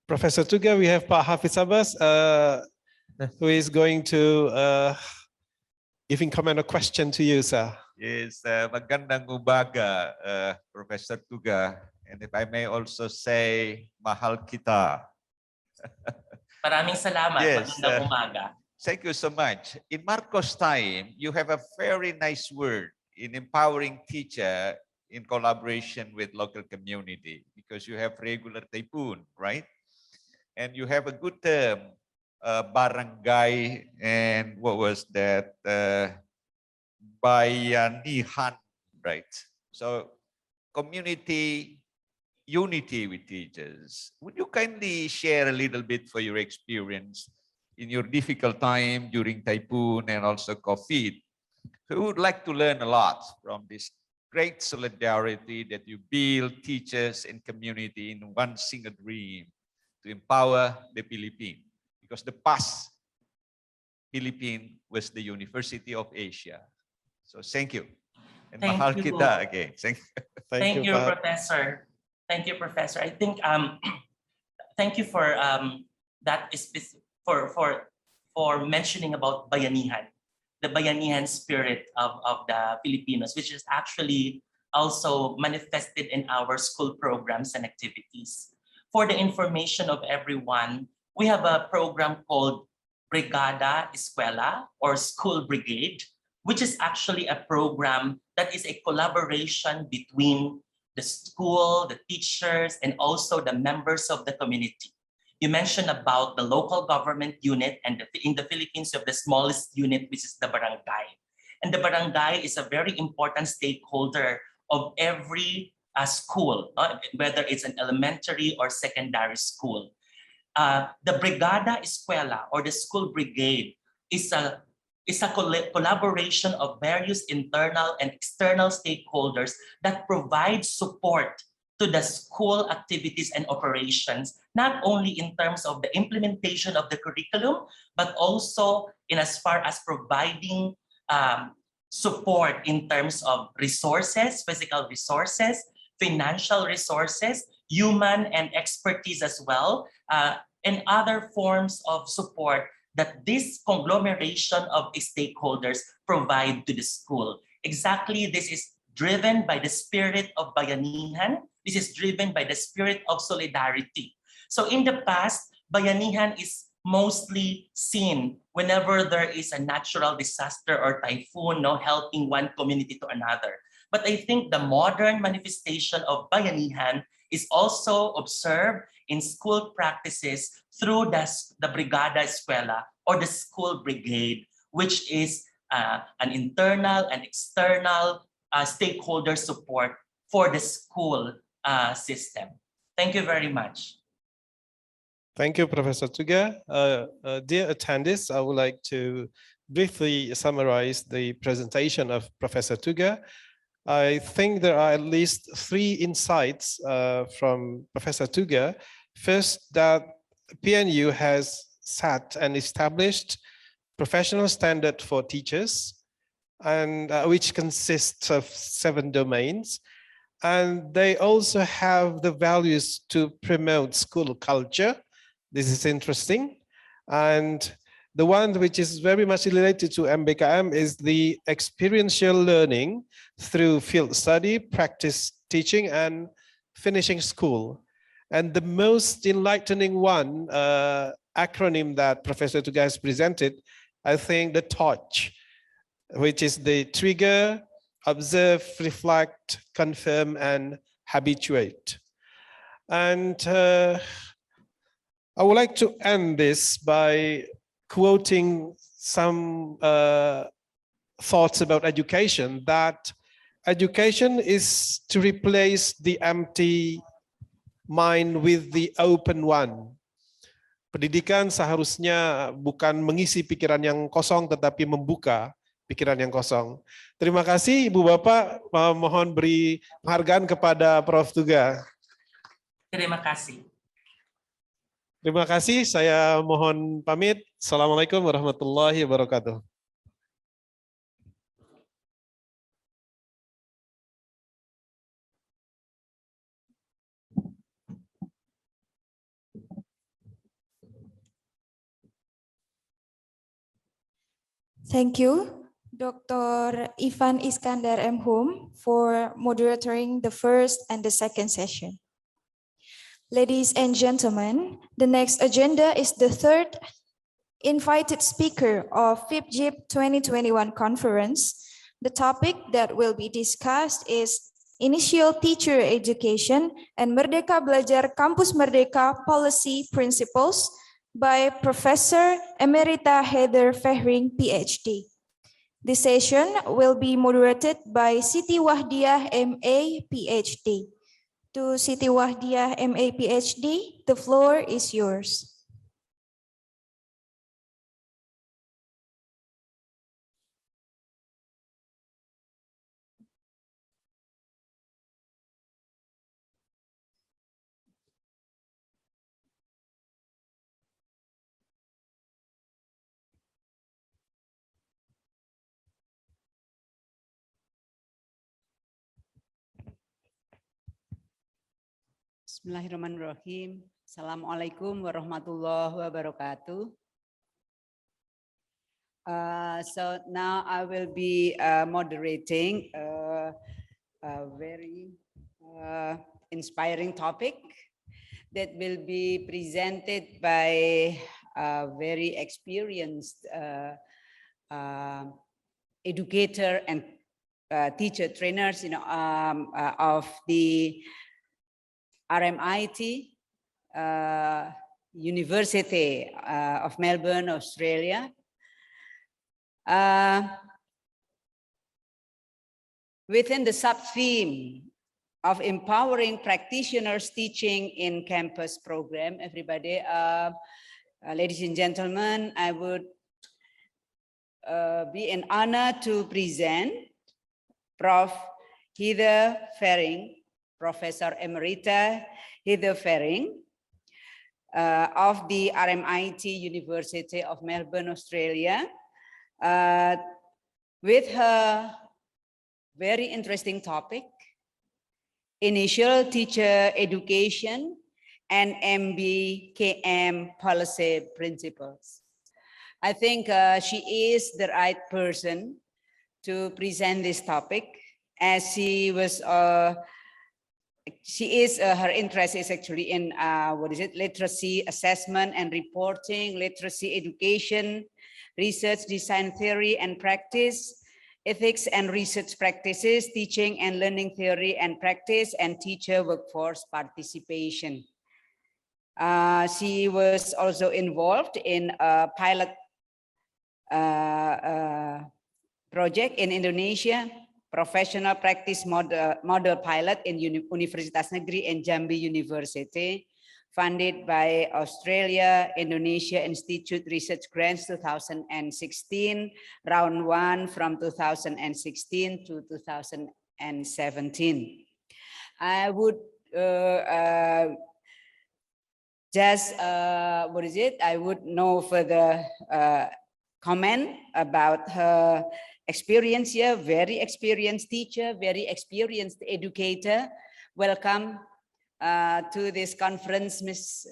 Professor Tuga, we have Pak Hafiz Abbas, who is going to giving comment or question to you, sir. Yes, magandang umaga, Professor Tuga. And if I may also say, mahal kita. maraming salamat. Yes, Magandang umaga. Thank you so much. In Marco's time, you have a very nice word in empowering teacher in collaboration with local community, because you have regular typhoon, right? And you have a good term, barangay, and what was that? Bayanihan, right? So community unity with teachers. Would you kindly share a little bit for your experience in your difficult time during typhoon and also COVID? So we would like to learn a lot from this great solidarity that you build teachers and community in one single dream to empower the Philippines, because the past Philippines was the University of Asia. So thank you. And Thank mahal you. kita again. Thank you. Thank you, Pak. Professor. Thank you, Professor. I think thank you for that for mentioning about bayanihan, the bayanihan spirit of the Filipinos, which is actually also manifested in our school programs and activities. For the information of everyone, we have a program called Brigada Escuela or School Brigade, which is actually a program that is a collaboration between the school, the teachers, and also the members of the community. You mentioned about the local government unit, and in the Philippines, you have the smallest unit, which is the barangay. And the barangay is a very important stakeholder of every school, whether it's an elementary or secondary school. The Brigada Escuela or the School Brigade is a collaboration of various internal and external stakeholders that provide support to the school activities and operations, not only in terms of the implementation of the curriculum, but also in as far as providing support in terms of resources, physical resources, financial resources, human and expertise as well, and other forms of support that this conglomeration of stakeholders provide to the school. Exactly, this is driven by the spirit of bayanihan. This is driven by the spirit of solidarity. So in the past, bayanihan is mostly seen whenever there is a natural disaster or typhoon, helping one community to another. But I think the modern manifestation of bayanihan is also observed in school practices through the Brigada Escuela or the School Brigade, which is an internal and external stakeholder support for the school system. Thank you very much. Thank you, Professor Tuga. Dear attendees, I would like to briefly summarize the presentation of Professor Tuga. I think there are at least 3 insights from Professor Tuga. First, that PNU has set and established professional standard for teachers, and which consists of 7 domains. And they also have the values to promote school culture. This is interesting. And the one which is very much related to MBKM is the experiential learning through field study, practice teaching, and finishing school. And the most enlightening one, acronym that Professor Tuga has presented, I think the TORCH, which is the trigger, observe, reflect, confirm, and habituate. And I would like to end this by quoting some thoughts about education, that education is to replace the empty mind with the open one. Pendidikan seharusnya bukan mengisi pikiran yang kosong, tetapi membuka pikiran yang kosong. Terima kasih Ibu Bapak, mohon beri penghargaan kepada Prof. Tuga. Terima kasih. Terima kasih, saya mohon pamit. Assalamualaikum warahmatullahi wabarakatuh. Thank you, Dr. Ivan Iskandar M. Hum, for moderating the first and the second session. Ladies and gentlemen, the next agenda is the third invited speaker of FIP JIP 2021 conference. The topic that will be discussed is Initial Teacher Education and Merdeka Belajar Kampus Merdeka Policy Principles by Professor Emerita Heather Fehring, PhD. This session will be moderated by Siti Wahdiah, MA, PhD. To Siti Wahdiah, MA, PhD, the floor is yours. Bismillahirrahmanirrahim. Assalamualaikum warahmatullahi wabarakatuh. So now I will be moderating a very inspiring topic that will be presented by a very experienced educator and teacher trainers, of the RMIT University of Melbourne, Australia. Within the sub-theme of empowering practitioners teaching in campus program, everybody, ladies and gentlemen, I would be an honor to present Prof. Heather Fehring, Professor Emerita Heather Fehring of the RMIT University of Melbourne, Australia, with her very interesting topic, Initial Teacher Education and MBKM Policy Principles. I think she is the right person to present this topic, as she was her interest is actually in literacy assessment and reporting, literacy education, research design theory and practice, ethics and research practices, teaching and learning theory and practice, and teacher workforce participation. She was also involved in a pilot project in Indonesia, professional practice model pilot in Universitas Negeri and Jambi University, funded by Australia Indonesia Institute Research Grants 2016, round 1 from 2016 to 2017. I would I would know further comment about her experience here. Very experienced teacher, very experienced educator. Welcome to this conference, Ms.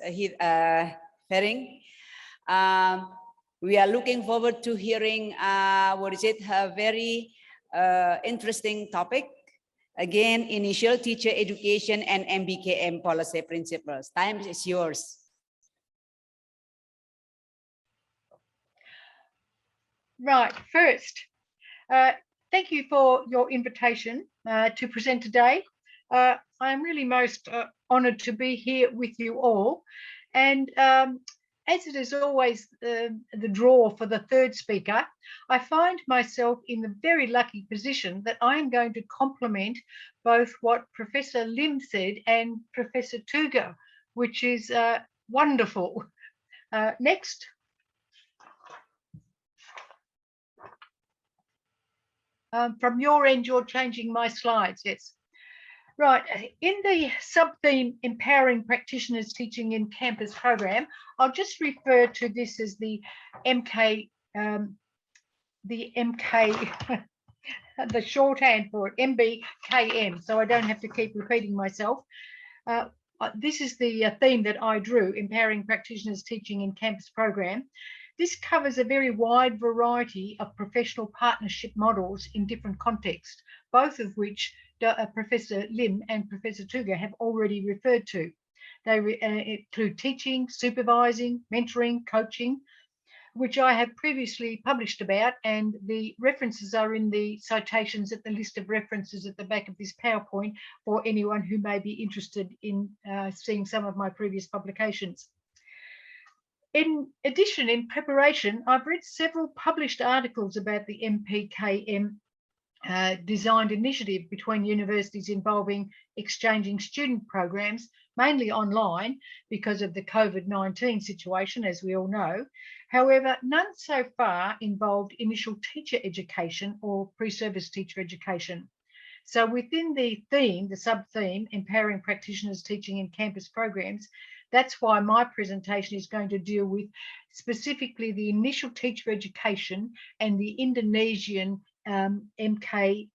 Fehring. We are looking forward to hearing her very interesting topic. Again, Initial Teacher Education and MBKM Policy Principles. Time is yours. Right, first, thank you for your invitation to present today. I'm really most honoured to be here with you all. And as it is always the draw for the third speaker, I find myself in the very lucky position that I am going to complement both what Professor Lim said and Professor Tuga, which is wonderful. Next. From your end, you're changing my slides, yes. Right, in the sub-theme Empowering Practitioners Teaching in Campus program, I'll just refer to this as the MK, the shorthand for it, MBKM, so I don't have to keep repeating myself. This is the theme that I drew, Empowering Practitioners Teaching in Campus program. This covers a very wide variety of professional partnership models in different contexts, both of which Professor Lim and Professor Tuga have already referred to. They include teaching, supervising, mentoring, coaching, which I have previously published about, and the references are in the citations at the list of references at the back of this PowerPoint for anyone who may be interested in seeing some of my previous publications. In addition, in preparation, I've read several published articles about the MPKM designed initiative between universities involving exchanging student programs, mainly online because of the COVID-19 situation, as we all know. However, none so far involved initial teacher education or pre-service teacher education. So within the theme, the sub-theme, Empowering Practitioners Teaching in Campus programs, that's why my presentation is going to deal with specifically the initial teacher education and the Indonesian MBKM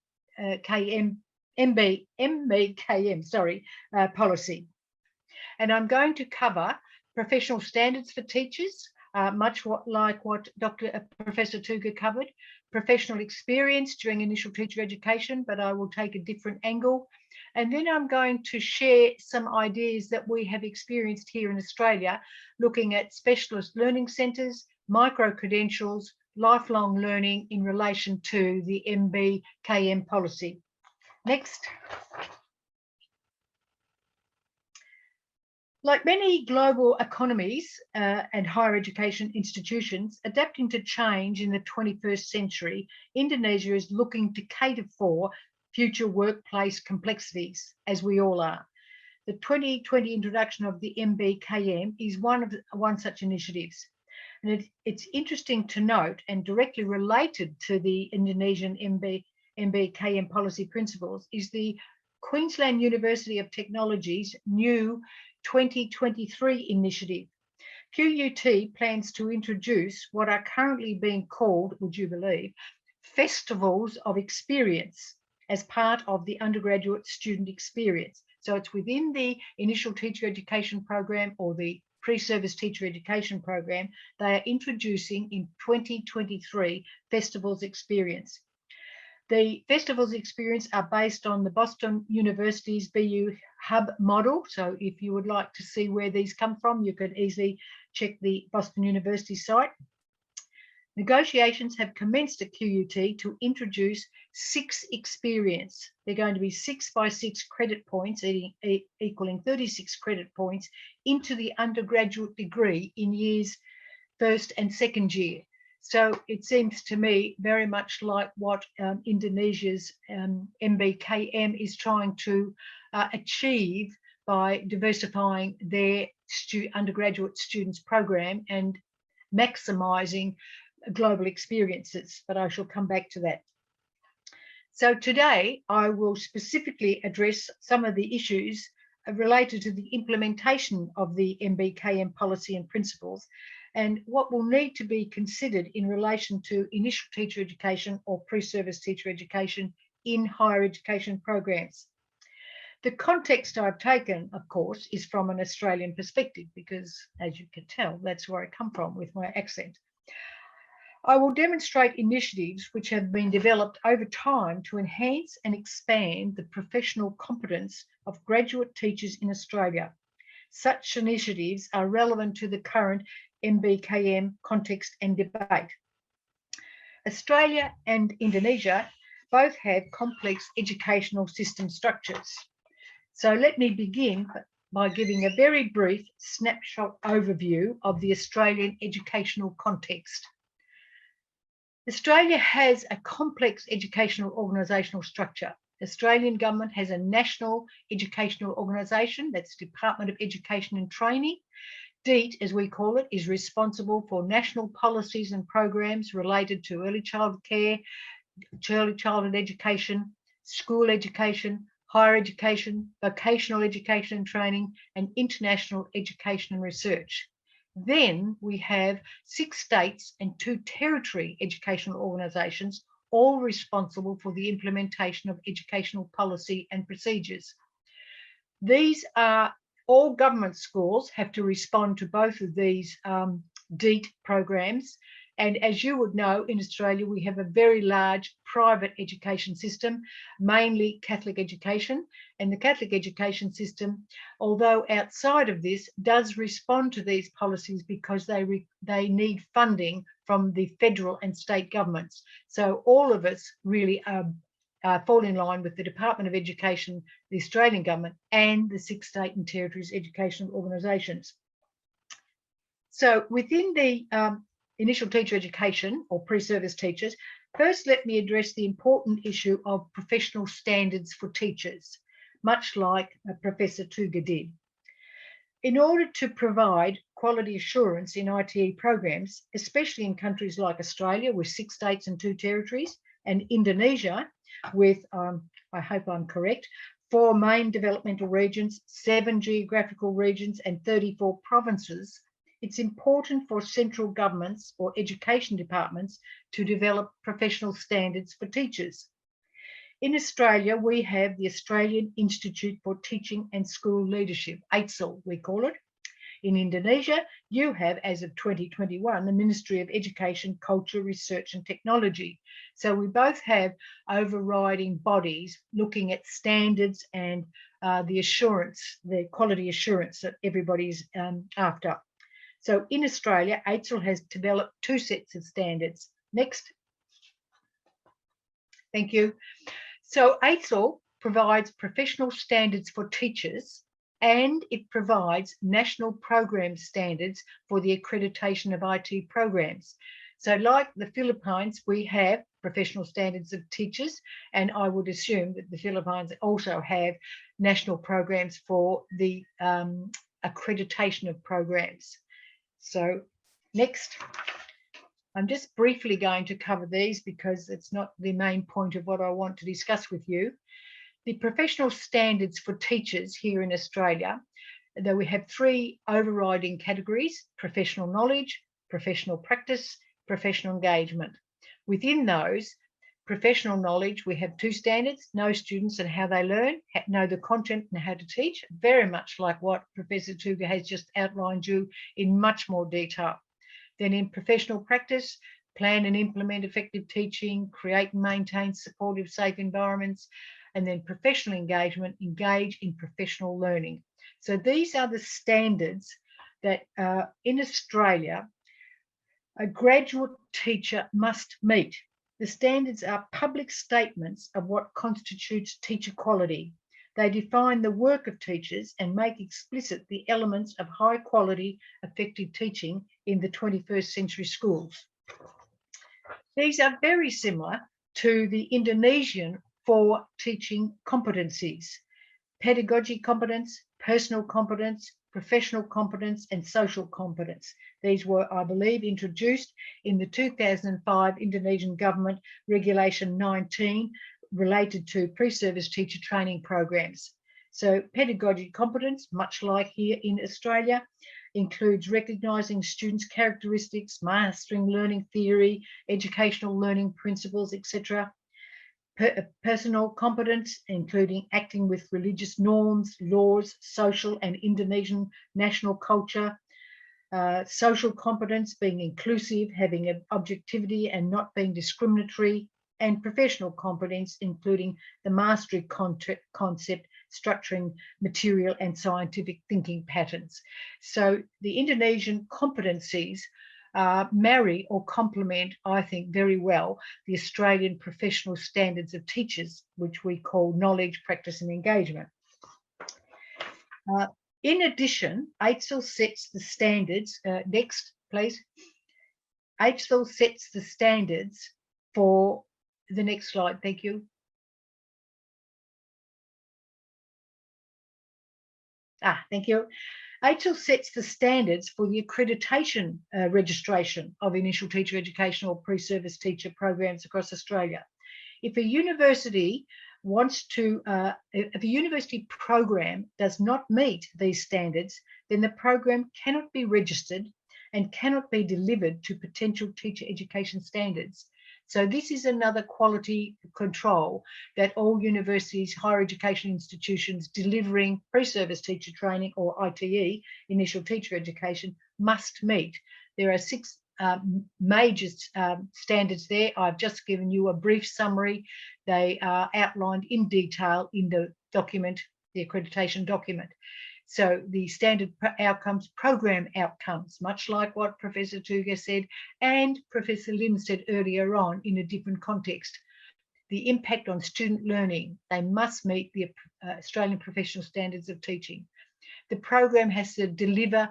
policy. And I'm going to cover professional standards for teachers, much like what Professor Tuga covered, professional experience during initial teacher education, but I will take a different angle. And then I'm going to share some ideas that we have experienced here in Australia, looking at specialist learning centres, micro-credentials, lifelong learning in relation to the MBKM policy. Next. Like many global economies and higher education institutions adapting to change in the 21st century, Indonesia is looking to cater for future workplace complexities, as we all are. The 2020 introduction of the MBKM is one such initiatives. And it's interesting to note, and directly related to the Indonesian MBKM policy principles, is the Queensland University of Technology's new 2023 initiative. QUT plans to introduce what are currently being called, would you believe, festivals of experience as part of the undergraduate student experience. So it's within the initial teacher education program or the pre-service teacher education program, they are introducing in 2023 festivals experience. The festivals experience are based on the Boston University's BU Hub model. So if you would like to see where these come from, you can easily check the Boston University site. Negotiations have commenced at QUT to introduce 6 experience. They're going to be 6 by 6 credit points, equaling 36 credit points into the undergraduate degree in years 1st and 2nd year. So it seems to me very much like what Indonesia's MBKM is trying to achieve by diversifying their undergraduate students program and maximising global experiences, but I shall come back to that. So today I will specifically address some of the issues related to the implementation of the MBKM policy and principles and what will need to be considered in relation to initial teacher education or pre-service teacher education in higher education programs. The context I've taken, of course, is from an Australian perspective because, as you can tell, that's where I come from with my accent. I will demonstrate initiatives which have been developed over time to enhance and expand the professional competence of graduate teachers in Australia. Such initiatives are relevant to the current MBKM context and debate. Australia and Indonesia both have complex educational system structures. So let me begin by giving a very brief snapshot overview of the Australian educational context. Australia has a complex educational organisational structure. The Australian government has a national educational organisation, that's Department of Education and Training. DEET, as we call it, is responsible for national policies and programs related to early childhood care, early childhood education, school education, higher education, vocational education and training, and international education and research. Then we have 6 states and 2 territory educational organisations, all responsible for the implementation of educational policy and procedures. These are all government schools have to respond to both of these DEET programs. And as you would know, in Australia, we have a very large private education system, mainly Catholic education. And the Catholic education system, although outside of this, does respond to these policies because they need funding from the federal and state governments. So all of us really fall in line with the Department of Education, the Australian government, and the 6 state and territories educational organisations. So within the initial teacher education or pre-service teachers, first let me address the important issue of professional standards for teachers, much like Professor Tuga did. In order to provide quality assurance in ITE programs, especially in countries like Australia with 6 states and 2 territories, and Indonesia with, I hope I'm correct, 4 main developmental regions, 7 geographical regions, and 34 provinces, it's important for central governments or education departments to develop professional standards for teachers. In Australia, we have the Australian Institute for Teaching and School Leadership, AITSL, we call it. In Indonesia, you have, as of 2021, the Ministry of Education, Culture, Research and Technology. So we both have overriding bodies looking at standards and the assurance, the quality assurance that everybody's after. So in Australia, AITSL has developed 2 sets of standards. Next. Thank you. So AITSL provides professional standards for teachers, and it provides national program standards for the accreditation of IT programs. So like the Philippines, we have professional standards of teachers, and I would assume that the Philippines also have national programs for the accreditation of programs. So next, I'm just briefly going to cover these because it's not the main point of what I want to discuss with you. The professional standards for teachers here in Australia, though we have 3 overriding categories: professional knowledge, professional practice, professional engagement. Within those, professional knowledge, we have 2 standards: know students and how they learn, know the content and how to teach, very much like what Professor Tuga has just outlined you in much more detail. Then in professional practice, plan and implement effective teaching, create and maintain supportive, safe environments, and then professional engagement, engage in professional learning. So these are the standards that in Australia, a graduate teacher must meet. The standards are public statements of what constitutes teacher quality. They define the work of teachers and make explicit the elements of high quality, effective teaching in the 21st century schools. These are very similar to the Indonesian 4 teaching competencies: pedagogy competence, personal competence, professional competence, and social competence. These were, I believe, introduced in the 2005 Indonesian government Regulation 19 related to pre-service teacher training programs. So pedagogy competence, much like here in Australia, includes recognising students' characteristics, mastering learning theory, educational learning principles, etc. Personal competence, including acting with religious norms, laws, social and Indonesian national culture. Social competence, being inclusive, having an objectivity and not being discriminatory. And professional competence, including the mastery concept, structuring material and scientific thinking patterns. So the Indonesian competencies marry or complement, I think, very well the Australian professional standards of teachers, which we call knowledge, practice and engagement. In addition, HSL sets the standards, next please. HSL sets the standards for the next slide, thank you. Thank you. HSL sets the standards for the accreditation registration of initial teacher education or pre-service teacher programs across Australia. If a university wants to, if a university program does not meet these standards, then the program cannot be registered and cannot be delivered to potential teacher education standards. So this is another quality control that all universities, higher education institutions delivering pre-service teacher training or ITE, initial teacher education, must meet. There are 6 major standards there. I've just given you a brief summary. They are outlined in detail in the document, the accreditation document. So the standard outcomes, program outcomes, much like what Professor Tuga said and Professor Lim said earlier on in a different context. The impact on student learning, they must meet the Australian professional standards of teaching. The program has to deliver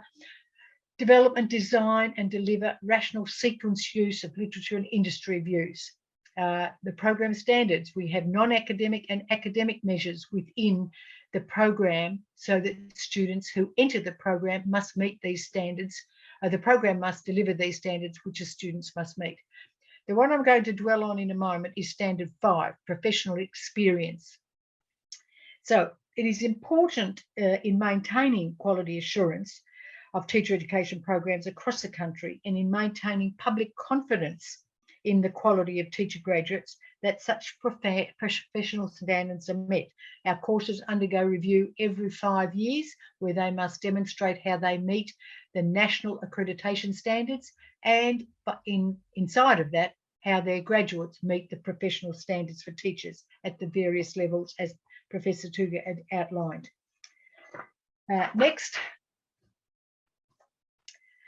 development, design and deliver rational sequence use of literature and industry views. The program standards, we have non-academic and academic measures within the program so that students who enter the program must meet these standards. The program must deliver these standards which the students must meet. The one I'm going to dwell on in a moment is standard 5, professional experience. So it is important in maintaining quality assurance of teacher education programs across the country and in maintaining public confidence in the quality of teacher graduates that such professional standards are met. Our courses undergo review every 5 years where they must demonstrate how they meet the national accreditation standards and inside of that, how their graduates meet the professional standards for teachers at the various levels as Professor Tuga had outlined. Next.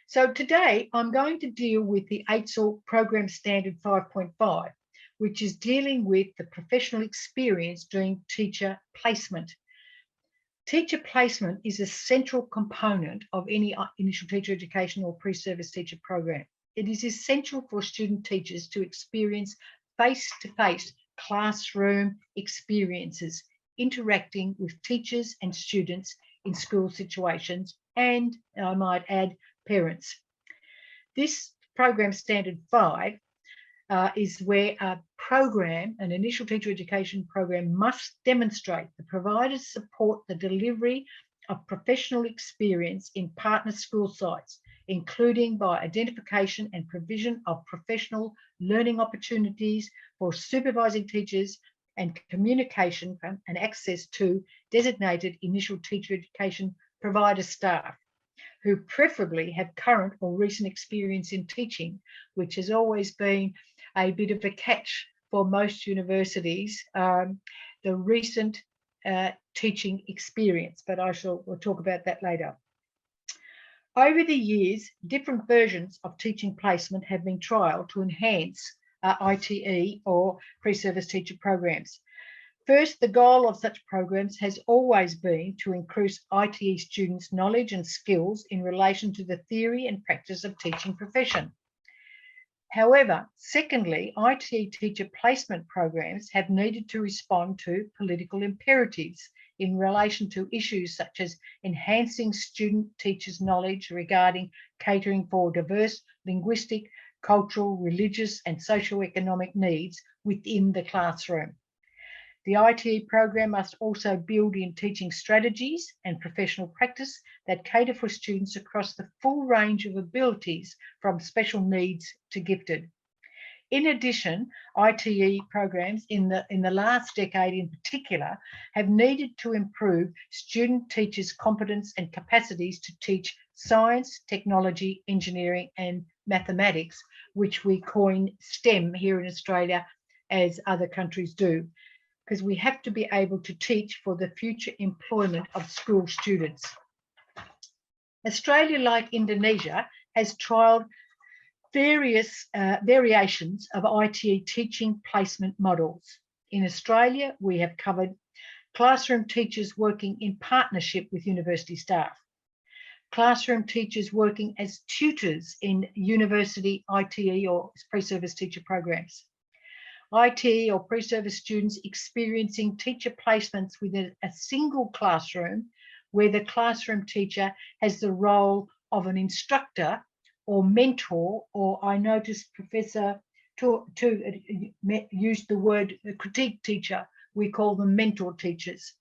So today I'm going to deal with the HSL Program Standard 5.5, which is dealing with the professional experience during teacher placement. Teacher placement is a central component of any initial teacher education or pre-service teacher program. It is essential for student teachers to experience face-to-face classroom experiences, interacting with teachers and students in school situations, and I might add, parents. This program standard 5 is where a program, an initial teacher education program, must demonstrate the providers support the delivery of professional experience in partner school sites, including by identification and provision of professional learning opportunities for supervising teachers and communication and access to designated initial teacher education provider staff, who preferably have current or recent experience in teaching, which has always been a bit of a catch for most universities, the recent teaching experience, but we'll talk about that later. Over the years, different versions of teaching placement have been trialled to enhance ITE or pre-service teacher programs. First, the goal of such programs has always been to increase ITE students' knowledge and skills in relation to the theory and practice of teaching profession. However, secondly, ITE teacher placement programs have needed to respond to political imperatives in relation to issues such as enhancing student teachers' knowledge regarding catering for diverse linguistic, cultural, religious and socioeconomic needs within the classroom. The ITE program must also build in teaching strategies and professional practice that cater for students across the full range of abilities from special needs to gifted. In addition, ITE programs in the last decade in particular have needed to improve student teachers' competence and capacities to teach science, technology, engineering and mathematics, which we coin STEM here in Australia as other countries do, because we have to be able to teach for the future employment of school students. Australia, like Indonesia, has trialled various variations of ITE teaching placement models. In Australia, we have covered classroom teachers working in partnership with university staff, classroom teachers working as tutors in university ITE or pre-service teacher programs, ITE or pre-service students experiencing teacher placements within a single classroom where the classroom teacher has the role of an instructor or mentor, or I noticed Professor to use the word critique teacher, we call them mentor teachers.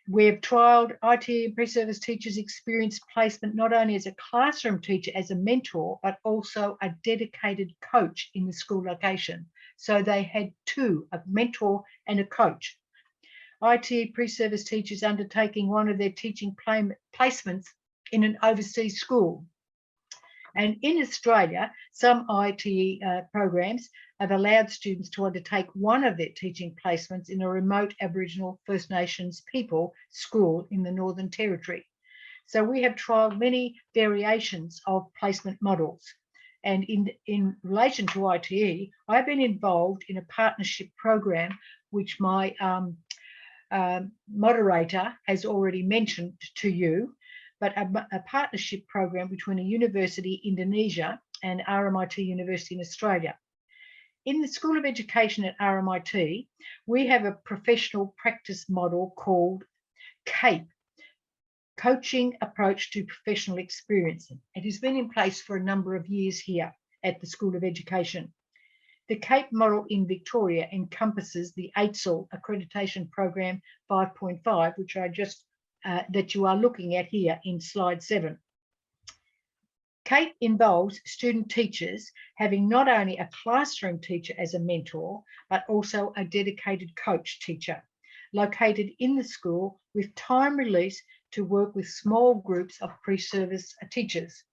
We've trialled IT and pre-service teachers experience placement not only as a classroom teacher, as a mentor, but also a dedicated coach in the school location. So they had two, a mentor and a coach. IT pre-service teachers undertaking one of their teaching placements in an overseas school. And in Australia, some ITE programs have allowed students to undertake one of their teaching placements in a remote Aboriginal First Nations people school in the Northern Territory. So we have trialled many variations of placement models. And in relation to ITE, I've been involved in a partnership program, which my moderator has already mentioned to you, but a partnership program between a university in Indonesia and RMIT University in Australia. In the School of Education at RMIT, we have a professional practice model called CAPE, Coaching Approach to Professional Experience. It has been in place for a number of years here at the School of Education. The CAPE model in Victoria encompasses the AITSL Accreditation Program 5.5, which I just that you are looking at here in slide 7. CAPE involves student teachers having not only a classroom teacher as a mentor, but also a dedicated coach teacher located in the school with time release to work with small groups of pre-service teachers.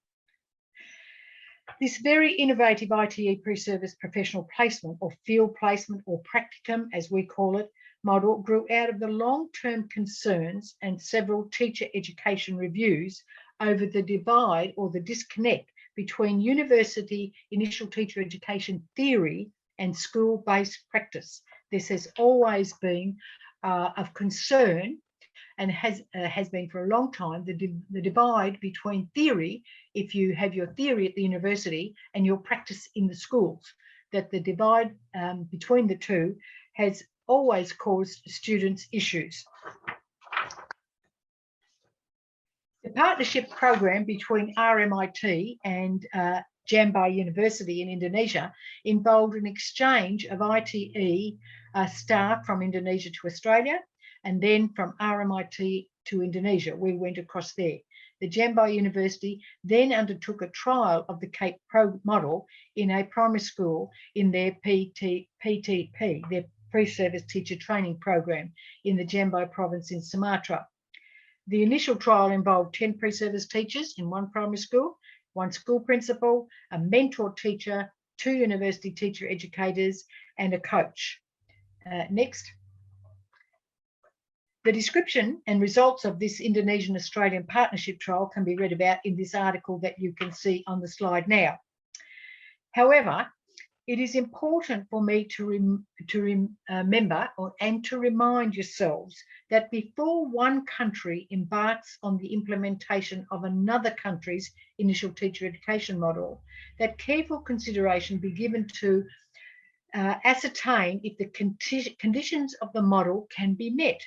This very innovative ITE pre-service professional placement or field placement or practicum, as we call it, model grew out of the long-term concerns and several teacher education reviews over the divide or the disconnect between university initial teacher education theory and school-based practice. This has always been of concern and has been for a long time, the divide between theory, if you have your theory at the university, and your practice in the schools, that the divide between the two has always caused students issues. The partnership program between RMIT and Jambi University in Indonesia involved an exchange of ITE staff from Indonesia to Australia, and then from RMIT to Indonesia. We went across there. The Jambi University then undertook a trial of the CAPE model in a primary school in their PTP, their pre-service teacher training program in the Jambi province in Sumatra. The initial trial involved 10 pre-service teachers in one primary school, one school principal, a mentor teacher, 2 university teacher educators, and a coach. Next. The description and results of this Indonesian-Australian partnership trial can be read about in this article that you can see on the slide now. However, it is important for me to remember and to remind yourselves that before one country embarks on the implementation of another country's initial teacher education model, that careful consideration be given to ascertain if the conditions of the model can be met.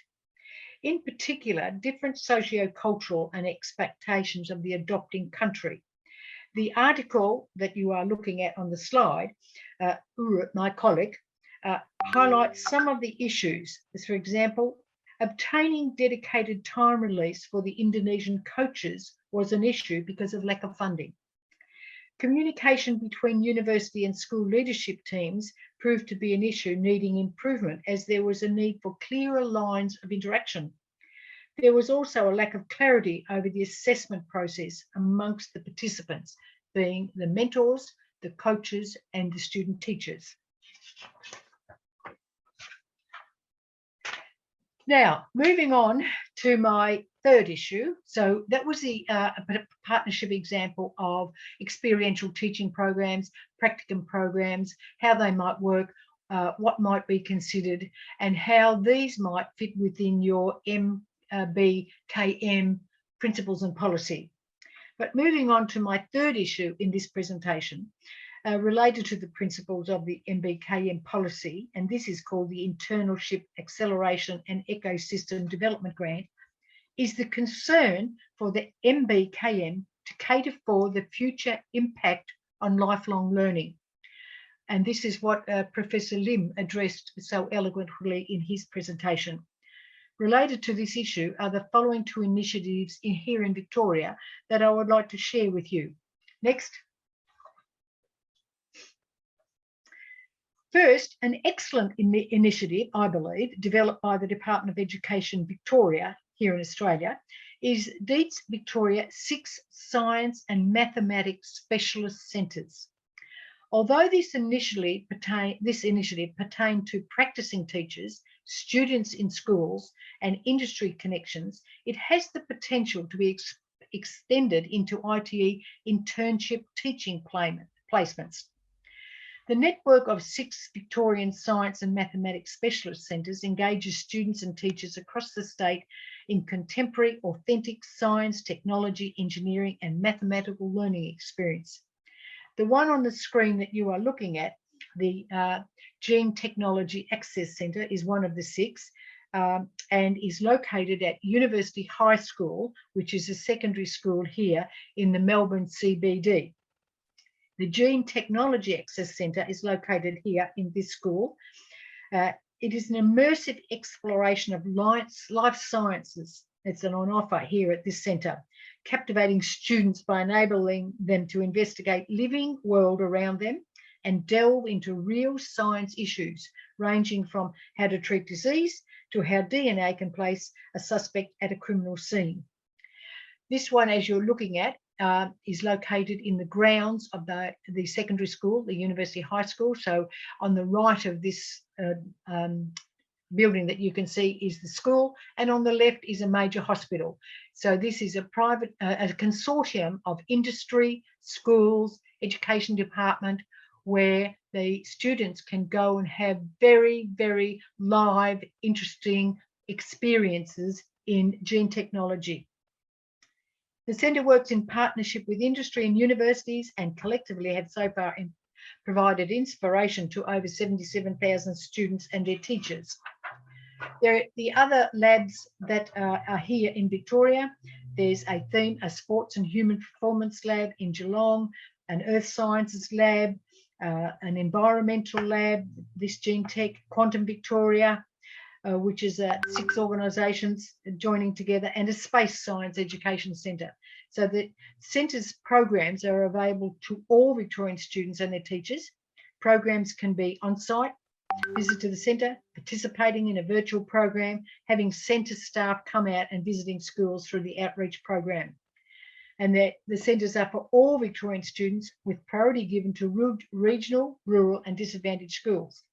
In particular, different socio-cultural and expectations of the adopting country. The article that you are looking at on the slide, my colleague, highlights some of the issues. As for example, obtaining dedicated time release for the Indonesian coaches was an issue because of lack of funding. Communication between university and school leadership teams proved to be an issue needing improvement, as there was a need for clearer lines of interaction. There was also a lack of clarity over the assessment process amongst the participants, being the mentors, the coaches, and the student teachers. Now, moving on to my third issue. So that was the partnership example of experiential teaching programs, practicum programs, how they might work what might be considered and how these might fit within your MBKM principles and policy. But moving on to my third issue in this presentation, related to the principles of the MBKM policy, and this is called the Internship Acceleration and Ecosystem Development Grant, is the concern for the MBKM to cater for the future impact on lifelong learning. And this is what Professor Lim addressed so eloquently in his presentation. Related to this issue are the following two initiatives here in Victoria that I would like to share with you. Next. First, an excellent initiative, I believe, developed by the Department of Education Victoria here in Australia, is DEET's Victoria 6 Science and Mathematics Specialist Centres. Although this initiative pertained to practicing teachers, students in schools and industry connections, it has the potential to be extended into ITE internship teaching placements. The network of 6 Victorian Science and Mathematics Specialist Centres engages students and teachers across the state in contemporary, authentic science, technology, engineering and mathematical learning experience. The one on the screen that you are looking at, the Gene Technology Access Centre, is one of the 6 and is located at University High School, which is a secondary school here in the Melbourne CBD. The Gene Technology Access Centre is located here in this school. It is an immersive exploration of life sciences. It's on offer here at this centre, captivating students by enabling them to investigate living world around them and delve into real science issues, ranging from how to treat disease to how DNA can place a suspect at a criminal scene. This one, as you're looking at, is located in the grounds of the secondary school, the University High School. So on the right of this building that you can see is the school, and on the left is a major hospital. So this is a private, a consortium of industry, schools, education department, where the students can go and have very, very live, interesting experiences in gene technology. The centre works in partnership with industry and universities and collectively have so far provided inspiration to over 77,000 students and their teachers. The other labs that are here in Victoria, there's a sports and human performance lab in Geelong, an earth sciences lab, an environmental lab, this Gene Tech, Quantum Victoria, which is 6 organisations joining together, and a space science education centre. So the centre's programs are available to all Victorian students and their teachers. Programs can be on-site, visit to the centre, participating in a virtual program, having centre staff come out and visiting schools through the outreach program. And the centres are for all Victorian students with priority given to regional, rural and disadvantaged schools.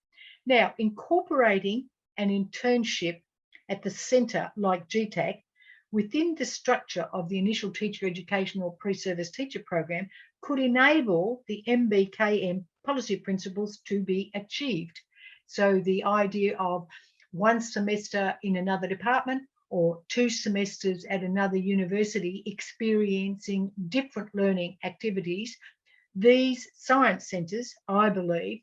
Now, incorporating an internship at the centre like GTAC within the structure of the initial teacher education or pre-service teacher program could enable the MBKM policy principles to be achieved. So the idea of 1 semester in another department or 2 semesters at another university experiencing different learning activities, these science centres, I believe,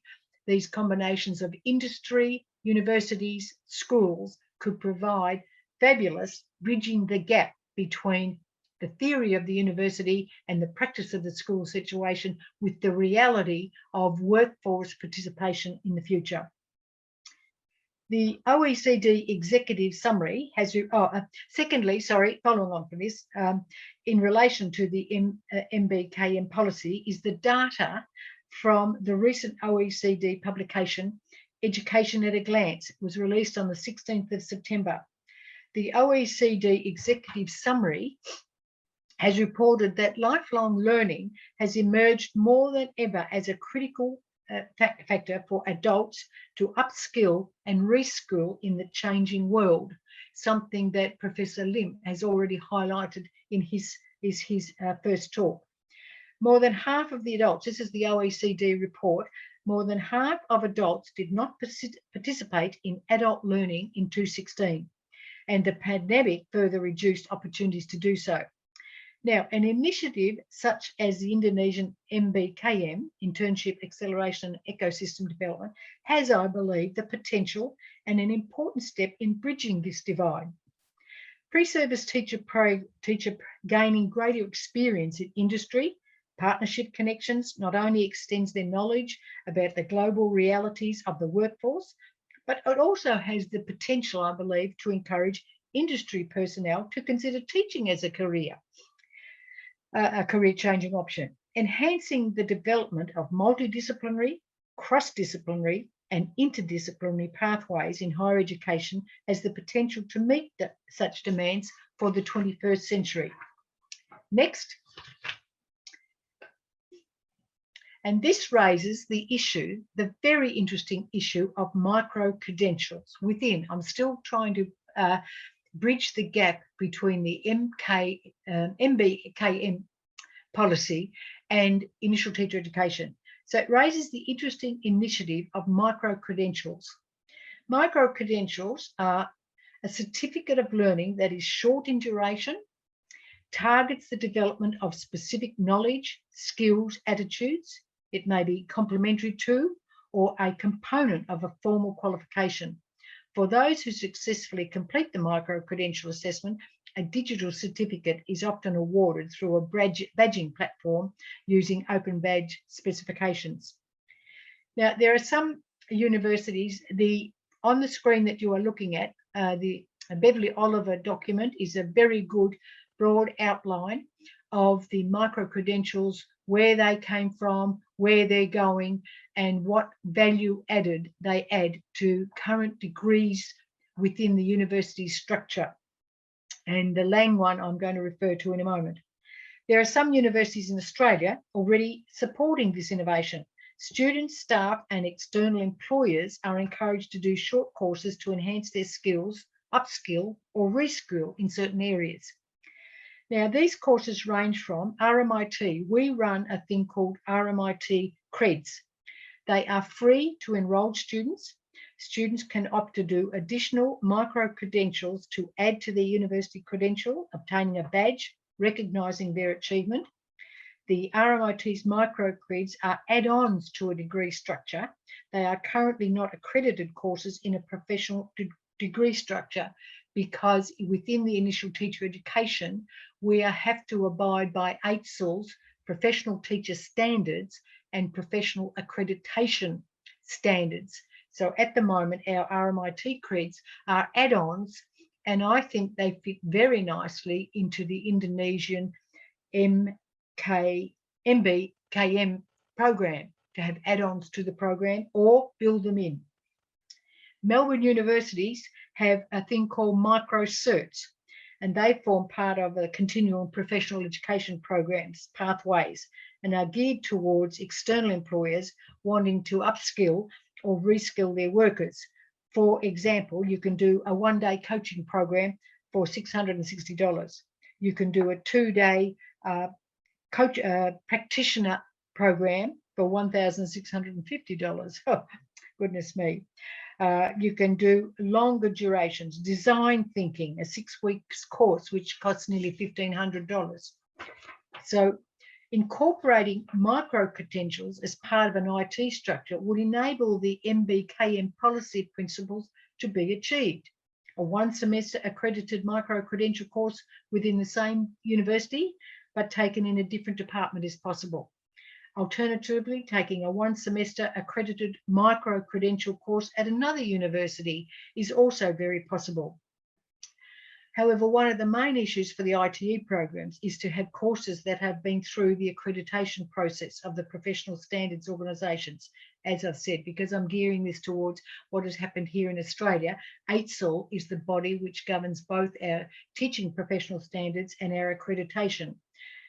these combinations of industry, universities, schools could provide fabulous bridging the gap between the theory of the university and the practice of the school situation with the reality of workforce participation in the future. The OECD executive summary has, secondly, sorry, following on from this, in relation to the MBKM policy is the data from the recent OECD publication, Education at a Glance. It was released on the 16th of September. The OECD executive summary has reported that lifelong learning has emerged more than ever as a critical factor for adults to upskill and reskill in the changing world, something that Professor Lim has already highlighted in his first talk. More than half of the adults, this is the OECD report, more than half of adults did not participate in adult learning in 2016, and the pandemic further reduced opportunities to do so. Now, an initiative such as the Indonesian MBKM, Internship Acceleration and Ecosystem Development, has, I believe, the potential and an important step in bridging this divide. Pre-service teacher gaining greater experience in industry, partnership connections not only extends their knowledge about the global realities of the workforce, but it also has the potential, I believe, to encourage industry personnel to consider teaching as a career-changing option. Enhancing the development of multidisciplinary, cross-disciplinary, and interdisciplinary pathways in higher education has the potential to meet such demands for the 21st century. Next. And this raises the issue, the very interesting issue of micro-credentials within. I'm still trying to bridge the gap between the MBKM policy and initial teacher education. So it raises the interesting initiative of micro-credentials. Micro-credentials are a certificate of learning that is short in duration, targets the development of specific knowledge, skills, attitudes. It may be complementary to or a component of a formal qualification. For those who successfully complete the micro-credential assessment, a digital certificate is often awarded through a badging platform using open badge specifications. Now, there are some universities, on the screen that you are looking at, the Beverly Oliver document is a very good broad outline of the micro-credentials, where they came from, where they're going, and what value added they add to current degrees within the university structure. And the Lang one I'm going to refer to in a moment. There are some universities in Australia already supporting this innovation. Students, staff, and external employers are encouraged to do short courses to enhance their skills, upskill, or reskill in certain areas. Now, these courses range from RMIT. We run a thing called RMIT Creds. They are free to enrolled students. Students can opt to do additional micro-credentials to add to their university credential, obtaining a badge, recognising their achievement. The RMIT's micro-creds are add-ons to a degree structure. They are currently not accredited courses in a professional degree structure because within the initial teacher education, we have to abide by AITSL's professional teacher standards and professional accreditation standards. So at the moment, our RMIT creds are add-ons, and I think they fit very nicely into the Indonesian MBKM program, to have add-ons to the program or build them in. Melbourne universities have a thing called micro certs, and they form part of the continuing professional education programs, pathways, and are geared towards external employers wanting to upskill or reskill their workers. For example, you can do a one-day coaching program for $660. You can do a two-day practitioner program for $1,650. Oh, goodness me. You can do longer durations, design thinking, a 6 weeks course, which costs nearly $1,500. So incorporating micro-credentials as part of an IT structure would enable the MBKM policy principles to be achieved. A one-semester accredited micro-credential course within the same university, but taken in a different department is possible. Alternatively, taking a one-semester accredited micro-credential course at another university is also very possible. However, one of the main issues for the ITE programs is to have courses that have been through the accreditation process of the professional standards organisations, as I've said, because I'm gearing this towards what has happened here in Australia. AITSL is the body which governs both our teaching professional standards and our accreditation.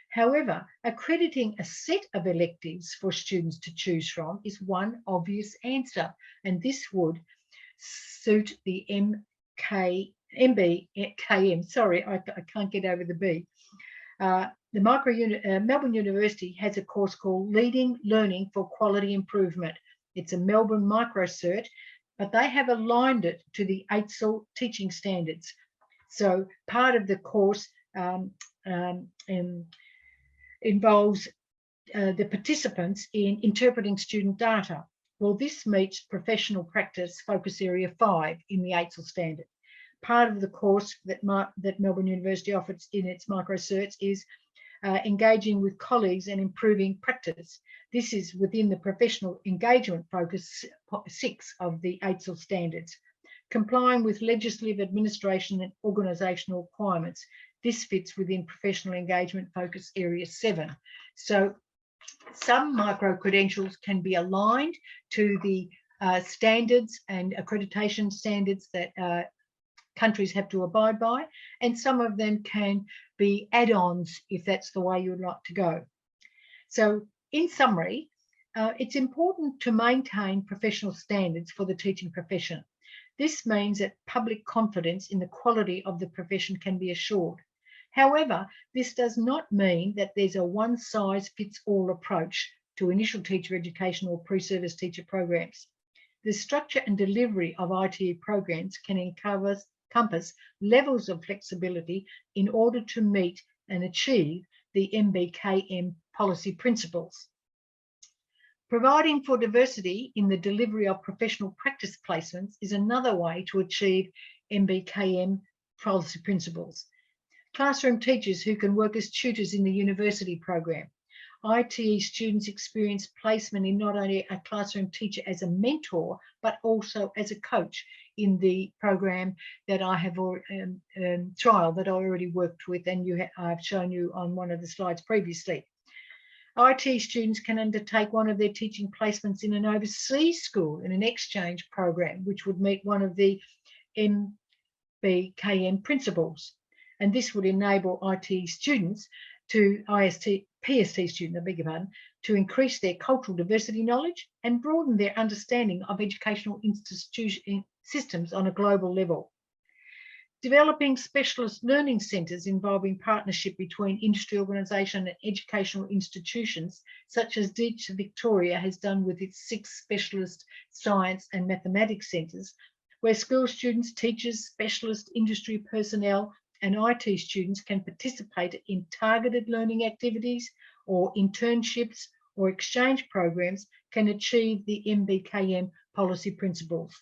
However, accrediting a set of electives for students to choose from is one obvious answer, and this would suit the MBKM, sorry, I can't get over the B. Melbourne University has a course called Leading Learning for Quality Improvement, It's a Melbourne micro cert, but they have aligned it to the AITSL teaching standards. So part of the course involves the participants in interpreting student data. Well, this meets professional practice focus area 5 in the AITSL standard. Part of the course that Melbourne University offers in its micro certs is engaging with colleagues and improving practice. This is within the professional engagement focus 6 of the AITSL standards. Complying with legislative, administration and organisational requirements. This fits within professional engagement focus area 7. So some micro credentials can be aligned to the standards and accreditation standards that countries have to abide by, and some of them can be add-ons if that's the way you would like to go. So in summary, it's important to maintain professional standards for the teaching profession. This means that public confidence in the quality of the profession can be assured. However, this does not mean that there's a one-size-fits-all approach to initial teacher education or pre-service teacher programs. The structure and delivery of ITE programs can encompass levels of flexibility in order to meet and achieve the MBKM policy principles. Providing for diversity in the delivery of professional practice placements is another way to achieve MBKM policy principles. Classroom teachers who can work as tutors in the university program. ITE students experience placement in not only a classroom teacher as a mentor, but also as a coach in the program that I have trial that I already worked with, and I've shown you on one of the slides previously. IT students can undertake one of their teaching placements in an overseas school in an exchange program, which would meet one of the MBKM principles. And this would enable IT students to PST students, I beg your pardon, to increase their cultural diversity knowledge and broaden their understanding of educational systems on a global level. Developing specialist learning centres involving partnership between industry organisation and educational institutions, such as DIGIT Victoria has done with its 6 specialist science and mathematics centres, where school students, teachers, specialist industry personnel and IT students can participate in targeted learning activities or internships or exchange programs, can achieve the MBKM policy principles.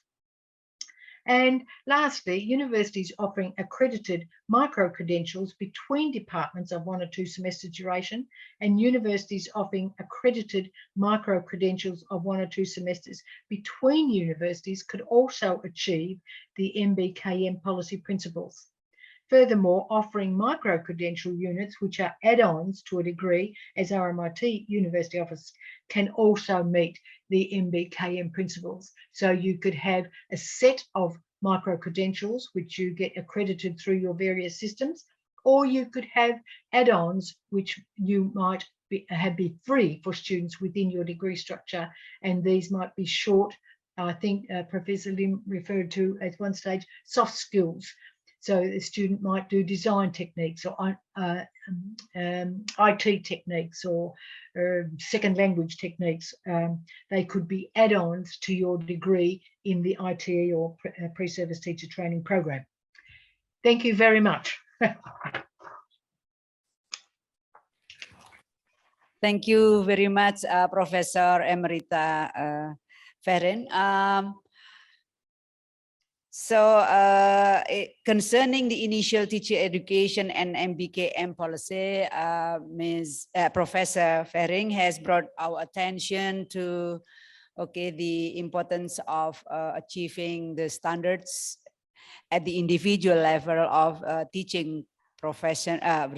And lastly, universities offering accredited micro-credentials between departments of 1 or 2 semester duration, and universities offering accredited micro-credentials of 1 or 2 semesters between universities could also achieve the MBKM policy principles. Furthermore, offering micro-credential units, which are add-ons to a degree, as RMIT university offers, can also meet the MBKM principles. So you could have a set of micro-credentials, which you get accredited through your various systems, or you could have add-ons, which you might be free for students within your degree structure. And these might be short, I think Professor Lim referred to at one stage, soft skills. So the student might do design techniques or IT techniques or second language techniques. They could be add-ons to your degree in the ITE or pre-service teacher training program. Thank you very much. Thank you very much, Professor Emerita Ferrin. Concerning the initial teacher education and MBKM policy, Professor Ferring has brought our attention to the importance of achieving the standards at the individual level of teaching profession and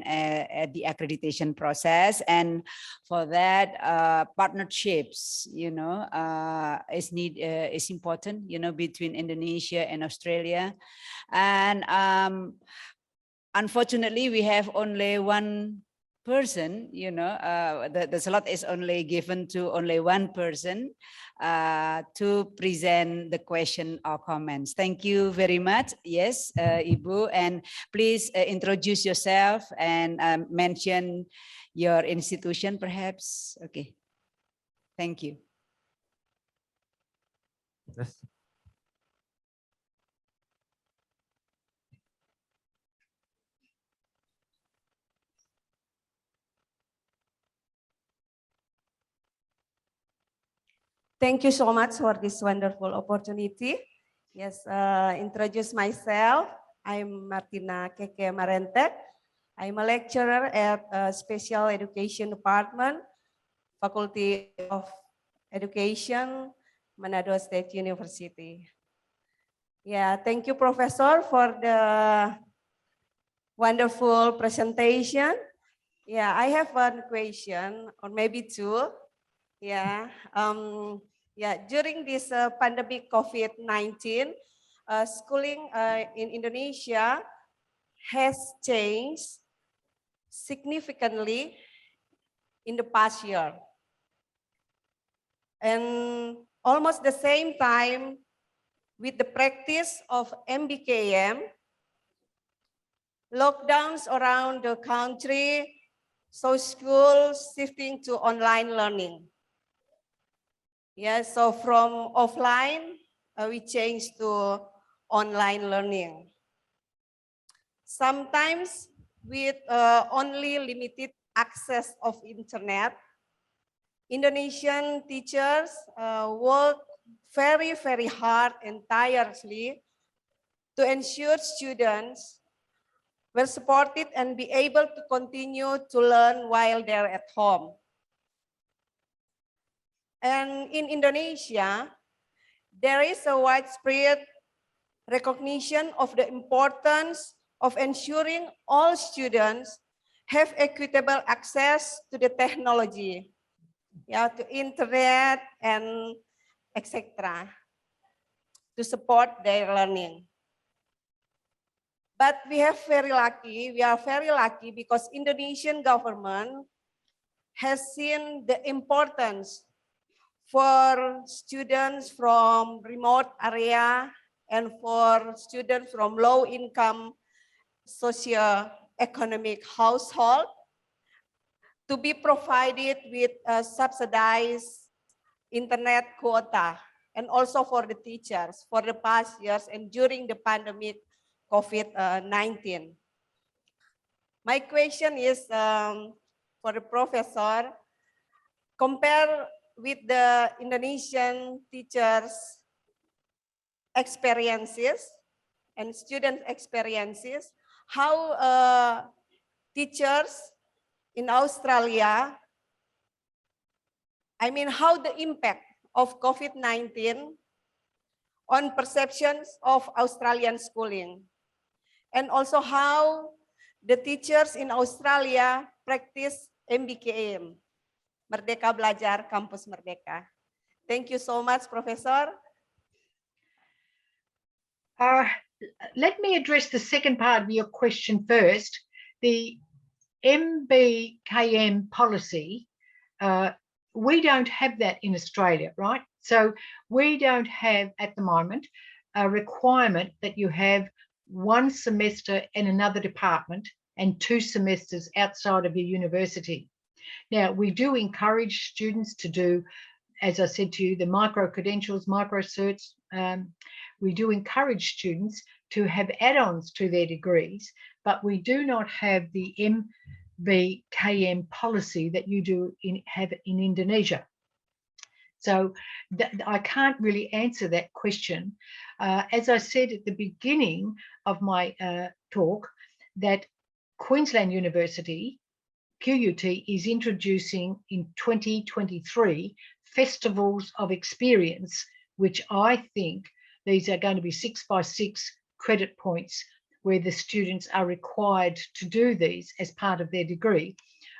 at the accreditation process. And for that, partnerships, is important, between Indonesia and Australia. And unfortunately, we have only one person, the slot is only given to only one person to present the question or comments. Thank you very much. Yes, Ibu, and please introduce yourself and mention your institution perhaps. Okay. Thank you. Thank you so much for this wonderful opportunity. Yes, introduce myself. I'm Martina Keke Marente. I'm a lecturer at Special Education Department, Faculty of Education, Manado State University. Yeah, thank you, Professor, for the wonderful presentation. Yeah, I have one question, or maybe two. Yeah, during this pandemic COVID-19, schooling in Indonesia has changed significantly in the past year. And almost the same time with the practice of MBKM, lockdowns around the country, so schools shifting to online learning. Yeah, so from offline, we changed to online learning. Sometimes with only limited access of internet, Indonesian teachers work very, very hard and tirelessly to ensure students were supported and be able to continue to learn while they're at home. And in Indonesia, there is a widespread recognition of the importance of ensuring all students have equitable access to the technology, to internet and etc. to support their learning. But we are very lucky because Indonesian government has seen the importance for students from remote area and for students from low income socio-economic household to be provided with a subsidized internet quota, and also for the teachers for the past years and during the pandemic COVID-19. My question is for the professor, compare with the Indonesian teachers' experiences and student experiences, how teachers in Australia, how the impact of COVID-19 on perceptions of Australian schooling, and also how the teachers in Australia practice MBKM, Merdeka Belajar Kampus Merdeka. Thank you so much, Professor. Let me address the second part of your question first. The MBKM policy, we don't have that in Australia, right? So we don't have at the moment a requirement that you have one semester in another department and 2 semesters outside of your university. Now, we do encourage students to do, as I said to you, the micro-credentials, micro-certs. We do encourage students to have add-ons to their degrees, but we do not have the MBKM policy that you have in Indonesia. So I can't really answer that question. As I said at the beginning of my talk, that Queensland University, QUT, is introducing in 2023 festivals of experience, which I think these are going to be 6 by 6 credit points where the students are required to do these as part of their degree.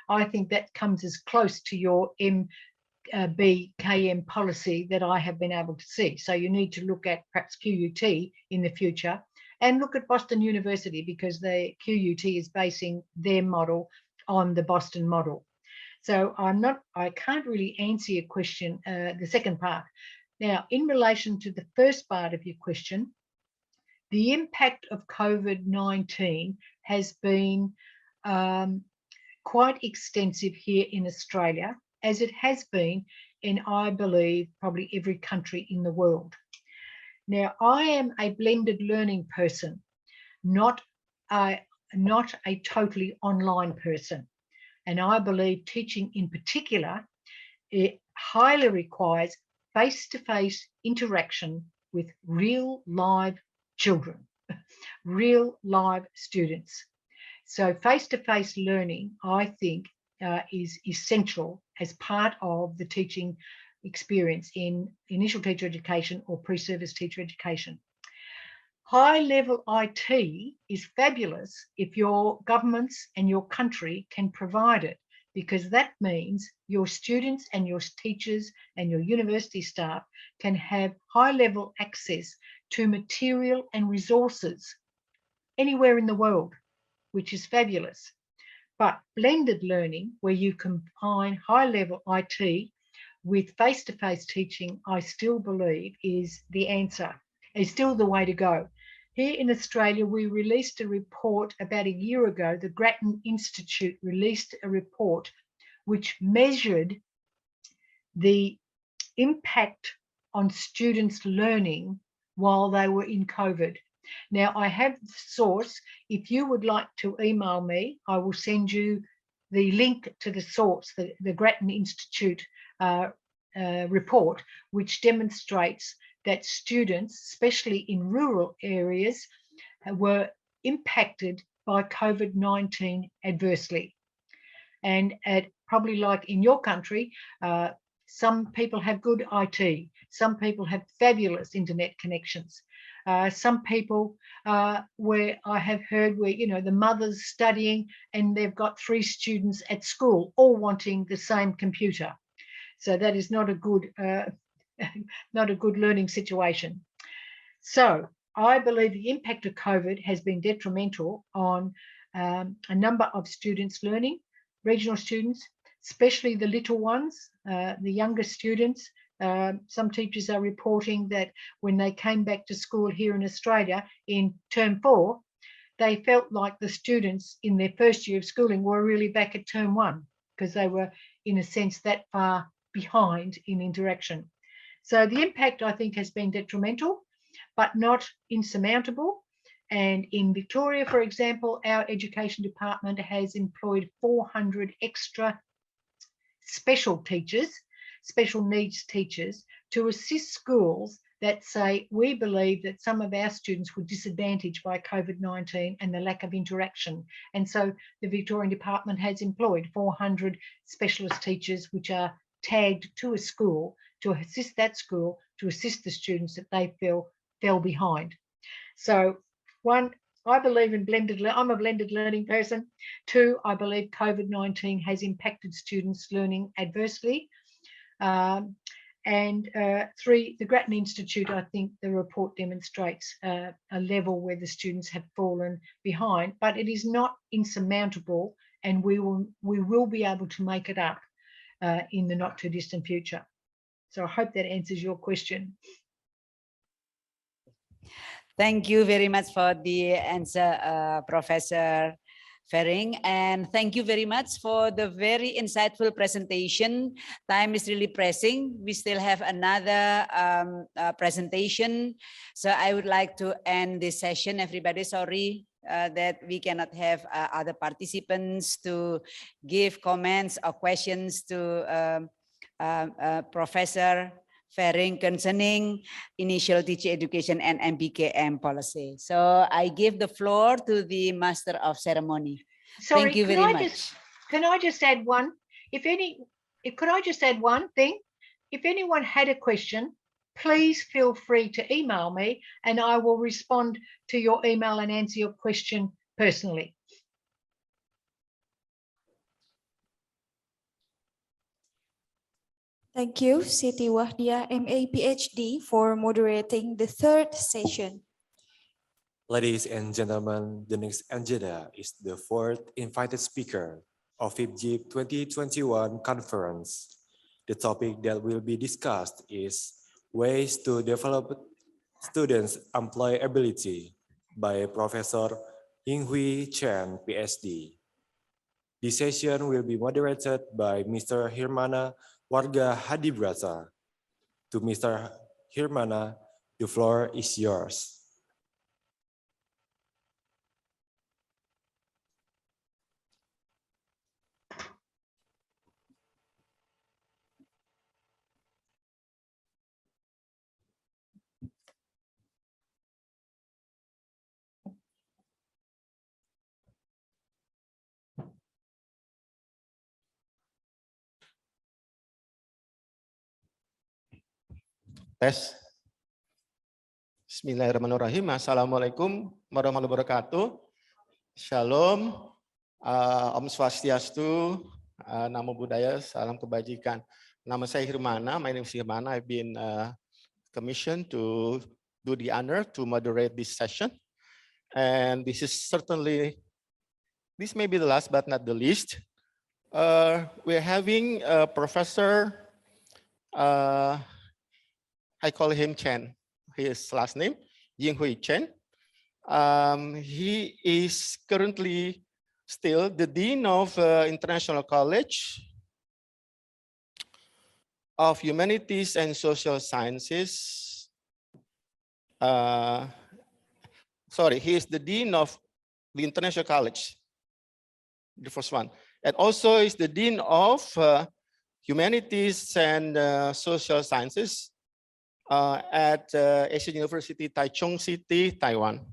I think that comes as close to your MBKM policy that I have been able to see. So you need to look at perhaps QUT in the future and look at Boston University, because the QUT is basing their model on the Boston model. So I can't really answer your question, the second part. Now, in relation to the first part of your question, the impact of COVID-19 has been quite extensive here in Australia, as it has been in, I believe, probably every country in the world. Now, I am a blended learning person, not a totally online person. And I believe teaching in particular, it highly requires face-to-face interaction with real live children, real live students. So face-to-face learning, I think, is essential as part of the teaching experience in initial teacher education or pre-service teacher education. High-level IT is fabulous if your governments and your country can provide it, because that means your students and your teachers and your university staff can have high-level access to material and resources anywhere in the world, which is fabulous. But blended learning, where you combine high-level IT with face-to-face teaching, I still believe is the answer. It's still the way to go. Here in Australia, we released a report about a year ago. The Grattan Institute released a report which measured the impact on students' learning while they were in COVID. Now, I have the source. If you would like to email me, I will send you the link to the source, the Grattan Institute report, which demonstrates that students, especially in rural areas, were impacted by COVID-19 adversely. And probably like in your country, some people have good IT, some people have fabulous internet connections. Some people where I have heard where, you know, the mother's studying and they've got 3 students at school all wanting the same computer. So that is not a good learning situation. So I believe the impact of COVID has been detrimental on a number of students learning, regional students, especially the little ones, the younger students. Some teachers are reporting that when they came back to school here in Australia in term 4, they felt like the students in their first year of schooling were really back at term 1, because they were, in a sense, that far behind in interaction. So the impact, I think, has been detrimental, but not insurmountable. And in Victoria, for example, our education department has employed 400 extra special teachers, special needs teachers, to assist schools that say, we believe that some of our students were disadvantaged by COVID-19 and the lack of interaction. And so the Victorian Department has employed 400 specialist teachers, which are tagged to a school to assist that school, to assist the students that they feel fell behind. So 1, I believe in I'm a blended learning person. 2, I believe COVID-19 has impacted students' learning adversely. And 3, the Grattan Institute, I think the report demonstrates a level where the students have fallen behind, but it is not insurmountable, and we will be able to make it up in the not too distant future. So I hope that answers your question. Thank you very much for the answer, Professor Fering, and thank you very much for the very insightful presentation. Time is really pressing. We still have another presentation. So I would like to end this session. Everybody, sorry that we cannot have other participants to give comments or questions to Professor Fering concerning initial teacher education and MBKM policy. So I give the floor to the Master of Ceremony. Sorry, thank you very much. Can I just add one? Could I just add one thing? If anyone had a question, please feel free to email me and I will respond to your email and answer your question personally. Thank you, Siti Wahdia, MA PhD, for moderating the 3rd session. Ladies and gentlemen, the next agenda is the 4th invited speaker of FIP JIP 2021 conference. The topic that will be discussed is ways to develop students' employability by Professor Yinghui Chen, PhD. This session will be moderated by Mr. Hirmana Warga Hadibrasa. To Mr. Hirmana, the floor is yours. Tes. Bismillahirrahmanirrahim. Assalamualaikum warahmatullahi wabarakatuh. Shalom. Om Swastiastu. Namo Buddhaya. Salam kebajikan. Nama saya Hirmana. My name is Hirmana. I've been commissioned to do the honor to moderate this session. And this may be the last but not the least. We're having a professor. I call him Chen. His last name, Yinghui Chen. He is currently still the Dean of International College of Humanities and Social Sciences. He is the Dean of the International College, the first one. And also is the Dean of Humanities and Social Sciences at Asian University, Taichung City, Taiwan.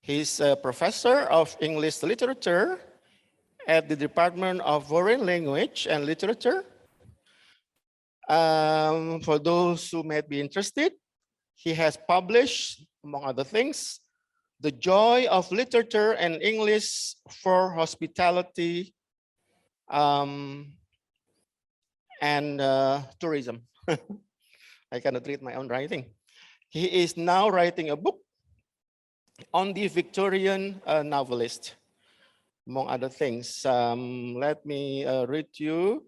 He's a professor of English literature at the Department of Foreign Language and Literature. For those who might be interested, he has published, among other things, The Joy of Literature and English for Hospitality and Tourism. I cannot read my own writing. He is now writing a book on the Victorian novelist, among other things. Let me read you.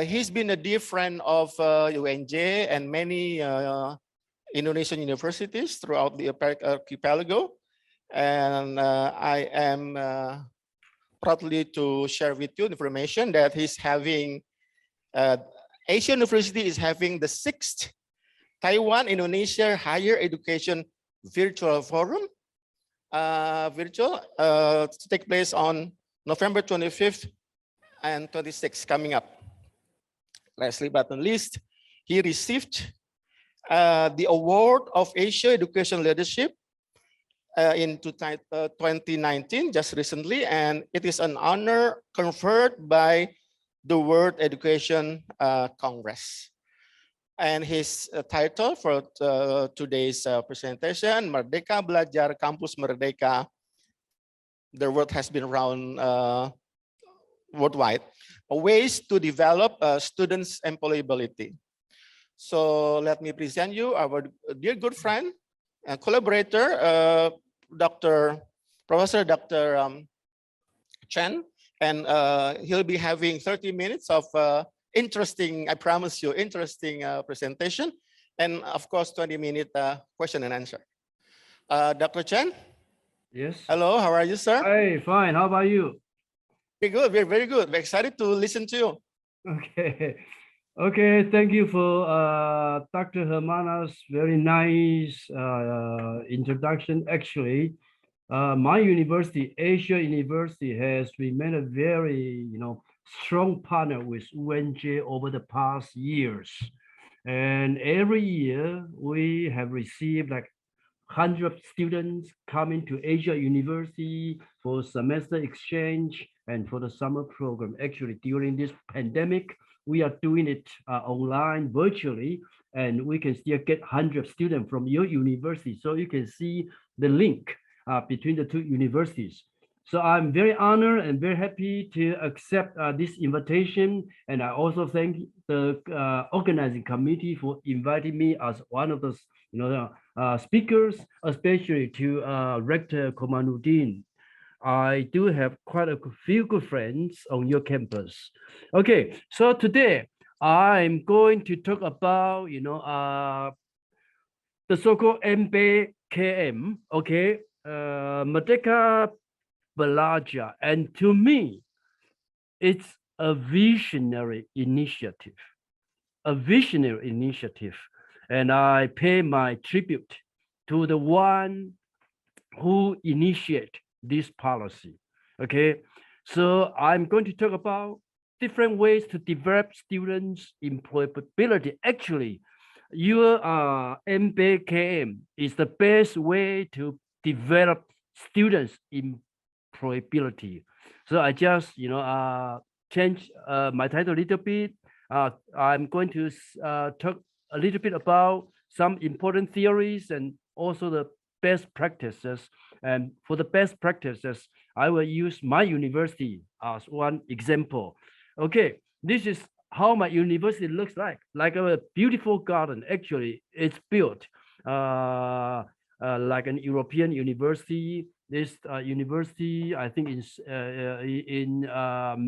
He's been a dear friend of UNJ and many Indonesian universities throughout the archipelago. And I am proudly to share with you information that he's having Asian University is having the 6th Taiwan-Indonesia Higher Education Virtual Forum, to take place on November 25th and 26th coming up. Lastly but not least, he received the Award of Asia Education Leadership in 2019, just recently, and it is an honor conferred by the World Education Congress. And his title for today's presentation, Merdeka Belajar Kampus Merdeka. The word has been around worldwide. Ways to develop students' employability. So let me present you our dear good friend and collaborator, Professor Dr. Chen. And he'll be having 30 minutes of interesting, I promise you, interesting presentation. And of course, 20-minute question and answer. Dr. Chen? Yes. Hello, how are you, sir? Hey, fine. How about you? Very good, very good. We're excited to listen to you. Okay. Okay, thank you for Dr. Hermana's very nice introduction. Actually, my university, Asia University, has remained a very, strong partner with UNJ over the past years. And every year we have received like 100 students coming to Asia University for semester exchange and for the summer program. Actually, during this pandemic, we are doing it online, virtually, and we can still get 100 students from your university. So you can see the link between the two universities. So I'm very honored and very happy to accept this invitation. And I also thank the organizing committee for inviting me as one of the speakers, especially to Rector Komanuddin. I do have quite a few good friends on your campus. Okay, so today I'm going to talk about, the so-called MBKM, okay, Merdeka Belajar. And to me, It's a visionary initiative, and I pay my tribute to the one who initiate this policy. Okay, so I'm going to talk about different ways to develop students' employability. Actually, your MBKM is the best way to develop students' employability. So I just, change my title a little bit. I'm going to talk a little bit about some important theories and also the best practices. And for the best practices, I will use my university as one example. Okay, this is how my university looks like a beautiful garden. Actually, it's built like an European university. This university, I think, in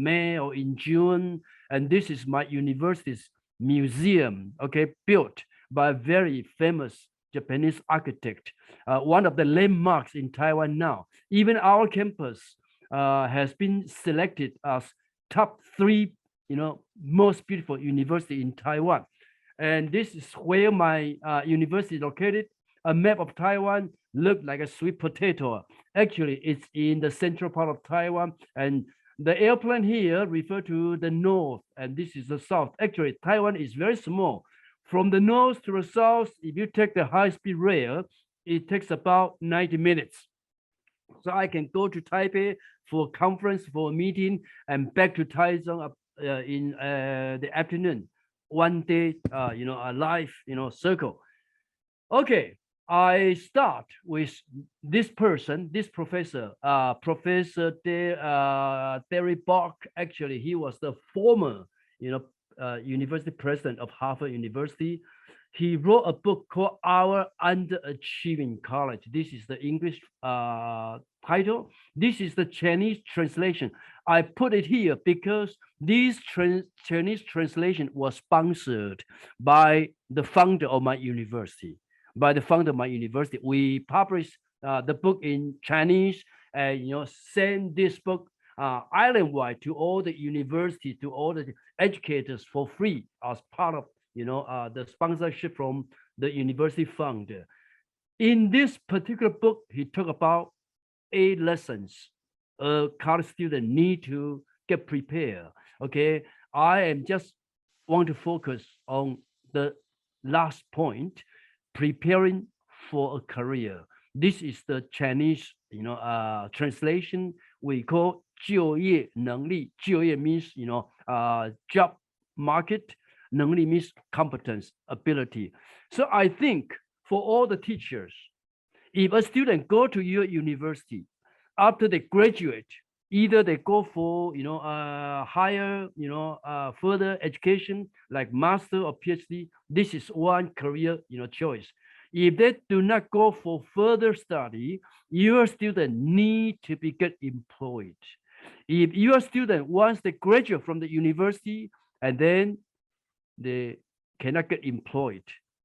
May or in June, and this is my university's museum. Okay, built by a very famous Japanese architect, one of the landmarks in Taiwan now. Even our campus has been selected as top 3, most beautiful university in Taiwan. And this is where my university is located. A map of Taiwan looked like a sweet potato. Actually, it's in the central part of Taiwan, and the airplane here refer to the north, and this is the south. Actually, Taiwan is very small. From the north to the south, if you take the high-speed rail, it takes about 90 minutes. So I can go to Taipei for a conference, for a meeting, and back to Taichung in the afternoon. One day, a life, circle. Okay, I start with this person, this professor, Professor Terry Bach. Actually, he was the former, university president of Harvard University. He wrote a book called Our Underachieving College. This is the English title. This is the Chinese translation. I put it here because this Chinese translation was sponsored by the founder of my university. We published the book in Chinese and send this book island-wide to all the universities, to all the educators for free as part of the sponsorship from the university founder. In this particular book, he talked about 8 lessons a college student need to get prepared. Okay, I am just want to focus on the last point, preparing for a career. This is the Chinese, translation we call 就业能力. 就业 means, job market. 能力 means competence, ability. So I think for all the teachers, if a student go to your university, after they graduate, either they go for, higher, further education like master or PhD, this is one career, choice. If they do not go for further study, your student need to be get employed. If your student, once they graduate from the university and then they cannot get employed,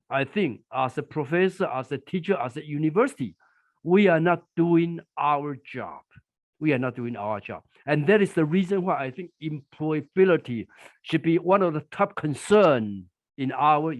I think as a professor, as a teacher, as a university, we are not doing our job. And that is the reason why I think employability should be one of the top concerns in our,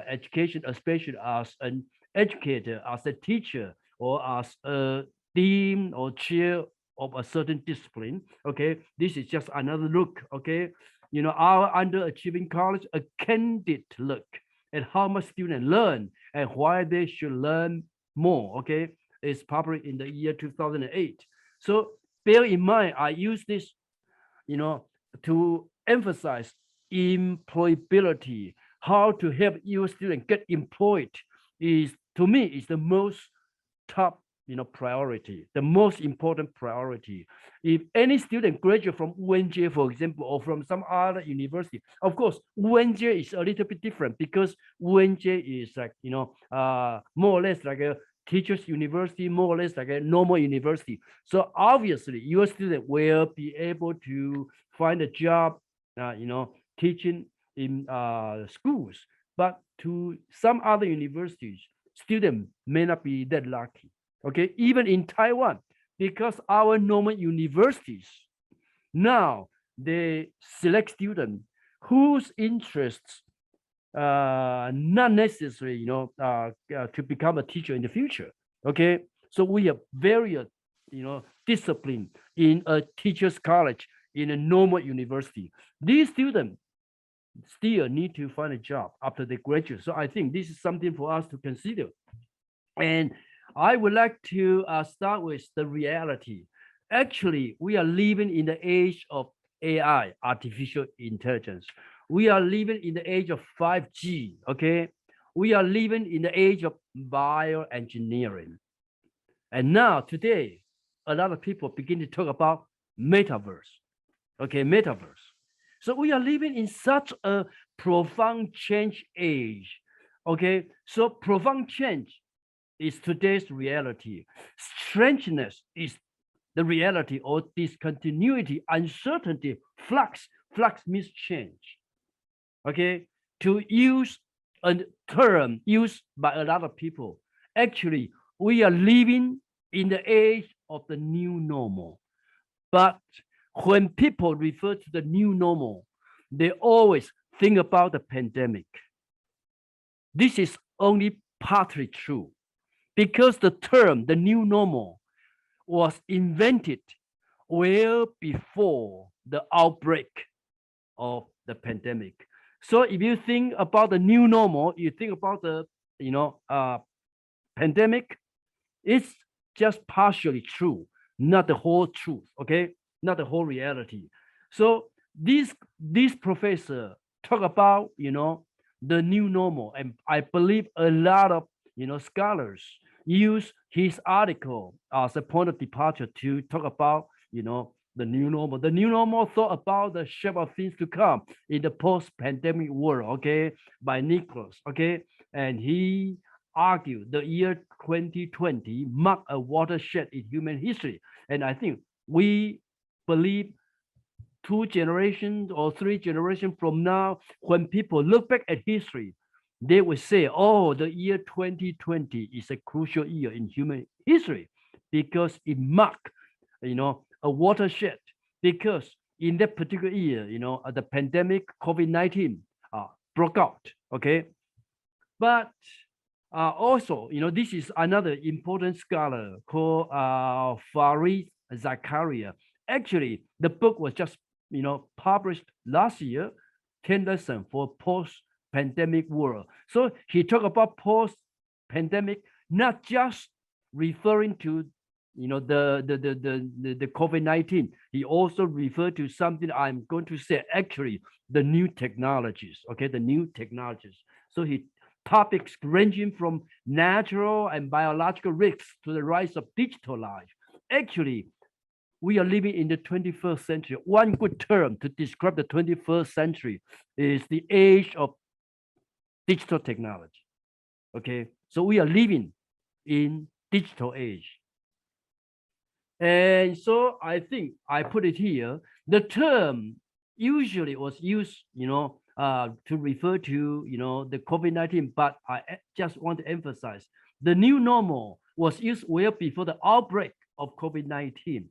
education, especially as an educator, as a teacher, or as a dean or chair of a certain discipline. Okay, this is just another look. Okay, our underachieving college, a candid look at how much students learn and why they should learn more. Okay, it's published in the year 2008. So bear in mind, I use this, to emphasize employability. How to help your student get employed is, to me, is the most top, priority, the most important priority. If any student graduate from UNJ, for example, or from some other university, of course, UNJ is a little bit different because UNJ is like, more or less like a teachers university, more or less like a normal university. So obviously your student will be able to find a job, teaching in schools. But to some other universities, students may not be that lucky. Okay, even in Taiwan, because our normal universities Now they select students whose interests not necessary, to become a teacher in the future. Okay, so we are very, disciplined in a teacher's college in a normal university. These students still need to find a job after they graduate. So I think this is something for us to consider. And I would like to start with the reality. Actually, we are living in the age of AI, artificial intelligence. We are living in the age of 5G, okay? We are living in the age of bioengineering. And now today, a lot of people begin to talk about metaverse, okay, metaverse. So we are living in such a profound change age, okay? So profound change is today's reality. Strangeness is the reality, or discontinuity, uncertainty, flux. Flux means change. Okay, to use a term used by a lot of people. Actually, we are living in the age of the new normal. But when people refer to the new normal, they always think about the pandemic. This is only partly true, because the term, the new normal, was invented well before the outbreak of the pandemic. So if you think about the new normal, you think about the pandemic, it's just partially true, not the whole truth, okay? Not the whole reality. So this professor talk about, the new normal, and I believe a lot of, scholars use his article as a point of departure to talk about, the new normal. The new normal thought about the shape of things to come in the post-pandemic world, okay, by Nicholas, okay? And he argued the year 2020 marked a watershed in human history. And I think we believe 2 generations or 3 generations from now, when people look back at history, they will say, oh, the year 2020 is a crucial year in human history because it marked, a watershed, because in that particular year, the pandemic COVID-19 broke out, okay? But also, this is another important scholar called Farid Zakaria. Actually, the book was just, published last year, 10 lessons for post-pandemic world. So he talked about post-pandemic, not just referring to, the COVID-19. He also referred to something I'm going to say, actually, the new technologies, okay, the new technologies. So he topics ranging from natural and biological risks to the rise of digital life. Actually, we are living in the 21st century. One good term to describe the 21st century is the age of digital technology. Okay, so we are living in digital age. And so I think I put it here. The term usually was used, to refer to, the COVID-19, but I just want to emphasize the new normal was used well before the outbreak of COVID-19.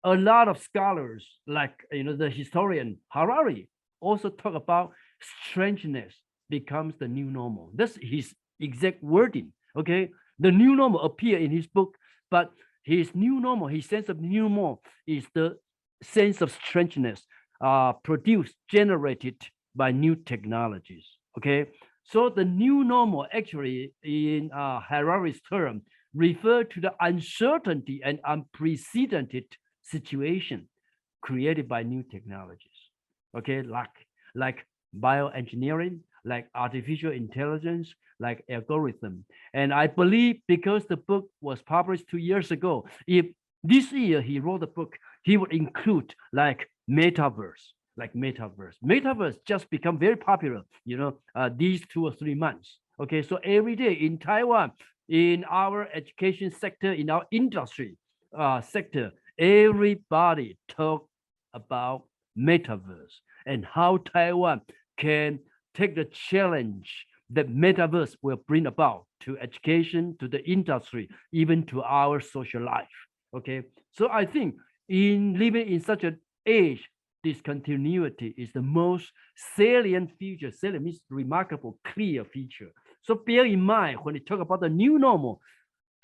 A lot of scholars, like, the historian Harari, also talk about strangeness becomes the new normal. That's his exact wording, okay? The new normal appear in his book, but his new normal, his sense of new normal is the sense of strangeness produced, generated by new technologies, okay? So the new normal actually in Harari's term refer to the uncertainty and unprecedented situation created by new technologies, okay? Like bioengineering, like artificial intelligence, like algorithm. And I believe because the book was published 2 years ago, if this year he wrote the book, he would include like metaverse. Metaverse just become very popular, these 2 or 3 months. Okay, so every day in Taiwan, in our education sector, in our industry sector, everybody talk about metaverse and how Taiwan can take the challenge that metaverse will bring about to education, to the industry, even to our social life. Okay, so I think in living in such a age, discontinuity is the most salient feature. Salient means remarkable, clear feature. So bear in mind when you talk about the new normal,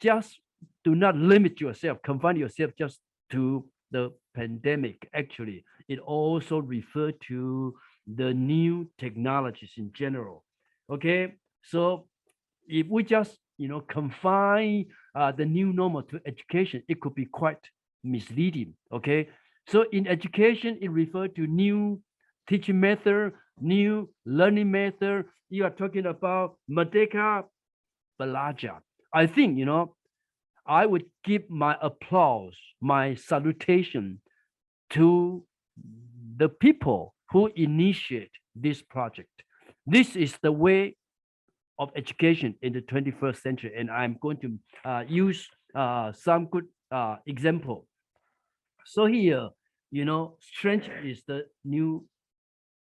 just do not limit yourself, confine yourself just to the pandemic. Actually, it also refers to the new technologies in general. Okay, so if we just confine the new normal to education, it could be quite misleading. Okay, so in education, it refers to new teaching method, new learning method. You are talking about Merdeka Belajar. I think I would give my applause, my salutation to the people who initiate this project. This is the way of education in the 21st century, and I'm going to use some good example. So here, strength is the new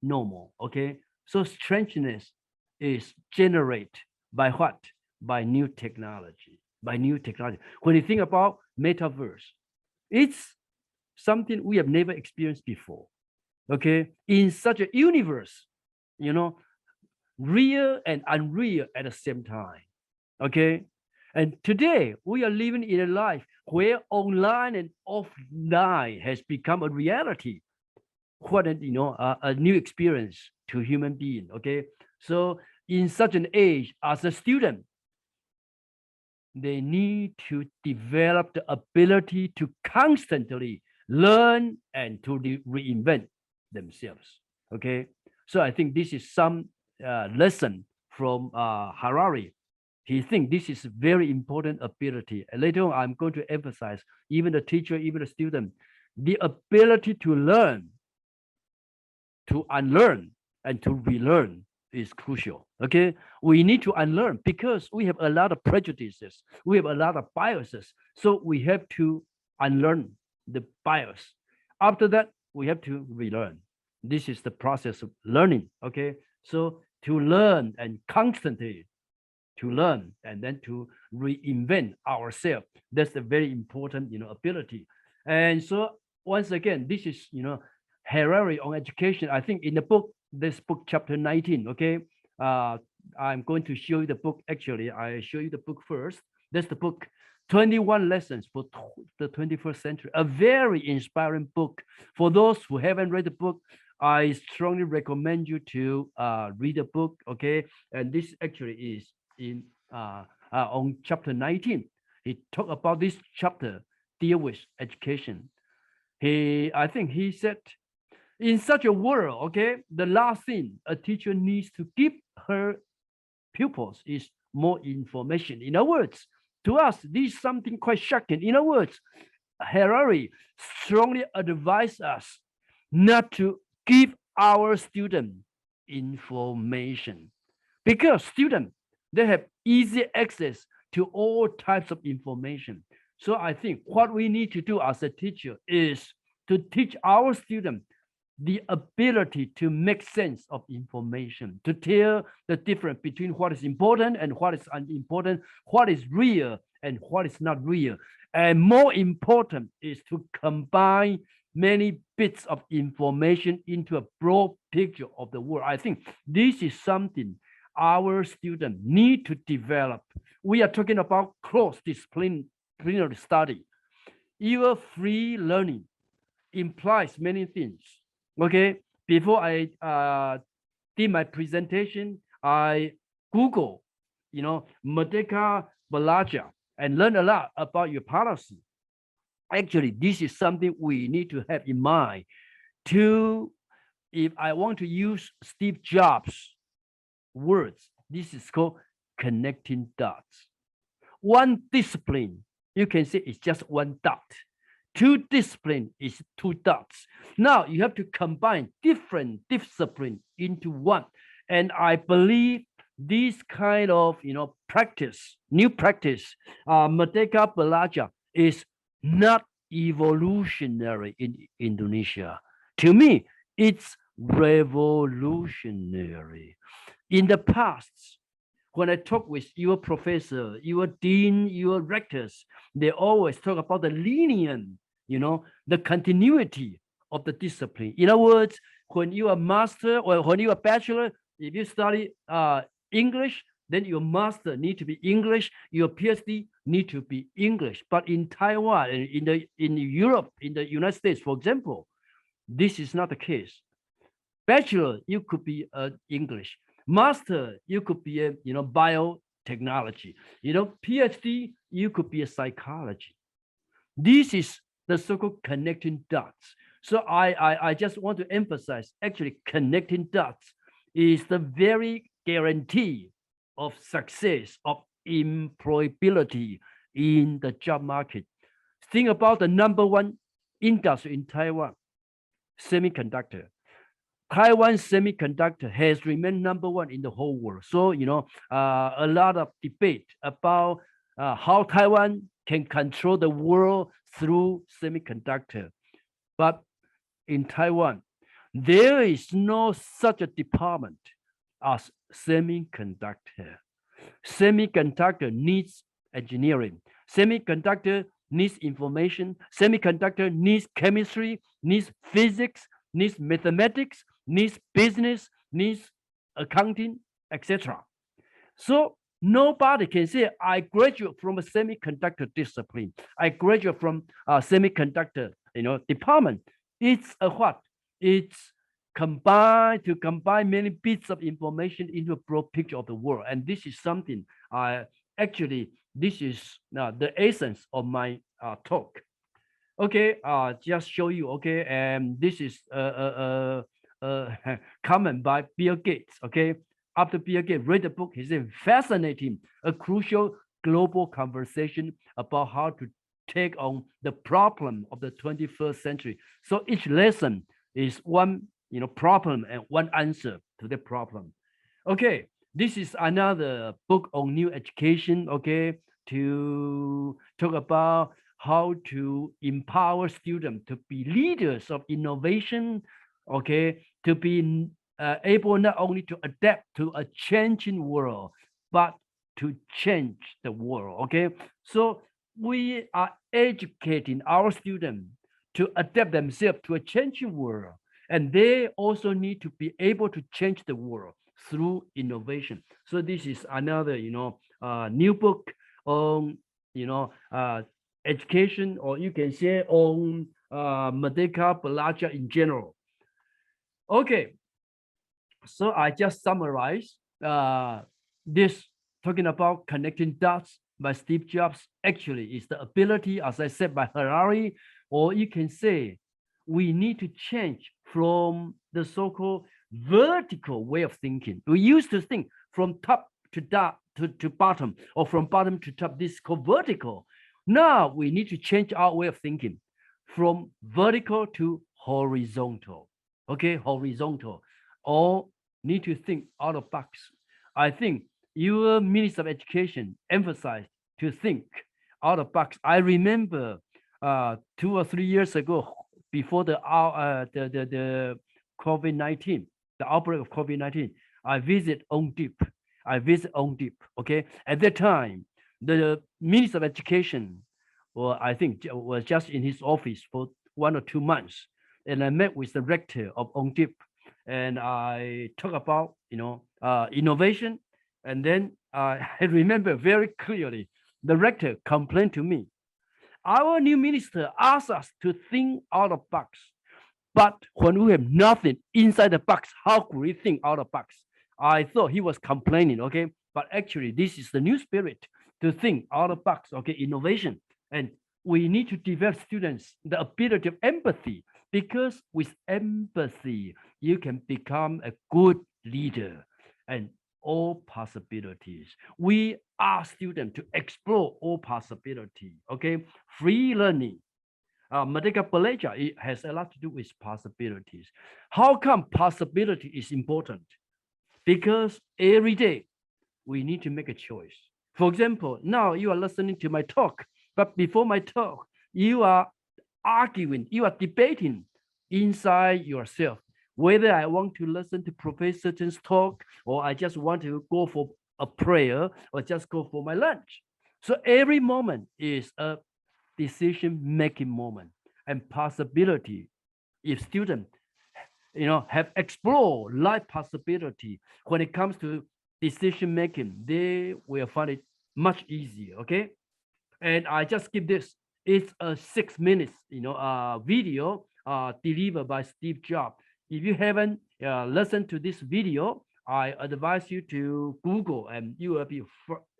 normal. Okay, so strangeness is generated by what? By new technology. By new technology. When you think about metaverse, it's something we have never experienced before. Okay, in such a universe, real and unreal at the same time. Okay, and today we are living in a life where online and offline has become a reality. What a new experience to human being. Okay, so in such an age, as a student, they need to develop the ability to constantly learn and to reinvent themselves. Okay, so I think this is some lesson from Harari. He thinks this is very important ability. And later on, I'm going to emphasize even the teacher, even the student, the ability to learn, to unlearn, and to relearn is crucial. Okay, we need to unlearn because we have a lot of prejudices, we have a lot of biases, so we have to unlearn the bias. After that, we have to relearn. This is the process of learning. Okay, so to learn and constantly to learn and then to reinvent ourselves, that's a very important ability. And so once again, this is Harari on education. I think in the book, this book chapter 19. Okay, I'm going to show you the book. Actually, I show you the book first. That's the book 21 Lessons for the 21st Century, a very inspiring book. For those who haven't read the book, I strongly recommend you to read the book. Okay, and this actually is in on chapter 19. He talked about this chapter deal with education. I think he said, in such a world, okay, the last thing a teacher needs to give her pupils is more information. In other words, to us, this is something quite shocking. In other words, Harari strongly advised us not to give our students information, because students, they have easy access to all types of information. So I think what we need to do as a teacher is to teach our students the ability to make sense of information, to tell the difference between what is important and what is unimportant, what is real and what is not real. And more important is to combine many bits of information into a broad picture of the world. I think this is something our students need to develop. We are talking about cross-disciplinary study. Your free learning implies many things. Okay, before I did my presentation, I Google, Merdeka Belajar and learn a lot about your policy. Actually, this is something we need to have in mind. If I want to use Steve Jobs' words, this is called connecting dots. One discipline, you can say it's just one dot. Two discipline is two dots. Now you have to combine different discipline into one. And I believe this kind of practice, new practice, Merdeka Belajar is not evolutionary in Indonesia. To me, it's revolutionary. In the past, when I talk with your professor, your dean, your rectors, they always talk about the linear, the continuity of the discipline. In other words, when you are master or when you are bachelor, if you study English, then your master need to be English, your PhD need to be English. But in Taiwan, in Europe, in the United States, for example, this is not the case. Bachelor, you could be English. Master, you could be a biotechnology. PhD, you could be a psychology. This is the so-called connecting dots. So I just want to emphasize, actually connecting dots is the very guarantee of success, of employability in the job market. Think about the number one industry in Taiwan, semiconductor. Taiwan semiconductor has remained number one in the whole world. So, a lot of debate about how Taiwan can control the world through semiconductor. But in Taiwan, there is no such a department as semiconductor. Semiconductor needs engineering. Semiconductor needs information. Semiconductor needs chemistry, needs physics, needs mathematics, needs business, needs accounting, etc. So nobody can say, I graduate from a semiconductor discipline. I graduate from a semiconductor, department. It's a what? It's combine many bits of information into a broad picture of the world. And this is something this is the essence of my talk. Okay, just show you, okay, and this is comment by Bill Gates, okay. After Bill Gates read the book, he said, fascinating, a crucial global conversation about how to take on the problem of the 21st century. So each lesson is one problem and one answer to the problem. Okay, this is another book on new education, okay, to talk about how to empower students to be leaders of innovation, okay, to be able not only to adapt to a changing world, but to change the world, okay? So we are educating our students to adapt themselves to a changing world, and they also need to be able to change the world through innovation. So this is another, new book on, education, or you can say on Merdeka Belajar in general. Okay, so I just summarize this, talking about connecting dots by Steve Jobs. Actually, is the ability, as I said, by Harari, or you can say we need to change from the so-called vertical way of thinking. We used to think from top to bottom, or from bottom to top. This is called vertical. Now we need to change our way of thinking from vertical to horizontal. Okay, horizontal, or need to think out of box. I think your Minister of Education emphasized to think out of box. I remember 2 or 3 years ago, before the COVID-19, the outbreak of COVID-19, I visit JIP. Okay, at that time, the Minister of Education, well, I think was just in his office for 1 or 2 months, and I met with the rector of JIP, and I talk about innovation, and then I remember very clearly the rector complained to me, our new minister asked us to think out of box, but when we have nothing inside the box, how could we think out of box? I thought he was complaining, okay, but actually this is the new spirit, to think out of box, okay, innovation. And we need to develop students the ability of empathy, because with empathy, you can become a good leader, and all possibilities. We ask students to explore all possibilities, okay? Free learning. Merdeka Belajar, it has a lot to do with possibilities. How come possibility is important? Because every day we need to make a choice. For example, now you are listening to my talk, but before my talk, you are arguing, you are debating inside yourself, whether I want to listen to Professor Chen's talk, or I just want to go for a prayer, or just go for my lunch. So every moment is a decision-making moment, and possibility if students, have explored life possibility when it comes to decision making, they will find it much easier. Okay, and I just skip this. It's a 6 minutes, video delivered by Steve Jobs. If you haven't listened to this video, I advise you to Google, and you will be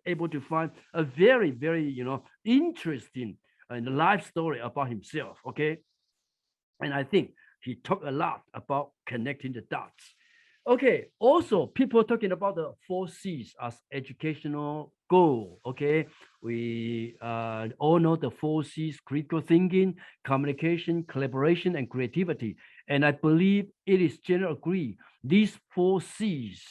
able to find a very, very, interesting life story about himself. Okay, and I think he talked a lot about connecting the dots. Okay, also people talking about the 4 C's as educational goal. Okay, we all know the 4 C's: critical thinking, communication, collaboration, and creativity. And I believe it is generally agreed these 4 C's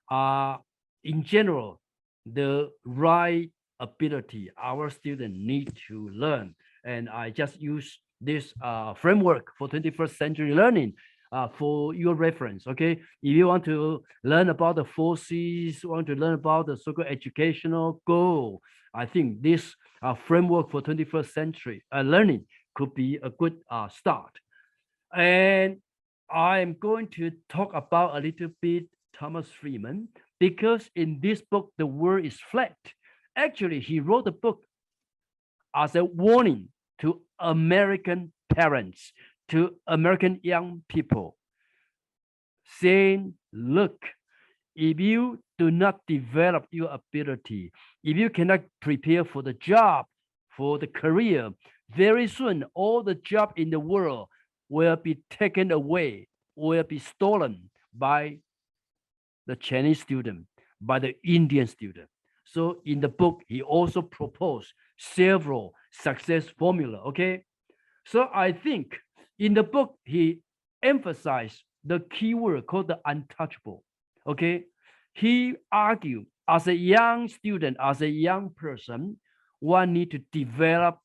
are, in general, the right ability our students need to learn. And I just use this framework for 21st century learning for your reference. Okay, if you want to learn about the 4 C's, want to learn about the so-called educational goal, I think this framework for 21st century learning could be a good start. And I'm going to talk about a little bit Thomas Friedman, because in this book the world is flat. Actually, he wrote the book as a warning to American parents, to American young people, saying, look, if you do not develop your ability, if you cannot prepare for the job, for the career, very soon all the job in the world will be taken away, will be stolen by the Chinese student, by the Indian student. So in the book, he also proposed several success formula. Okay, so I think in the book he emphasized the keyword called the untouchable. Okay, he argued as a young student, as a young person, one need to develop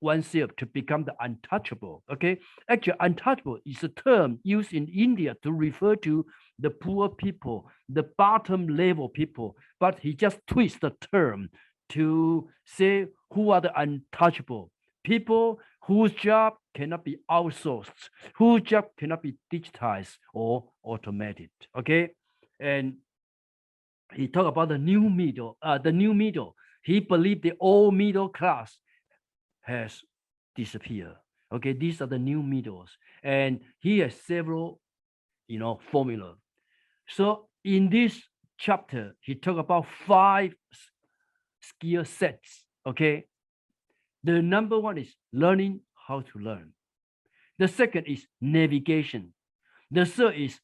oneself to become the untouchable. Okay, actually, untouchable is a term used in India to refer to the poor people, the bottom level people, but he just twists the term to say who are the untouchable people, whose job cannot be outsourced, whose job cannot be digitized or automated. Okay, and he talked about the new middle. He believed the old middle class has disappeared. Okay, these are the new middles, and he has several, formula. So in this chapter, he talked about 5 skill sets. Okay, the number one is learning how to learn. The second is navigation. The third is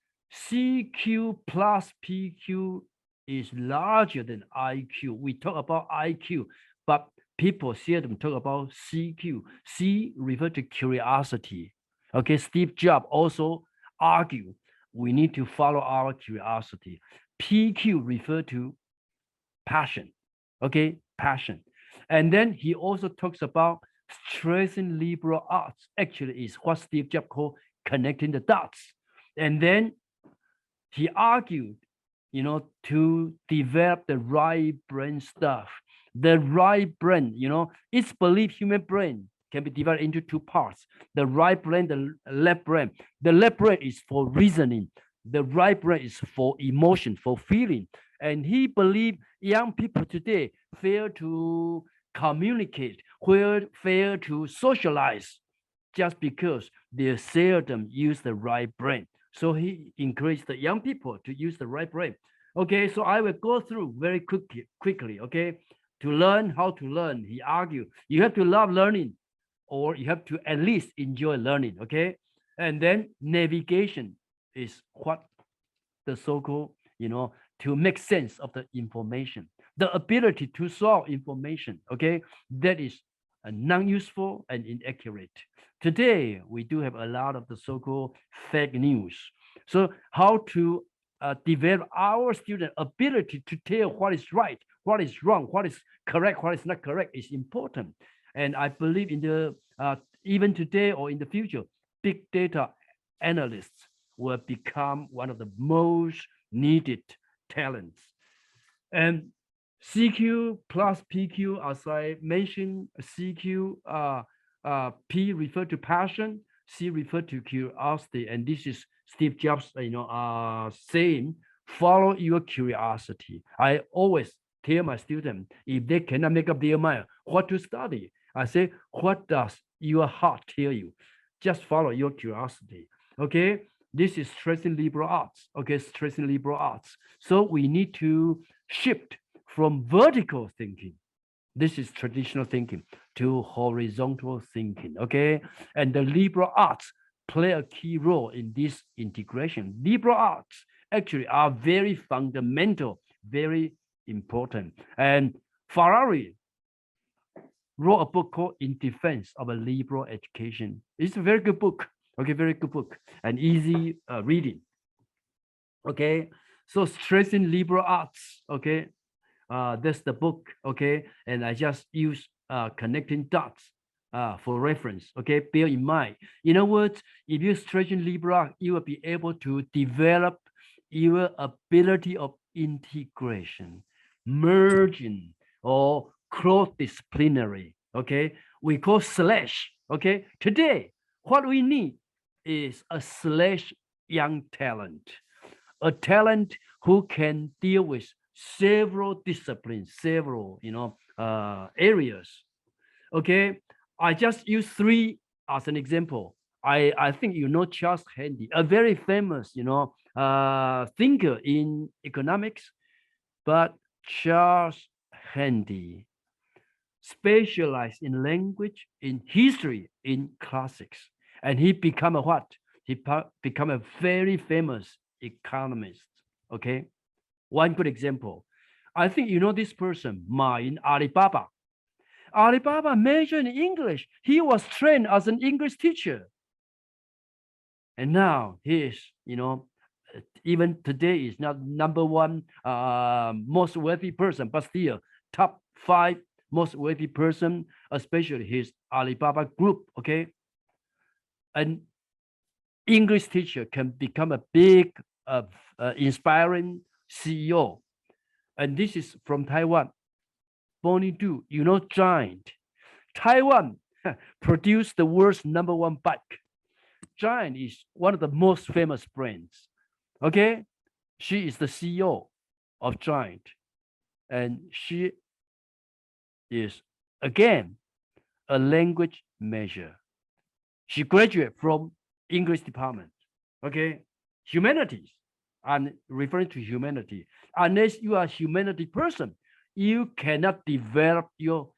CQ plus PQ is larger than IQ. We talk about IQ, but people seldom talk about CQ. C refer to curiosity. Okay, Steve Jobs also argued we need to follow our curiosity. PQ refer to passion. Okay, passion. And then he also talks about stressing liberal arts. Actually, is what Steve Jobs called connecting the dots. And then he argued, to develop the right brain stuff. The right brain, it's believed human brain can be divided into 2 parts: the right brain, the left brain. The left brain is for reasoning. The right brain is for emotion, for feeling. And he believed young people today fail to communicate, fail to socialize, just because they seldom use the right brain. So he encouraged the young people to use the right brain. Okay, so I will go through very quickly. Okay, to learn how to learn, he argued you have to love learning, or you have to at least enjoy learning. Okay, and then navigation is what the so-called, to make sense of the information, the ability to solve information. Okay, that is non-useful and inaccurate. Today, we do have a lot of the so-called fake news. So how to develop our student ability to tell what is right, what is wrong, what is correct, what is not correct is important. And I believe in the even today or in the future, big data analysts will become one of the most needed talents. And CQ plus PQ, as I mentioned, CQ, P refer to passion, she referred to curiosity, and this is Steve Jobs, saying, follow your curiosity. I always tell my students, if they cannot make up their mind what to study, I say, what does your heart tell you? Just follow your curiosity. Okay, this is stressing liberal arts. Okay, stressing liberal arts. So we need to shift from vertical thinking, this is traditional thinking, to horizontal thinking. Okay, and the liberal arts play a key role in this integration. Liberal arts actually are very fundamental, very important. And Ferrari wrote a book called In Defense of a Liberal Education. It's a very good book. Okay, very good book and easy reading. Okay, so stressing liberal arts. Okay, that's the book. Okay, and I just use connecting dots for reference. Okay, bear in mind. In other words, if you strengthen liberal arts, you will be able to develop your ability of integration, merging, or cross-disciplinary. Okay, we call slash. Okay, today what we need is a slash young talent, a talent who can deal with several disciplines, several areas. Okay, I just use three as an example. I think Charles Handy, a very famous thinker in economics, but Charles Handy specialized in language, in history, in classics, and he become a what? He become a very famous economist. Okay, one good example. I think this person, Ma in Alibaba. Alibaba majored in English. He was trained as an English teacher. And now he is, even today is not number one most wealthy person, but still top 5 most wealthy person, especially his Alibaba group. Okay, an English teacher can become a big, inspiring CEO. And this is from Taiwan. Bonnie Du, Giant. Taiwan produced the world's #1 bike. Giant is one of the most famous brands. Okay, she is the CEO of Giant, and she is again a language major. She graduated from English department. Okay, humanities. I'm referring to humanity. Unless you are a humanity person, you cannot develop your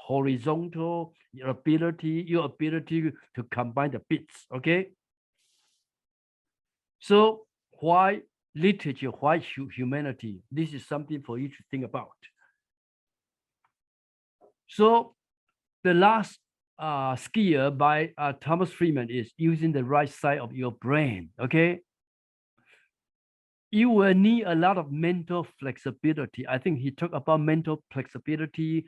horizontal ability, your ability to combine the bits. Okay, so why literature, why humanity? This is something for you to think about. So the last skill by Thomas Friedman is using the right side of your brain. Okay, you will need a lot of mental flexibility. I think he talked about mental flexibility,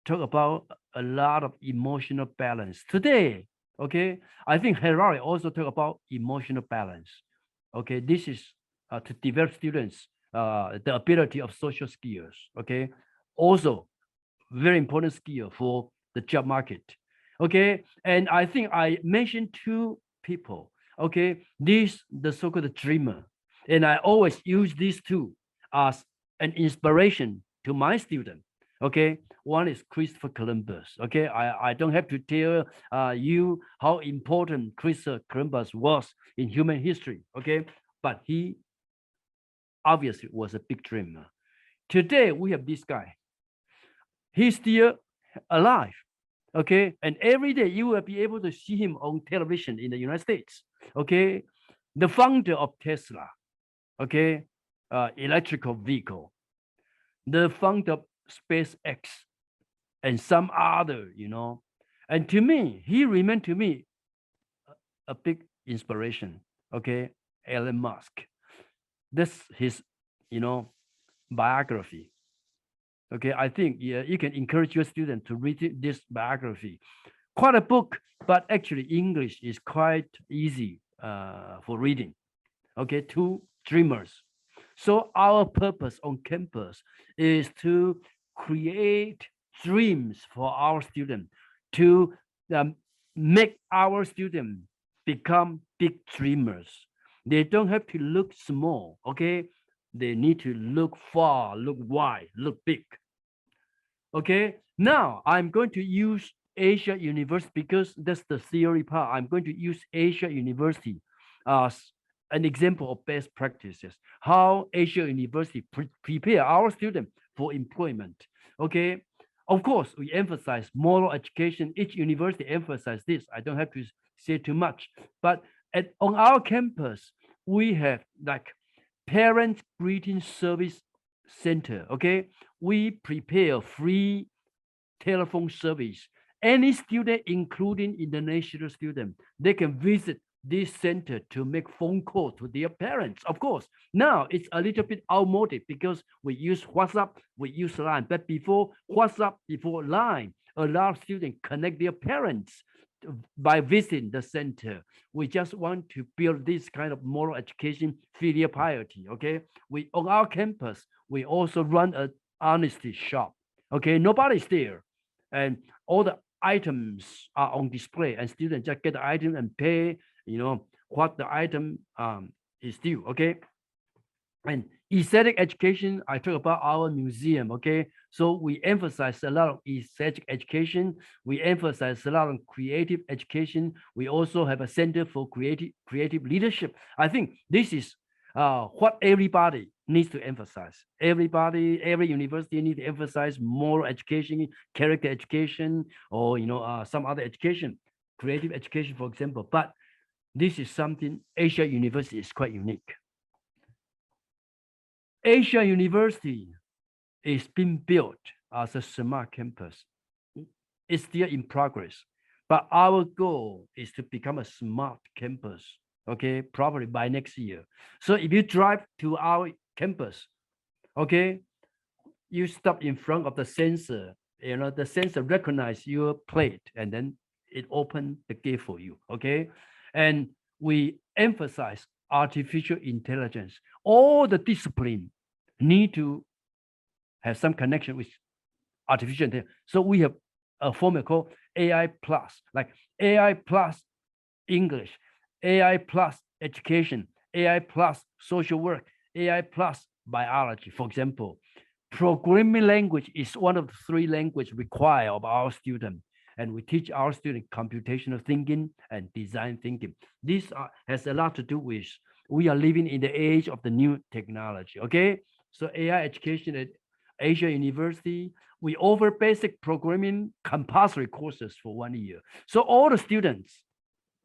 talk about a lot of emotional balance today. Okay, I think Harari also talk about emotional balance. Okay, this is to develop students the ability of social skills. Okay, also very important skill for the job market. Okay, and I think I mentioned 2 people. Okay, the so-called dreamer, and I always use these 2 as an inspiration to my student. Okay, one is Christopher Columbus. Okay, I don't have to tell you how important Christopher Columbus was in human history. Okay, but he obviously was a big dreamer. Today we have this guy. He's still alive. Okay, and every day you will be able to see him on television in the United States. Okay, the founder of Tesla. Okay, electrical vehicle, the founder of SpaceX, and some other, and to me, he remained to me a big inspiration. Okay, Elon Musk. That's his, biography. Okay, I think you can encourage your student to read this biography. Quite a book, but actually English is quite easy for reading. Okay, 2 dreamers. So our purpose on campus is to create dreams for our students, to make our students become big dreamers. They don't have to look small, okay? They need to look far, look wide, look big. Okay, now I'm going to use Asia University because that's the theory part. I'm going to use Asia University as an example of best practices, how Asia University prepare our students for employment. Okay, of course, we emphasize moral education. Each university emphasize this. I don't have to say too much, but on our campus, we have like parent greeting service center. Okay, we prepare free telephone service. Any student, including international student, they can visit this center to make phone call to their parents. Of course, now it's a little bit outmoded because we use WhatsApp, we use Line, but before WhatsApp, before Line, a lot of students connect their parents by visiting the center. We just want to build this kind of moral education, filial piety. Okay, we on our campus we also run an honesty shop. Okay, nobody's there, and all the items are on display, and students just get the item and pay. You know what the item is due. Okay, and aesthetic education, I talk about our museum. Okay, so we emphasize a lot of aesthetic education. We emphasize a lot of creative education. We also have a center for creative leadership. I think this is what everybody needs to emphasize. Everybody, every university needs to emphasize moral education, character education, or some other education, creative education, for example. But this is something Asia University is quite unique. Asia University is being built as a smart campus. It's still in progress, but our goal is to become a smart campus, okay, probably by next year. So if you drive to our campus, okay, you stop in front of the sensor, the sensor recognize your plate and then it open the gate for you, okay? And we emphasize artificial intelligence. All the discipline need to have some connection with artificial intelligence. So we have a formula called AI plus, like AI plus English, AI plus education, AI plus social work, AI plus biology. For example, programming language is one of the 3 languages required of our students. And we teach our students computational thinking and design thinking. This has a lot to do with we are living in the age of the new technology. Okay, so AI education at Asia University, we offer basic programming compulsory courses for 1 year. So all the students,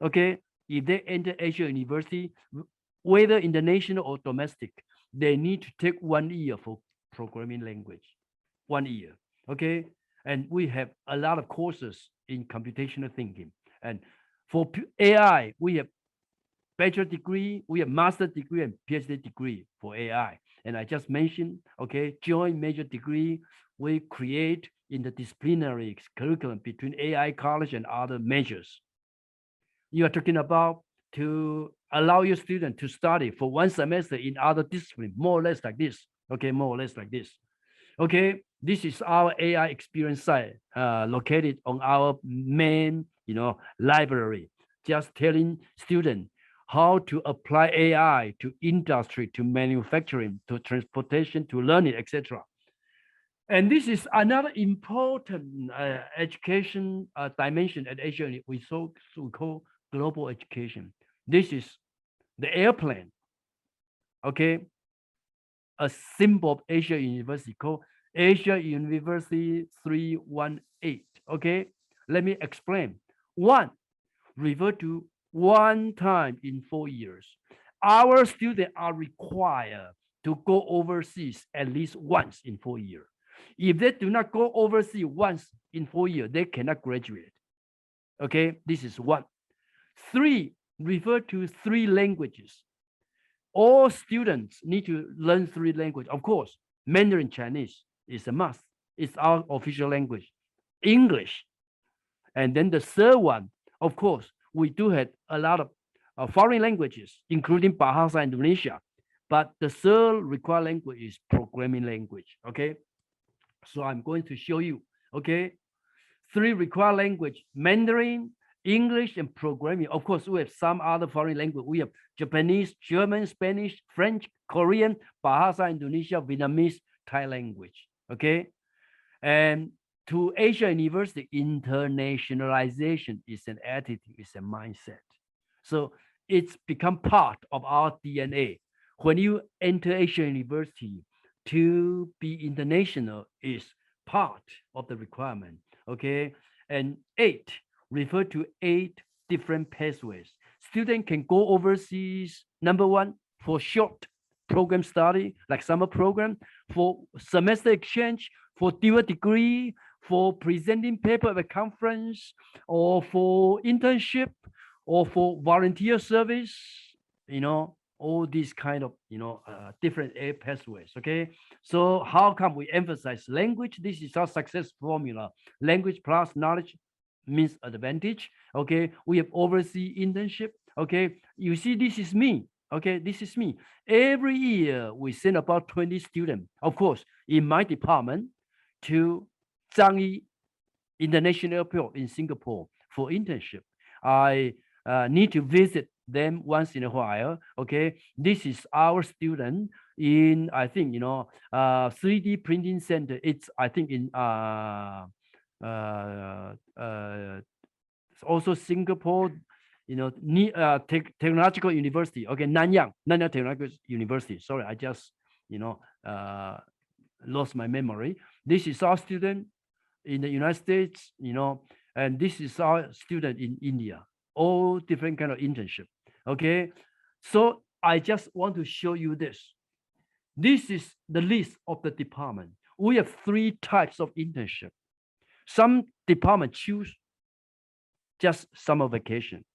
okay, if they enter Asia University, whether international or domestic, they need to take 1 year for programming language, 1 year. Okay, and we have a lot of courses in computational thinking. And for AI, we have bachelor degree, we have master degree and PhD degree for AI. And I just mentioned, okay, joint major degree, we create interdisciplinary curriculum between AI college and other majors. You are talking about to allow your student to study for 1 semester in other discipline, more or less like this. Okay, more or less like this. Okay, this is our AI experience site located on our main, library, just telling students how to apply AI to industry, to manufacturing, to transportation, to learning, etc. And this is another important education dimension at Asia. We call global education. This is the airplane. Okay, a symbol of Asia University called Asia University 318. Okay, let me explain. 1, refer to 1 time in 4 years. Our students are required to go overseas at least once in 4 years. If they do not go overseas once in 4 years, they cannot graduate. Okay, this is 1. 3, refer to 3 languages. All students need to learn 3 languages. Of course, Mandarin Chinese is a must. It's our official language. English. And then the 3rd one, of course, we do have a lot of foreign languages, including Bahasa Indonesia. But the 3rd required language is programming language. Okay. So I'm going to show you. Okay. 3 required language: Mandarin, English and programming. Of course, we have some other foreign language. We have Japanese, German, Spanish, French, Korean, Bahasa Indonesia, Vietnamese, Thai language. Okay. And to Asia University, internationalization is an attitude, is a mindset. So it's become part of our DNA. When you enter Asia University, to be international is part of the requirement. Okay. And 8 refer to 8 different pathways. Student can go overseas, number 1, for short program study, like summer program, for semester exchange, for dual degree, for presenting paper at a conference, or for internship, or for volunteer service, you know, all these kind of, you know, different pathways. Okay. So how come we emphasize language? This is our success formula. Language plus knowledge means advantage. Okay. We have overseas internship. Okay. You see, this is me. Okay. This is me. Every year we send about 20 students, of course, in my department to Changi International Airport in Singapore for internship. I need to visit them once in a while. Okay, this is our student in, I think, you know, 3D printing center. It's, I think, in also Singapore, you know, technological university. Okay, Nanyang Technological University. Sorry, I just, you know, lost my memory. This is our student in the United States, you know, and this is our student in India. All different kind of internship. Okay, so I just want to show you this. This is the list of the department. We have 3 types of internship. Some department choose just summer vacation.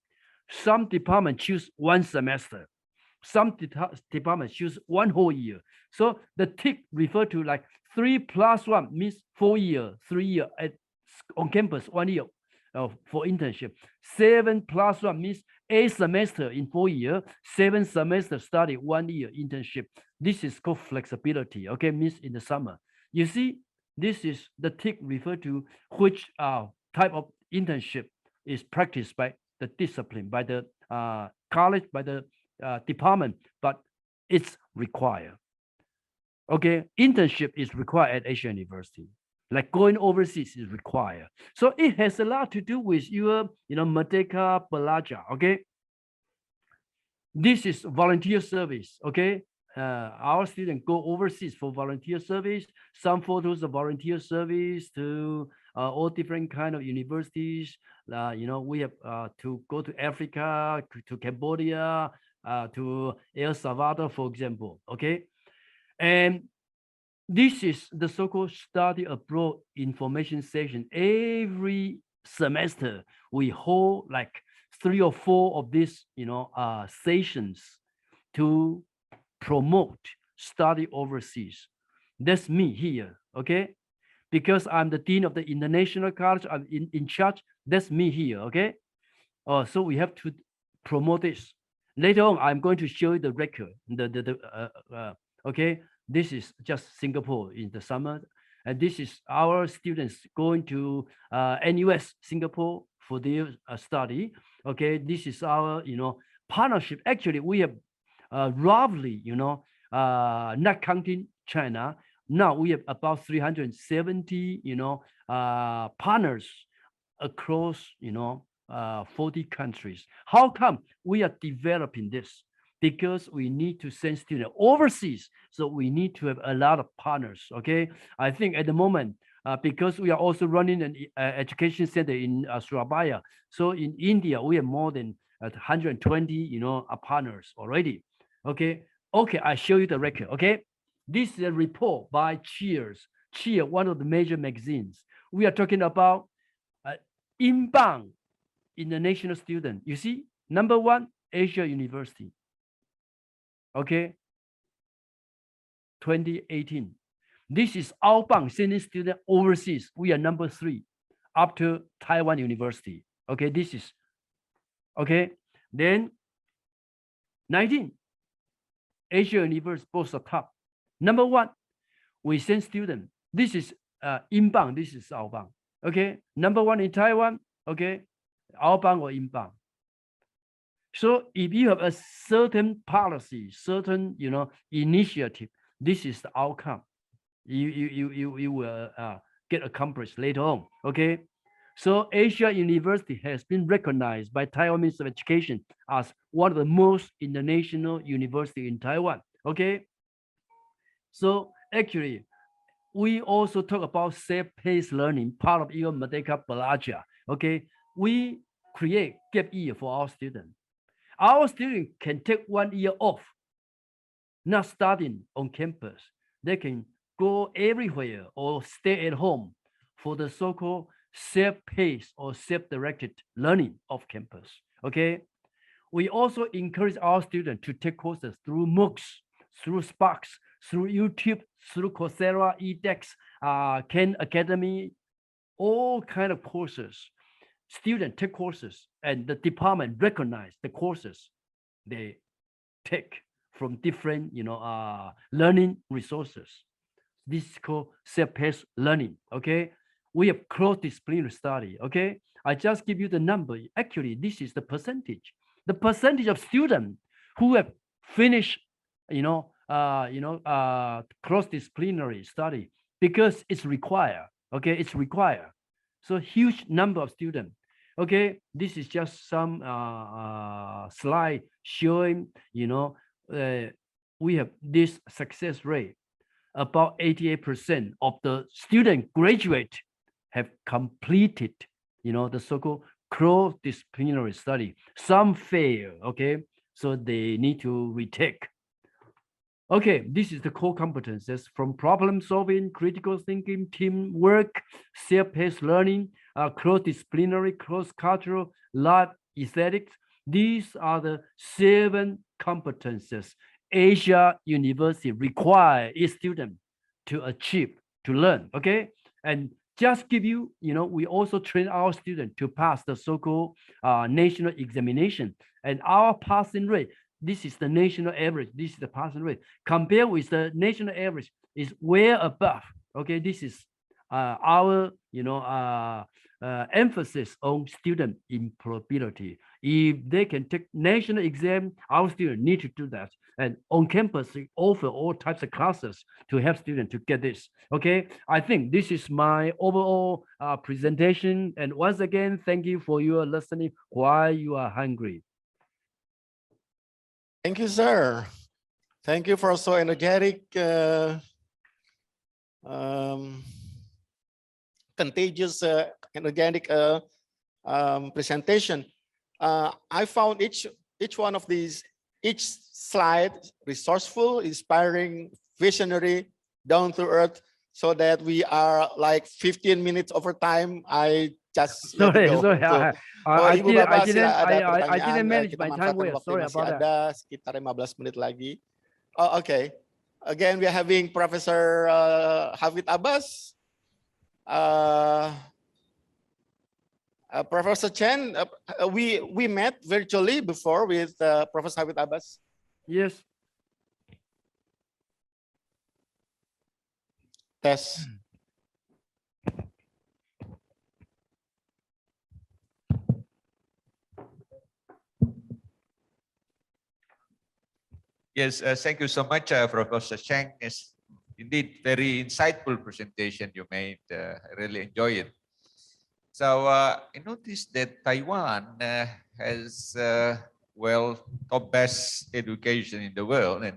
Some department choose 1 semester. Some department choose 1 whole year. So the tick refer to like 3 + 1 means 4 years, 3 years on campus, 1 year for internship. 7 + 1 means 8 semester in 4 years, 7 semester study, 1 year internship. This is called flexibility. Okay, means in the summer. You see, this is the tick refer to which type of internship is practiced by the discipline, by the college, by the department, but it's required. Okay, internship is required at Asia University. Like going overseas is required. So it has a lot to do with your, you know, Merdeka Belajar. Okay, this is volunteer service. Okay, our students go overseas for volunteer service. Some photos of volunteer service to all different kind of universities. You know, we have to go to Africa, to Cambodia, to El Salvador, for example. Okay, and this is the so-called study abroad information session. Every semester we hold like 3 or 4 of these, you know, sessions to promote study overseas. That's me here. Okay, because I'm the dean of the international college, I'm in charge. That's me here. Okay, so we have to promote this. Later on, I'm going to show you the record. Okay, this is just Singapore in the summer, and this is our students going to NUS Singapore for their study. Okay, this is our, you know, partnership. Actually, we have roughly, you know, not counting China, now we have about 370, you know, partners across, you know, 40 countries. How come we are developing this? Because we need to send students overseas. So we need to have a lot of partners. Okay. I think at the moment, because we are also running an education center in Surabaya. So in India, we have more than 120, you know, partners already. Okay. Okay. I show you the record. Okay. This is a report by Cheers, one of the major magazines. We are talking about inbound international student. You see, number 1, Asia University. Okay, 2018. This is outbound sending student overseas. We are number 3 after Taiwan University. Okay, this is okay. Then 19, Asia University, both are top. Number 1, we send student. This is inbound. This is outbound. Okay, number 1 in Taiwan. Okay, outbound or inbound. So if you have a certain policy, certain initiative, this is the outcome you will get accomplished later on. Okay. So Asia University has been recognized by Taiwan Ministry of Education as one of the most international university in Taiwan. Okay. So actually, we also talk about self-paced learning, part of your Merdeka Belajar. Okay. We create gap year for our students. Our students can take 1 year off, not studying on campus. They can go everywhere or stay at home for the so-called self-paced or self-directed learning off campus. Okay. We also encourage our students to take courses through MOOCs, through Sparks, through YouTube, through Coursera, edX, Khan Academy, all kind of courses. Students take courses and the department recognize the courses they take from different learning resources. This is called self-paced learning. Okay. We have cross-disciplinary study. Okay. I just give you the number. Actually, this is the percentage. The percentage of students who have finished cross-disciplinary study, because it's required. Okay, it's required. So huge number of students. Okay, this is just some slide showing we have this success rate. About 88% of the students graduate have completed the so-called cross-disciplinary study. Some fail. Okay, so they need to retake. Okay, this is the core competences from problem solving, critical thinking, teamwork, self-paced learning, cross-disciplinary, cross-cultural, life aesthetics. These are the 7 competences Asia University require its students to achieve, to learn. Okay, and just give you, we also train our students to pass the so-called national examination, and our passing rate. This is the national average. This is the passing rate. Compared with the national average, is way above. Okay, this is our emphasis on student employability. If they can take national exam, our students need to do that. And on campus, we offer all types of classes to help students to get this. Okay, I think this is my overall presentation. And once again, thank you for your listening while you are hungry. Thank you, sir. Thank you for so energetic, contagious, energetic presentation. I found each one of these, each slide resourceful, inspiring, visionary, down to earth, so that we are like 15 minutes over time. I just sorry. Ibu Bapak sila ada I pertanyaan, didn't manage kita my time manfaatkan well. waktu Sorry yang masih about ada, sekitar 15 menit lagi. Oh, okay. Again, we are having Professor Hafid Abbas. Professor Chen, we met virtually before with Professor Hafid Abbas. Yes. Tes. Yes, thank you so much, Professor Cheng. It's indeed very insightful presentation you made. I really enjoy it. So I noticed that Taiwan has, top best education in the world, and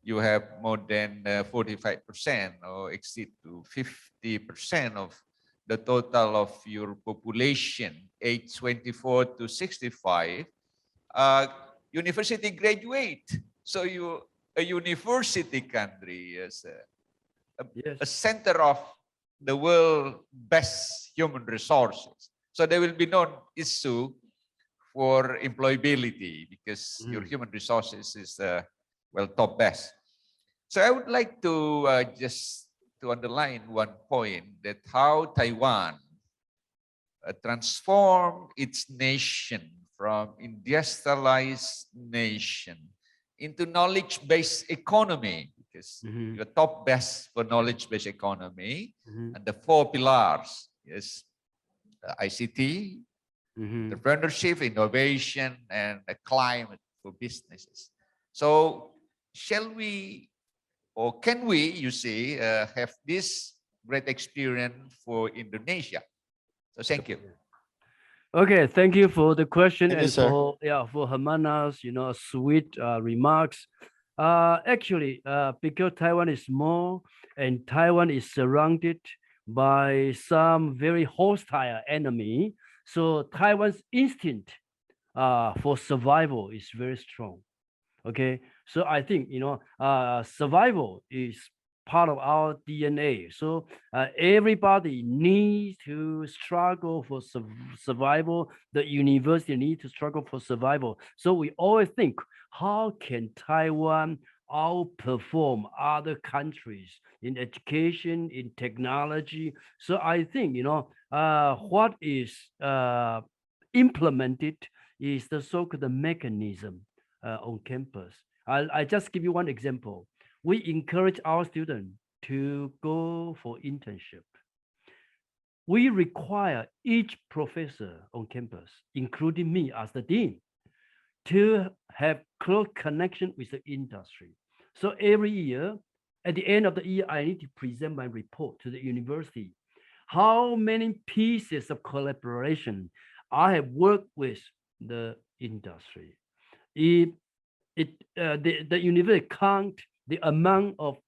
you have more than 45% or exceed to 50% of the total of your population, age 24 to 65, university graduate. So you a university country is a center of the world best human resources. So there will be no issue for employability because your human resources is top best. So I would like to just to underline one point, that how Taiwan transformed its nation from industrialized nation into knowledge-based economy, because you're top best for knowledge-based economy, and the 4 pillars is ICT, entrepreneurship, innovation, and the climate for businesses. So shall we, or can we, you see, have this great experience for Indonesia? So thank you. Okay, thank you for the question Thank you, and sir. for Hermana's sweet remarks. Actually, because Taiwan is small and Taiwan is surrounded by some very hostile enemy, so Taiwan's instinct for survival is very strong. Okay, so I think survival is part of our DNA. So everybody needs to struggle for survival. The university needs to struggle for survival. So we always think, how can Taiwan outperform other countries in education, in technology? So I think, what is implemented is the so-called mechanism on campus. I just give you one example. We encourage our students to go for internship. We require each professor on campus, including me as the dean, to have close connection with the industry. So every year, at the end of the year, I need to present my report to the university. How many pieces of collaboration I have worked with the industry. If the university count the amount of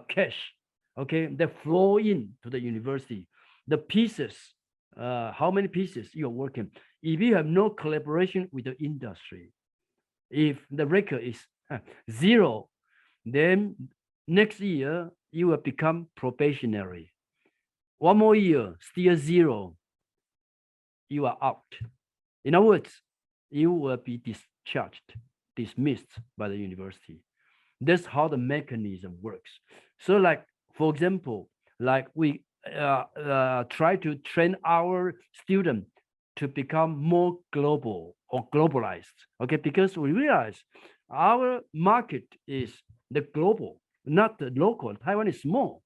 cash, okay, that flow in to the university, the pieces, how many pieces you are working. If you have no collaboration with the industry, if the record is 0, then next year you will become probationary. One more year, still 0, you are out. In other words, you will be discharged, dismissed by the university. That's how the mechanism works. So like, for example, like we try to train our students to become more global or globalized, okay? Because we realize our market is the global, not the local. Taiwan is small.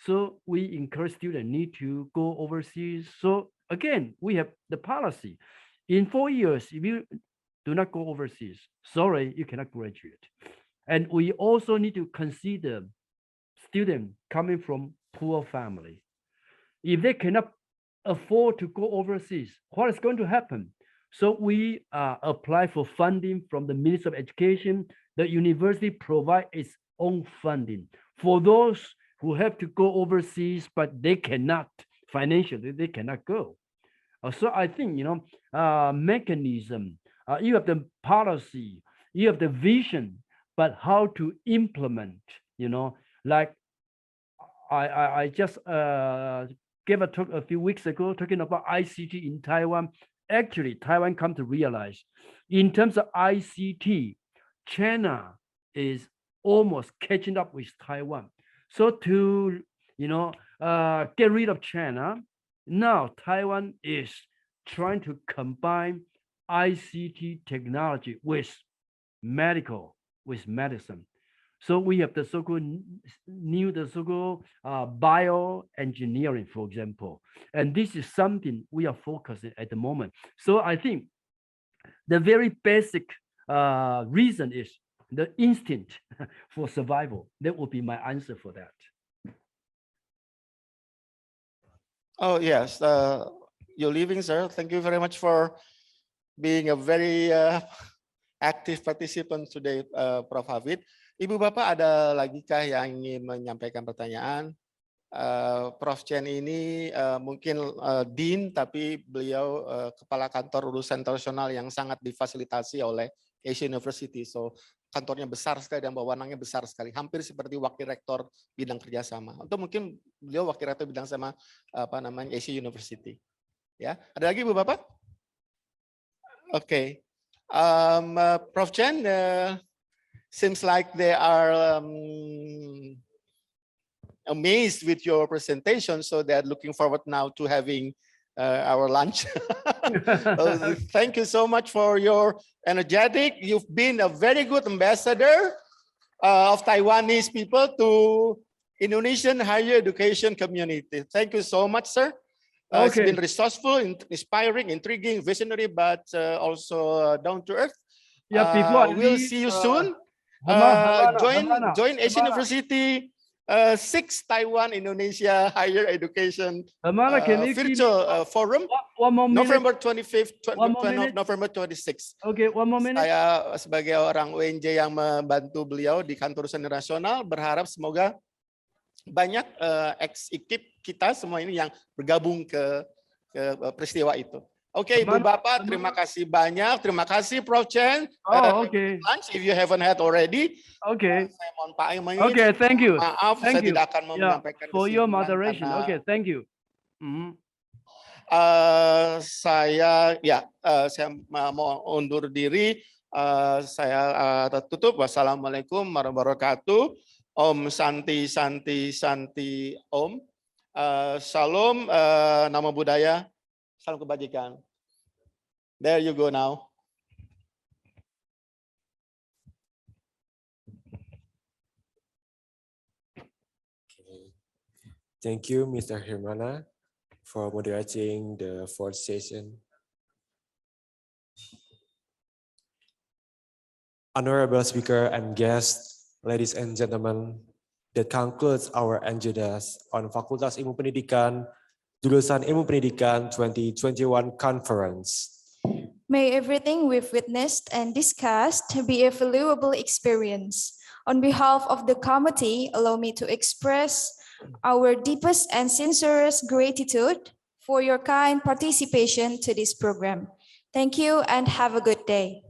So we encourage students need to go overseas. So again, we have the policy. In 4 years, if you do not go overseas, sorry, you cannot graduate. And we also need to consider students coming from poor family. If they cannot afford to go overseas, what is going to happen? So we apply for funding from the Ministry of Education. The university provides its own funding for those who have to go overseas, but they cannot financially, they cannot go. So I think, mechanism, you have the policy, you have the vision, but how to implement, like I just gave a talk a few weeks ago talking about ICT in Taiwan. Actually, Taiwan come to realize in terms of ICT, China is almost catching up with Taiwan. So to, get rid of China, now Taiwan is trying to combine ICT technology with medical, with medicine. So we have the so-called bioengineering, for example. And this is something we are focusing at the moment. So I think the very basic reason is the instinct for survival. That would be my answer for that. Oh, yes. Your leaving, sir. Thank you very much for being a very active participant today, Prof. Hafid. Ibu Bapak ada lagi kah yang ingin menyampaikan pertanyaan? Prof. Chen ini mungkin Dean, tapi beliau Kepala Kantor Urusan Internasional yang sangat difasilitasi oleh Asia University. So kantornya besar sekali dan wewenangnya besar sekali, hampir seperti Wakil Rektor bidang kerjasama. Atau mungkin beliau Wakil Rektor bidang sama Asia University. Ya, ada lagi Ibu Bapak? Oke, Prof. Chen, seems like they are amazed with your presentation, so they're looking forward now to having our lunch. Thank you so much for your energetic. You've been a very good ambassador of Taiwanese people to Indonesian higher education community. Thank you so much, sir. It's Okay. been resourceful, inspiring, intriguing, visionary, but also down to earth. Yeah, before I We'll leave, see you soon. Hermana, Join Asian Hermana. University 6 Taiwan Indonesia Higher Education Hermana, can you give me virtual forum. one more minute? November 25th, One more minute. November 26th. Okay, one more minute. Saya sebagai orang UNJ yang membantu beliau di kantor urusan internasional berharap semoga banyak ex-IKIP kita semua ini yang bergabung ke peristiwa itu. Oke, Ibu Bapak, terima kasih banyak. Terima kasih Prof. Chen. Oh, okay. Lunch if you haven't had already. Okay. Saya mohon pamit. Okay, thank you. Maaf, Thank saya you. tidak akan Yeah, menyampaikan for your kesimpulan moderation. karena Okay, thank you. saya mau undur diri. Saya tutup. Wassalamualaikum warahmatullahi wabarakatuh. Om Santi Santi Santi Om. Salam nama budaya. Salam kebajikan. There you go now. Thank you, Mr. Hermana, for moderating the fourth session. Honorable speaker and guests, ladies and gentlemen, that concludes our agendas on Fakultas Ilmu Pendidikan, Jurusan Ilmu Pendidikan 2021 conference. May everything we've witnessed and discussed be a valuable experience. On behalf of the committee, allow me to express our deepest and sincerest gratitude for your kind participation to this program. Thank you and have a good day.